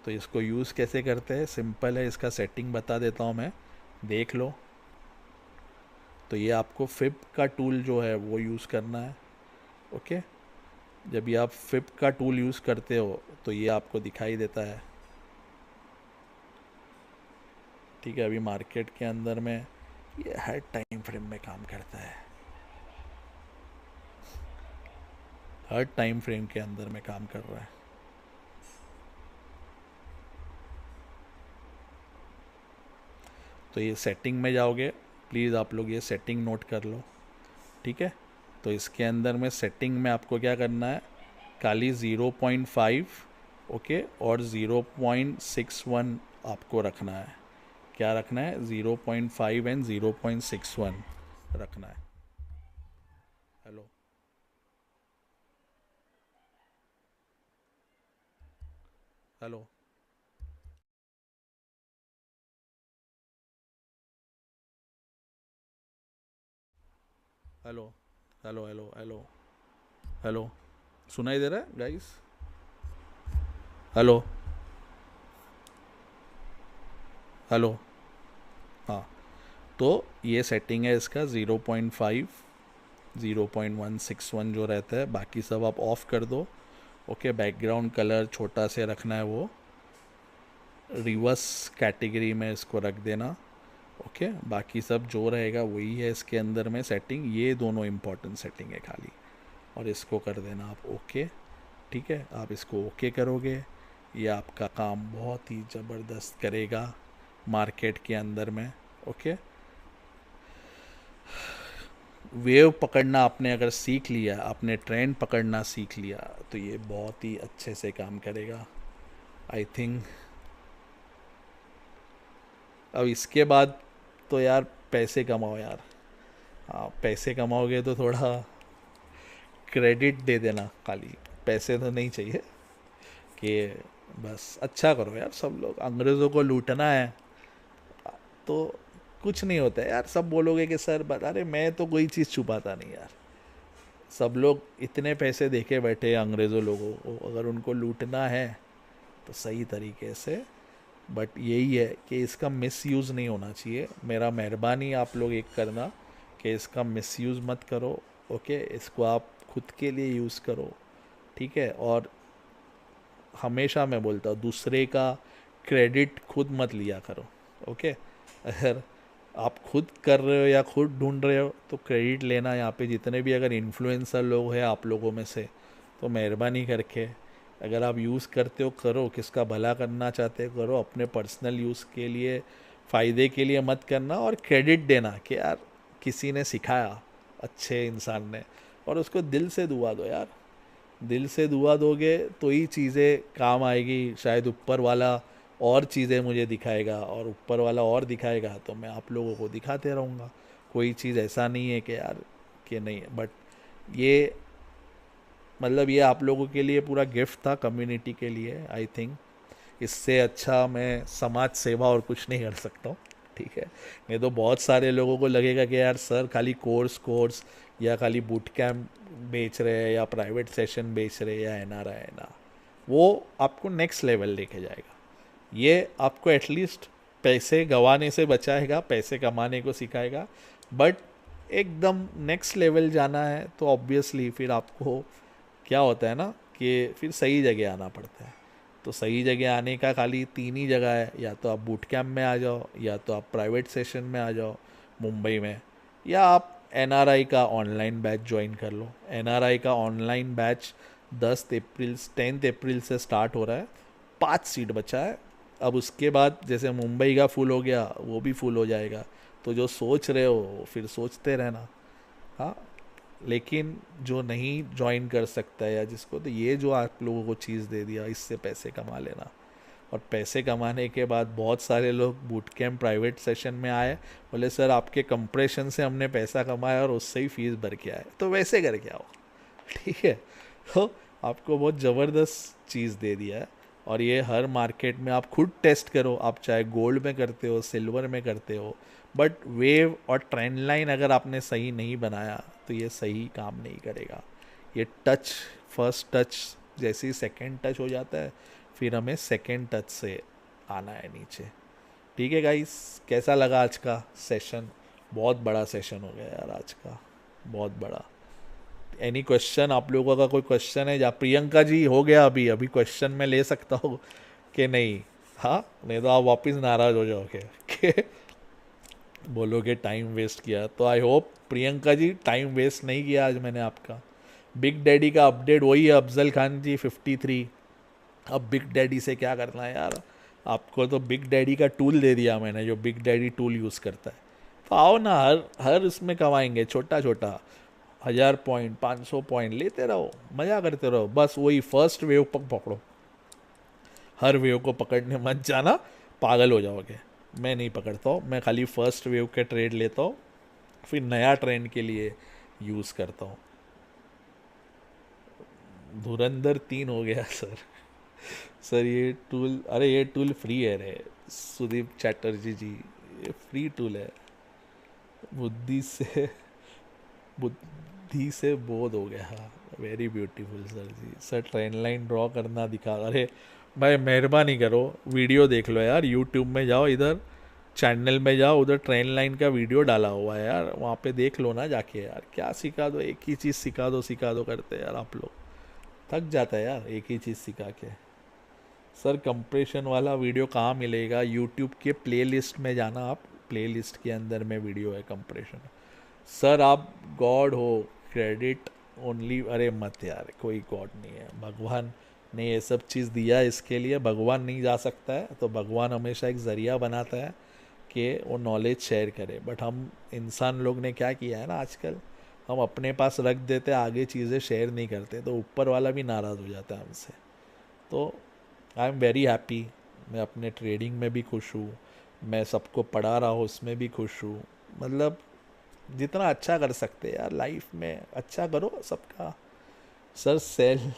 Speaker 1: तो इसको यूज़ कैसे करते हैं, सिंपल है, इसका सेटिंग बता देता हूँ मैं, देख लो। तो ये आपको फिब का टूल जो है वो यूज़ करना है। ओके, जब ये आप फिब का टूल यूज़ करते हो तो ये आपको दिखाई देता है। ठीक है, अभी मार्केट के अंदर में ये हर टाइम फ्रेम में काम करता है, हर टाइम फ्रेम के अंदर में काम कर रहा है। तो ये सेटिंग में जाओगे, प्लीज़ आप लोग ये सेटिंग नोट कर लो। ठीक है, तो इसके अंदर में सेटिंग में आपको क्या करना है, खाली 0.5, ओके, और 0.61 आपको रखना है। क्या रखना है, 0.5 एंड 0.61 रखना है। Hello, hello. Hello hello hello hello hello, सुनाई दे रहा है गाइस? Hello hello. हाँ, तो ये सेटिंग है इसका 0.5, 0.161 जो रहता है, बाकी सब आप ऑफ कर दो। ओके, बैकग्राउंड कलर छोटा से रखना है, वो रिवर्स कैटेगरी में इसको रख देना। ओके, बाकी सब जो रहेगा वही है इसके अंदर में सेटिंग, ये दोनों इंपॉर्टेंट सेटिंग है खाली। और इसको कर देना आप ओके। ठीक है, आप इसको ओके करोगे, ये आपका काम बहुत ही ज़बरदस्त करेगा मार्केट के अंदर में। ओके, वेव पकड़ना आपने अगर सीख लिया, आपने ट्रेंड पकड़ना सीख लिया, तो ये बहुत ही अच्छे से काम करेगा आई थिंक। अब इसके बाद तो यार पैसे कमाओ यार। हाँ, पैसे कमाओगे तो थोड़ा क्रेडिट दे देना खाली, पैसे तो नहीं चाहिए। कि बस अच्छा करो यार, सब लोग अंग्रेज़ों को लूटना है तो कुछ नहीं होता है यार। सब बोलोगे कि सर अरे मैं तो कोई चीज़ छुपाता नहीं यार। सब लोग इतने पैसे देके बैठे हैं अंग्रेज़ों लोगों को, अगर उनको लूटना है तो सही तरीके से। बट यही है कि इसका मिसयूज़ नहीं होना चाहिए। मेरा मेहरबानी आप लोग एक करना कि इसका मिसयूज़ मत करो। ओके, इसको आप खुद के लिए यूज़ करो। ठीक है, और हमेशा मैं बोलता हूँ दूसरे का क्रेडिट खुद मत लिया करो। ओके, अगर आप खुद कर रहे हो या खुद ढूंढ रहे हो तो क्रेडिट लेना, यहाँ पे जितने भी अगर इन्फ्लुएंसर लोग हैं आप लोगों में से, तो मेहरबानी करके अगर आप यूज़ करते हो करो, किसका भला करना चाहते हो करो, अपने पर्सनल यूज़ के लिए फ़ायदे के लिए मत करना। और क्रेडिट देना कि यार किसी ने सिखाया, अच्छे इंसान ने, और उसको दिल से दुआ दो यार। दिल से दुआ दोगे तो ही चीज़ें काम आएगी। शायद ऊपर वाला और चीज़ें मुझे दिखाएगा, और ऊपर वाला और दिखाएगा तो मैं आप लोगों को दिखाते रहूँगा। कोई चीज़ ऐसा नहीं है कि यार कि नहीं, बट ये मतलब ये आप लोगों के लिए पूरा गिफ्ट था, कम्युनिटी के लिए आई थिंक। इससे अच्छा मैं समाज सेवा और कुछ नहीं कर सकता हूँ। ठीक है, नहीं तो बहुत सारे लोगों को लगेगा कि यार सर खाली कोर्स कोर्स या खाली बूट कैम्प बेच रहे हैं या प्राइवेट सेशन बेच रहे हैं या एनआरआई है ना। वो आपको नेक्स्ट लेवल लेके जाएगा। ये आपको एटलीस्ट पैसे गंवाने से बचाएगा, पैसे कमाने को सिखाएगा। बट एकदम नेक्स्ट लेवल जाना है तो ऑब्वियसली फिर आपको क्या होता है ना कि फिर सही जगह आना पड़ता है। तो सही जगह आने का खाली तीन ही जगह है, या तो आप बूट कैम्प में आ जाओ, या तो आप प्राइवेट सेशन में आ जाओ मुंबई में, या आप एनआरआई का ऑनलाइन बैच ज्वाइन कर लो। एनआरआई का ऑनलाइन बैच 10 अप्रैल से स्टार्ट हो रहा है। 5 सीट बचा है। अब उसके बाद जैसे मुंबई का फुल हो गया, वो भी फुल हो जाएगा। तो जो सोच रहे हो फिर सोचते रहना। हाँ, लेकिन जो नहीं ज्वाइन कर सकता है या जिसको, तो ये जो आप लोगों को चीज़ दे दिया, इससे पैसे कमा लेना। और पैसे कमाने के बाद बहुत सारे लोग बूट कैम्प प्राइवेट सेशन में आए, बोले सर आपके कंप्रेशन से हमने पैसा कमाया और उससे ही फीस भर के आए, तो वैसे करके आओ। ठीक है, तो आपको बहुत ज़बरदस्त चीज़ दे दिया है। और ये हर मार्केट में आप खुद टेस्ट करो, आप चाहे गोल्ड में करते हो, सिल्वर में करते हो, बट वेव और ट्रेंड लाइन अगर आपने सही नहीं बनाया तो ये सही काम नहीं करेगा। ये टच, फर्स्ट टच जैसे ही सेकंड टच हो जाता है, फिर हमें सेकंड टच से आना है नीचे। ठीक है गाइस, कैसा लगा आज का सेशन? बहुत बड़ा सेशन हो गया यार आज का, बहुत बड़ा। एनी क्वेश्चन आप लोगों का? कोई क्वेश्चन है? या प्रियंका जी हो गया अभी अभी क्वेश्चन मैं ले सकता हूँ कि नहीं? हाँ, नहीं तो आप वापस नाराज हो जाओगे कि बोलोगे टाइम वेस्ट किया। तो I hope Priyanka ji time waste नहीं किया आज मैंने आपका। बिग डैडी का अपडेट वही है, अफजल खान जी 53। अब बिग डैडी से क्या करना है यार? आपको तो बिग डैडी का टूल दे दिया मैंने, जो बिग डैडी टूल यूज़ करता है। तो आओ ना, हर हर उसमें कमाएंगे, छोटा छोटा 1000 पॉइंट 500 पॉइंट लेते रहो, मज़ा करते रहो। बस वही फर्स्ट वेव पर पकड़ो, हर वेव को पकड़ने मत जाना, पागल हो जाओगे। मैं नहीं पकड़ता हूँ, मैं खाली फर्स्ट वेव के ट्रेड लेता हूँ, फिर नया ट्रेंड के लिए यूज़ करता हूँ। धुरंधर 3 हो गया सर। सर ये टूल, अरे ये टूल फ्री है रे सुदीप चैटर्जी जी, ये फ्री टूल है। बुद्धि से बुद्धि से बोध हो गया। हाँ, वेरी ब्यूटीफुल सर जी। सर ट्रेन लाइन ड्रॉ करना दिखा, अरे भाई मेहरबानी करो, वीडियो देख लो यार, यूट्यूब में जाओ, इधर चैनल में जाओ, उधर ट्रेन लाइन का वीडियो डाला हुआ है यार, वहाँ पे देख लो ना जाके यार। क्या सिखा दो, एक ही चीज़ सिखा दो करते यार आप लोग, थक जाता है यार एक ही चीज़ सिखा के। सर कंप्रेशन वाला वीडियो कहाँ मिलेगा? यूट्यूब के प्लेलिस्ट में जाना आप, प्लेलिस्ट के अंदर में वीडियो है कंप्रेशन। सर आप गॉड हो, क्रेडिट ओनली, अरे मत यार, कोई गॉड नहीं है, भगवान ने ये सब चीज़ दिया है, इसके लिए भगवान नहीं जा सकता है, तो भगवान हमेशा एक ज़रिया बनाता है कि वो नॉलेज शेयर करे। बट हम इंसान लोग ने क्या किया है ना आजकल, हम अपने पास रख देते, आगे चीज़ें शेयर नहीं करते, तो ऊपर वाला भी नाराज़ हो जाता है हमसे। तो आई एम वेरी हैप्पी, मैं अपने ट्रेडिंग में भी खुश हूँ, मैं सबको पढ़ा रहा हूँ उसमें भी खुश हूँ। मतलब जितना अच्छा कर सकते हैं यार लाइफ में, अच्छा करो सबका। सर सेल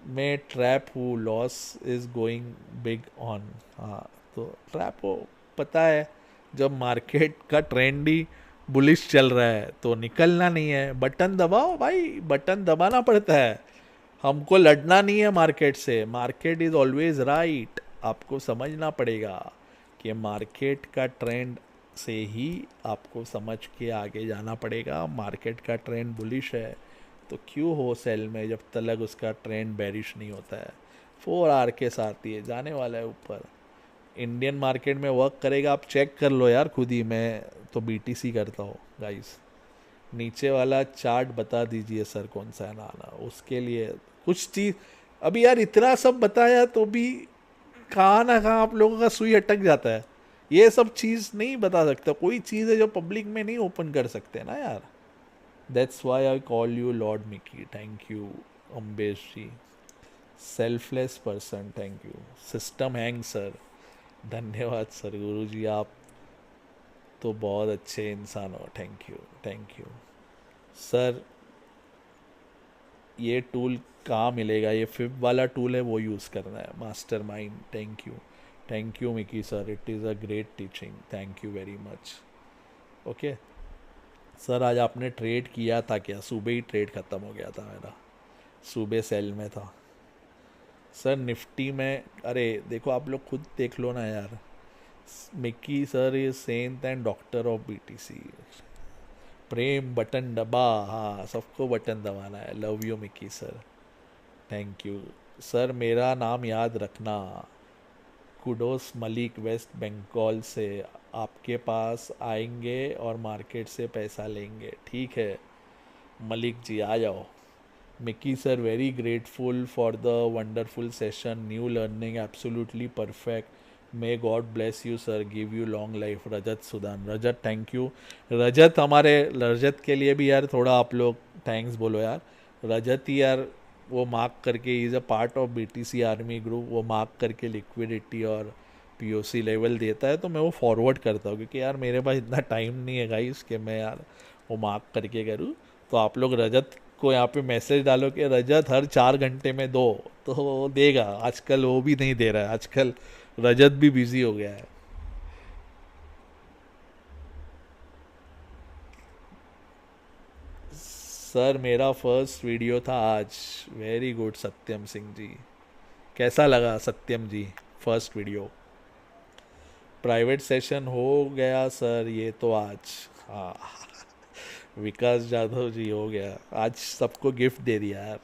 Speaker 1: में ट्रैप हूँ, loss is going big on. हाँ, तो ट्रैप हो, पता है जब मार्केट का ट्रेंड ही बुलिश चल रहा है तो निकलना नहीं है, बटन दबाओ भाई, बटन दबाना पड़ता है, हमको लड़ना नहीं है मार्केट से, मार्केट इज़ ऑलवेज राइट। आपको समझना पड़ेगा कि मार्केट का ट्रेंड से ही आपको समझ के आगे जाना पड़ेगा। मार्केट का ट्रेंड बुलिश है तो क्यों हो सेल में जब तक उसका ट्रेंड बेरिश नहीं होता है। 4 आवर के साथ ये जाने वाला है ऊपर, इंडियन मार्केट में वर्क करेगा, आप चेक कर लो यार खुद ही। मैं तो बीटीसी करता हूँ गाइस, नीचे वाला चार्ट बता दीजिए सर कौन सा है नाना, उसके लिए कुछ चीज़। अभी यार इतना सब बताया तो भी कहाँ ना कहाँ आप लोगों का सुई अटक जाता है, ये सब चीज़ नहीं बता सकता, कोई चीज़ है जो पब्लिक में नहीं ओपन कर सकते ना यार। That's why I call you lord Mickey. Thank you Ambesh ji, selfless person, thank you. System hang sir, धन्यवाद सर। गुरु जी आप तो बहुत अच्छे इंसान हो, thank you thank you sir. ये टूल कहाँ मिलेगा? ये फिब वाला टूल है वो यूज़ करना है, master mind. Thank you Mickey sir, it is a great teaching, thank you very much. Okay sir, आज आपने ट्रेड किया था क्या? सुबह ही ट्रेड ख़त्म हो गया था मेरा, सुबह सेल में था सर। निफ्टी में, अरे देखो आप लोग खुद देख लो ना यार, Mickey sir is saint and doctor of BTC. प्रेम बटन दबा, हाँ सबको बटन दबाना है। Love you Mickey sir, thank you sir. मेरा नाम याद रखना, कुडोस मलिक, वेस्ट बंगाल से। आपके पास आएंगे और मार्केट से पैसा लेंगे, ठीक है मलिक जी, आ जाओ। Mikki sir, very grateful for the wonderful session, new learning absolutely perfect, may God bless you sir, give you long life. Rajat Sudan, Rajat thank you. Rajat, हमारे रजत के लिए भी यार थोड़ा आप लोग थैंक्स बोलो यार। रजत ही यार वो मार्क करके, is a part of BTC army group, वो मार्क करके लिक्विडिटी और पीओसी लेवल देता है, तो मैं वो फॉरवर्ड करता हूँ, क्योंकि यार मेरे पास इतना टाइम नहीं है गाइस कि मैं यार वो मार्क करके करूँ। तो आप लोग रजत को यहाँ पे मैसेज डालो कि रजत हर 4 घंटे में दो, तो वो देगा। आजकल वो भी नहीं दे रहा है, आजकल रजत भी बिजी हो गया है। सर मेरा फर्स्ट वीडियो था आज, वेरी गुड सत्यम सिंह जी। कैसा लगा सत्यम जी फर्स्ट वीडियो? प्राइवेट सेशन हो गया सर ये तो आज, हाँ विकास जाधव जी हो गया आज, सबको गिफ्ट दे दिया यार।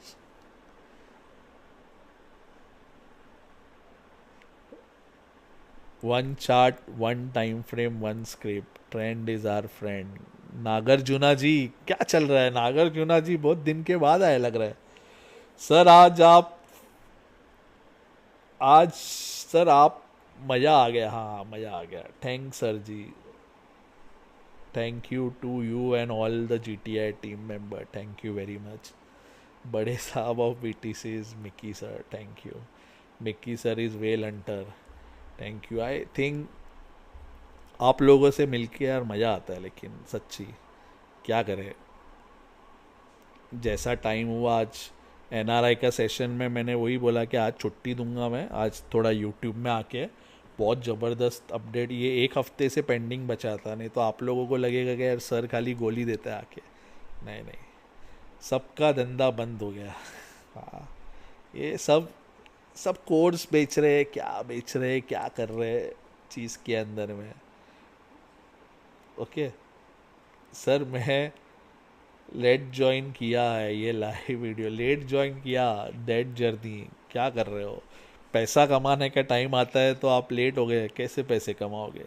Speaker 1: One chart, one time frame, one script, trend is our friend. Nagarjuna ji, क्या चल रहा है नागार्जुना जी? बहुत दिन के बाद आए लग रहा है सर। आज सर आप, मज़ा आ गया, हाँ मज़ा आ गया, thank sir ji. Thank you to you and all the GTI team member, thank you very much. बड़े साहब of BTC is Mickey sir, thank you. Mickey sir is well hunter, thank you. I think आप लोगों से मिलके यार मज़ा आता है, लेकिन सच्ची क्या करें, जैसा टाइम हुआ आज एनआरआई का सेशन में मैंने वही बोला कि आज छुट्टी दूंगा मैं, आज थोड़ा यूट्यूब में आके बहुत ज़बरदस्त अपडेट, ये 1 हफ्ते से पेंडिंग बचा था, नहीं तो आप लोगों को लगेगा कि यार सर खाली गोली देता है आके, नहीं नहीं, सबका धंधा बंद हो गया। हाँ, ये सब सब कोर्स बेच रहे हैं, क्या बेच रहे हैं, क्या कर रहे हैं चीज़ के अंदर में। ओके सर, मैं लेट ज्वाइन किया है, ये लाइव वीडियो लेट ज्वाइन किया, डेड जर्नी, क्या कर रहे हो? पैसा कमाने का टाइम आता है तो आप लेट हो गए, कैसे पैसे कमाओगे?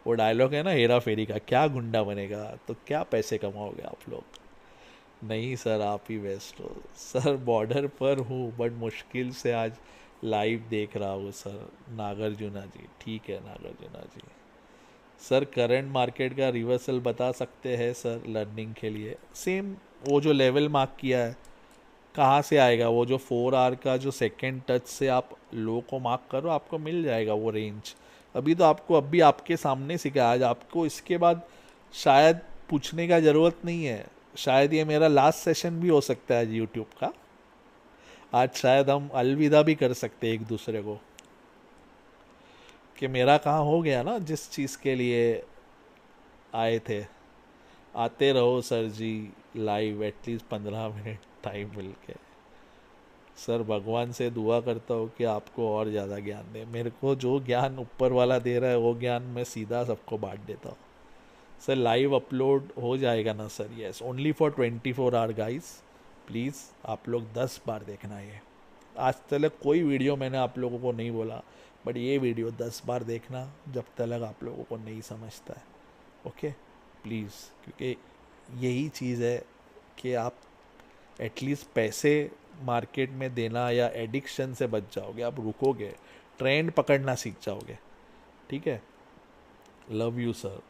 Speaker 1: वो डायलॉग है ना हेरा फेरी का, क्या गुंडा बनेगा, तो क्या पैसे कमाओगे आप लोग? नहीं सर, आप ही बेस्ट हो सर। बॉर्डर पर हूँ बट मुश्किल से आज लाइव देख रहा हूँ सर। नागार्जुना जी, ठीक है नागार्जुना जी। सर करंट मार्केट का रिवर्सल बता सकते हैं सर लर्निंग के लिए? सेम, वो जो लेवल मार्क किया है कहाँ से आएगा? वो जो 4 आवर का जो सेकेंड टच से आप लो को मार्क करो, आपको मिल जाएगा वो रेंज। अभी तो आपको अभी आपके सामने सिखा, आज आपको इसके बाद शायद पूछने का ज़रूरत नहीं है। शायद ये मेरा लास्ट सेशन भी हो सकता है आज यूट्यूब का। आज शायद हम अलविदा भी कर सकते हैं एक दूसरे को, कि मेरा कहाँ हो गया ना जिस चीज़ के लिए आए थे। आते रहो सर जी लाइव, एटलीस्ट 15 मिनट टाइम मिल के। सर भगवान से दुआ करता हूँ कि आपको और ज़्यादा ज्ञान दे। मेरे को जो ज्ञान ऊपर वाला दे रहा है वो ज्ञान मैं सीधा सबको बांट देता हूँ। सर लाइव अपलोड हो जाएगा ना sir? Yes, only for 24 hour guys. Please आप लोग 10 बार देखना ये। आज तक कोई वीडियो मैंने आप लोगों को नहीं बोला, बट ये वीडियो 10 बार देखना जब तक आप लोगों को नहीं समझता है। ओके प्लीज़, क्योंकि यही चीज़ है कि आप एटलीस्ट पैसे मार्केट में देना या एडिक्शन से बच जाओगे, आप रुकोगे, ट्रेंड पकड़ना सीख जाओगे। ठीक है, लव यू सर।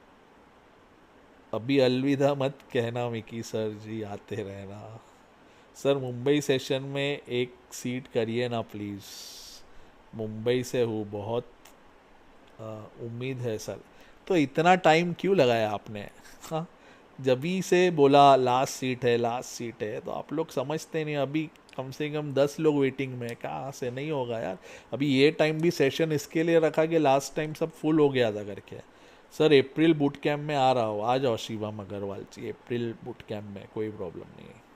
Speaker 1: अभी अलविदा मत कहना मिकी सर जी, आते रहना। सर मुंबई सेशन में एक सीट करिए ना प्लीज़। मुंबई से हूँ, बहुत उम्मीद है सर। तो इतना टाइम क्यों लगाया आपने? हाँ, जभी से बोला लास्ट सीट है लास्ट सीट है, तो आप लोग समझते नहीं। अभी कम से कम 10 लोग वेटिंग में, कहाँ से नहीं होगा यार। अभी ये टाइम भी सेशन इसके लिए रखा कि लास्ट टाइम सब फुल हो गया था करके। सर अप्रैल बूट कैम्प में आ रहा हो, आ जाओ शिवम अग्रवाल जी, अप्रैल बूट कैम्प में कोई प्रॉब्लम नहीं है।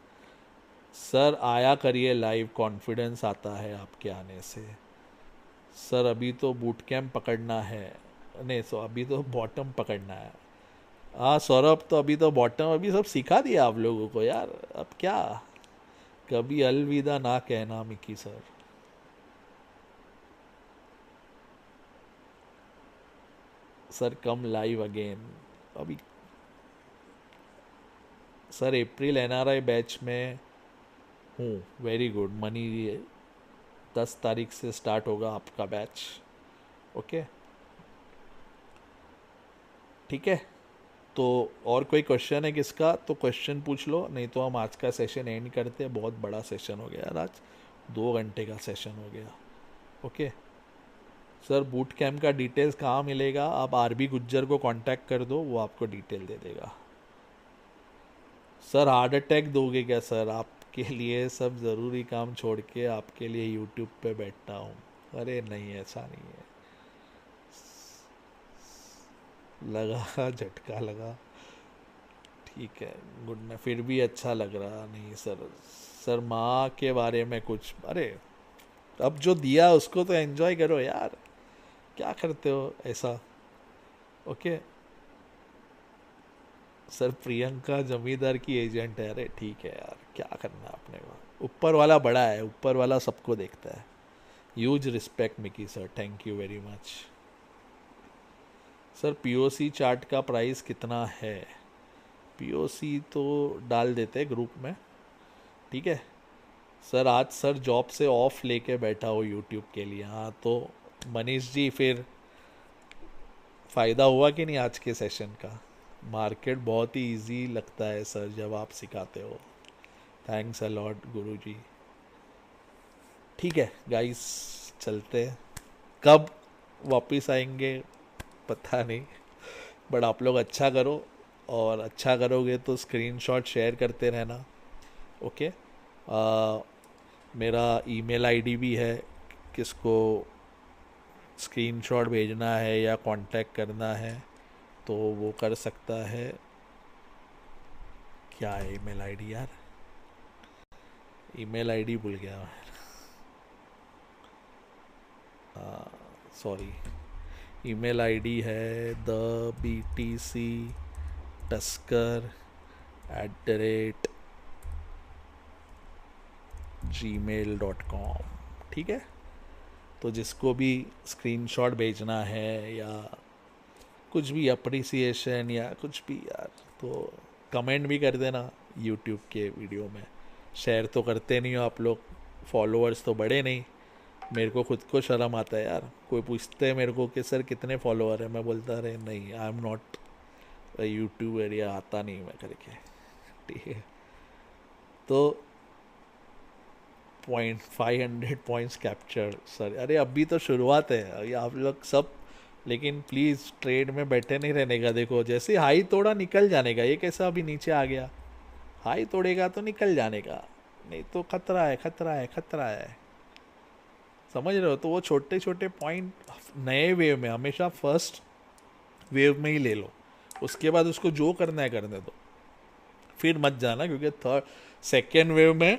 Speaker 1: सर आया करिए लाइव, कॉन्फिडेंस आता है आपके आने से। सर अभी तो बूट कैम्प पकड़ना है, नहीं सो अभी तो बॉटम पकड़ना है। हाँ सौरभ, तो अभी तो बॉटम अभी सब सिखा दिया आप लोगों को यार, अब क्या। कभी अलविदा ना कहना Mickey sir. Sir come live again अभी। सर अप्रैल एनआरआई बैच में हूँ, वेरी गुड मनी। 10 तारीख से स्टार्ट होगा आपका बैच। ओके ठीक है, तो और कोई क्वेश्चन है किसका तो क्वेश्चन पूछ लो, नहीं तो हम आज का सेशन एंड करते हैं। बहुत बड़ा सेशन हो गया यार आज, 2 घंटे का सेशन हो गया। ओके सर, बूट कैम्प का डिटेल्स कहाँ मिलेगा? आप आरबी गुज्जर को कांटेक्ट कर दो, वो आपको डिटेल दे देगा। सर हार्ट अटैक दोगे क्या सर? आपके लिए सब ज़रूरी काम छोड़ के आपके लिए यूट्यूब पे बैठता हूँ। अरे नहीं, ऐसा नहीं है। लगा झटका लगा, ठीक है गुड ना, फिर भी अच्छा लग रहा नहीं सर। सर माँ के बारे में कुछ, अरे अब जो दिया उसको तो एंजॉय करो यार, क्या करते हो ऐसा। ओके सर, प्रियंका जमींदार की एजेंट है? अरे ठीक है यार, क्या करना अपने को, ऊपर वाला बड़ा है, ऊपर वाला सबको देखता है। Huge respect Mickey sir, thank you very much. Sir POC chart का प्राइस कितना है? पीओसी तो डाल देते हैं ग्रुप में, ठीक है। सर आज सर जॉब से ऑफ लेके बैठा हो यूट्यूब के लिए। हाँ तो मनीष जी, फिर फ़ायदा हुआ कि नहीं आज के सेशन का? मार्केट बहुत ही इजी लगता है सर जब आप सिखाते हो। थैंक्स अ लॉट गुरु जी। ठीक है गाइस, चलते हैं। कब वापस आएंगे पता नहीं, बट आप लोग अच्छा करो, और अच्छा करोगे तो स्क्रीनशॉट शेयर करते रहना। ओके मेरा ईमेल आईडी भी है, किसको स्क्रीनशॉट भेजना है या कांटेक्ट करना है तो वो कर सकता है। क्या है ईमेल आईडी यार, ईमेल आईडी भूल गया मैं, सॉरी। ईमेल आईडी है thebtctusker@gmail.com। ठीक है, तो जिसको भी स्क्रीनशॉट भेजना है या कुछ भी अप्रिसिएशन या कुछ भी यार, तो कमेंट भी कर देना यूट्यूब के वीडियो में। शेयर तो करते नहीं हो आप लोग, फॉलोअर्स तो बढ़े नहीं। मेरे को खुद को शर्म आता है यार, कोई पूछते हैं मेरे को कि सर कितने फॉलोअर है, मैं बोलता रहे नहीं, आई एम नॉट यूट्यूबर, या आता नहीं मैं करके। ठीक है, तो 500 पॉइंट्स कैप्चर सर। अरे अभी तो शुरुआत है, अभी आप लोग सब, लेकिन प्लीज़ ट्रेड में बैठे नहीं रहने का। देखो जैसे हाई तोड़ा निकल जाने का, ये कैसा अभी नीचे आ गया, हाई तोड़ेगा तो निकल जाने का, नहीं तो खतरा है, खतरा है, खतरा है। समझ रहे हो? तो वो छोटे छोटे पॉइंट नए वेव में हमेशा फर्स्ट वेव में ही ले लो, उसके बाद उसको जो करना है करने दो, फिर मत जाना, क्योंकि थर्ड सेकेंड वेव में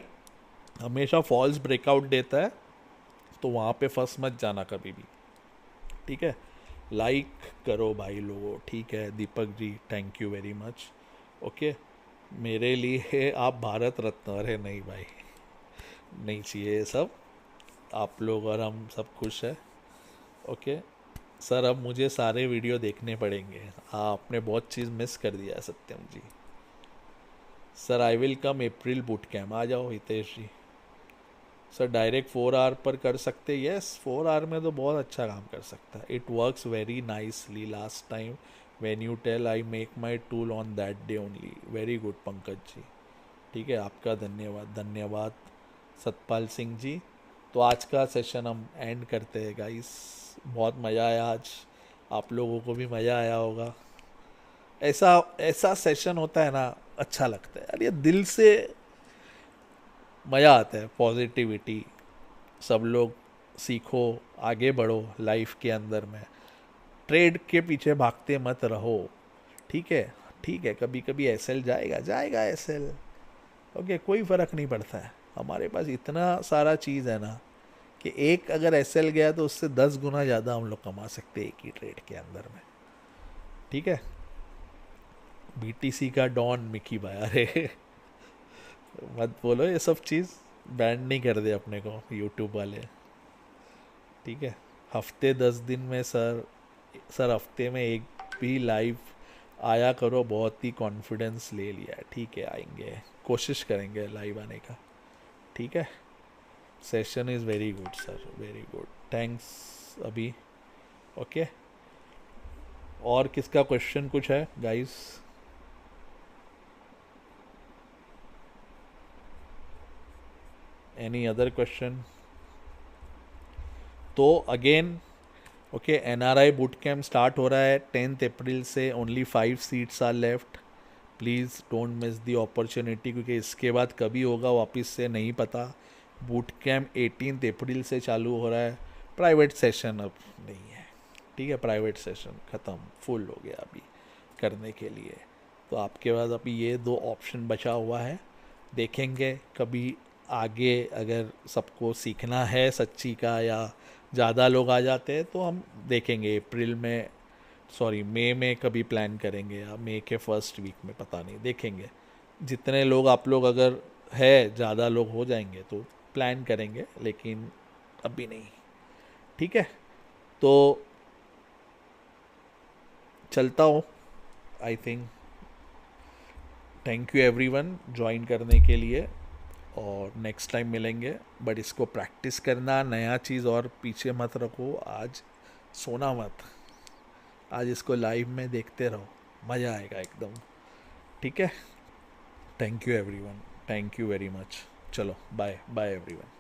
Speaker 1: हमेशा फॉल्स ब्रेकआउट देता है, तो वहाँ पे फंस मत जाना कभी भी। ठीक है, लाइक करो भाई लोगों, ठीक है। Deepak ji thank you very much. Okay, मेरे लिए आप भारत रत्न, अरे नहीं भाई, नहीं चाहिए ये सब, आप लोग और हम सब खुश है। ओके सर, अब मुझे सारे वीडियो देखने पड़ेंगे। हाँ, आपने बहुत चीज़ मिस कर दिया है Satyam ji. Sir I will come April boot camp, आ जाओ Hitesh ji. Sir direct 4 hour पर कर सकते? यस, 4 आवर में तो बहुत अच्छा काम कर सकता है। It works very nicely last time when you tell I make my tool on that day only. Very good Pankaj ji, ठीक है, आपका धन्यवाद, धन्यवाद सतपाल सिंह जी। तो आज का सेशन हम एंड करते हैं गाइस, बहुत मज़ा आया आज, आप लोगों को भी मज़ा आया होगा। ऐसा ऐसा सेशन होता है ना, अच्छा लगता है यार, ये दिल से मज़ा आता है। पॉजिटिविटी, सब लोग सीखो, आगे बढ़ो लाइफ के अंदर में, ट्रेड के पीछे भागते मत रहो। ठीक है, ठीक है, कभी कभी एसएल जाएगा, जाएगा एसएल, ओके, कोई फ़र्क नहीं पड़ता है। हमारे पास इतना सारा चीज़ है ना कि एक अगर एसएल गया तो उससे 10 गुना ज़्यादा हम लोग कमा सकते हैं एक ही ट्रेड के अंदर में। ठीक है, बीटीसी का डॉन मिकी भाई, अरे मत बोलो ये सब चीज़, बैंड नहीं कर दे अपने को यूट्यूब वाले। ठीक है, हफ्ते 10 दिन में सर हफ्ते में एक भी लाइव आया करो, बहुत ही कॉन्फिडेंस ले लिया है। ठीक है, आएंगे, कोशिश करेंगे लाइव आने का। ठीक है, session is very good sir, very good, thanks अभी। ओके, और किसका क्वेश्चन कुछ है गाइस? Any other question? तो again okay, NRI boot camp start हो रहा है 10th अप्रैल से, only 5 seats are left, please don't miss the opportunity, क्योंकि इसके बाद कभी होगा वापस से नहीं पता। बूट कैम्प 18th अप्रैल से चालू हो रहा है, प्राइवेट सेशन अब नहीं है। ठीक है, प्राइवेट सेशन ख़त्म, फुल हो गया अभी करने के लिए। तो आपके पास अभी ये 2 ऑप्शन बचा हुआ है, देखेंगे कभी आगे अगर सबको सीखना है सच्ची का, या ज़्यादा लोग आ जाते हैं तो हम देखेंगे अप्रैल में, सॉरी मई में कभी प्लान करेंगे, या मई के फर्स्ट वीक में, पता नहीं, देखेंगे। जितने लोग आप लोग अगर है, ज़्यादा लोग हो जाएंगे तो प्लान करेंगे, लेकिन अभी नहीं। ठीक है, तो चलता हूँ, I think. Thank you everyone join करने के लिए, और नेक्स्ट टाइम मिलेंगे। बट इसको प्रैक्टिस करना, नया चीज़ और पीछे मत रखो, आज सोना मत, आज इसको लाइव में देखते रहो, मज़ा आएगा एकदम। ठीक है, thank you everyone, thank you very much. चलो बाय बाय एवरीवन।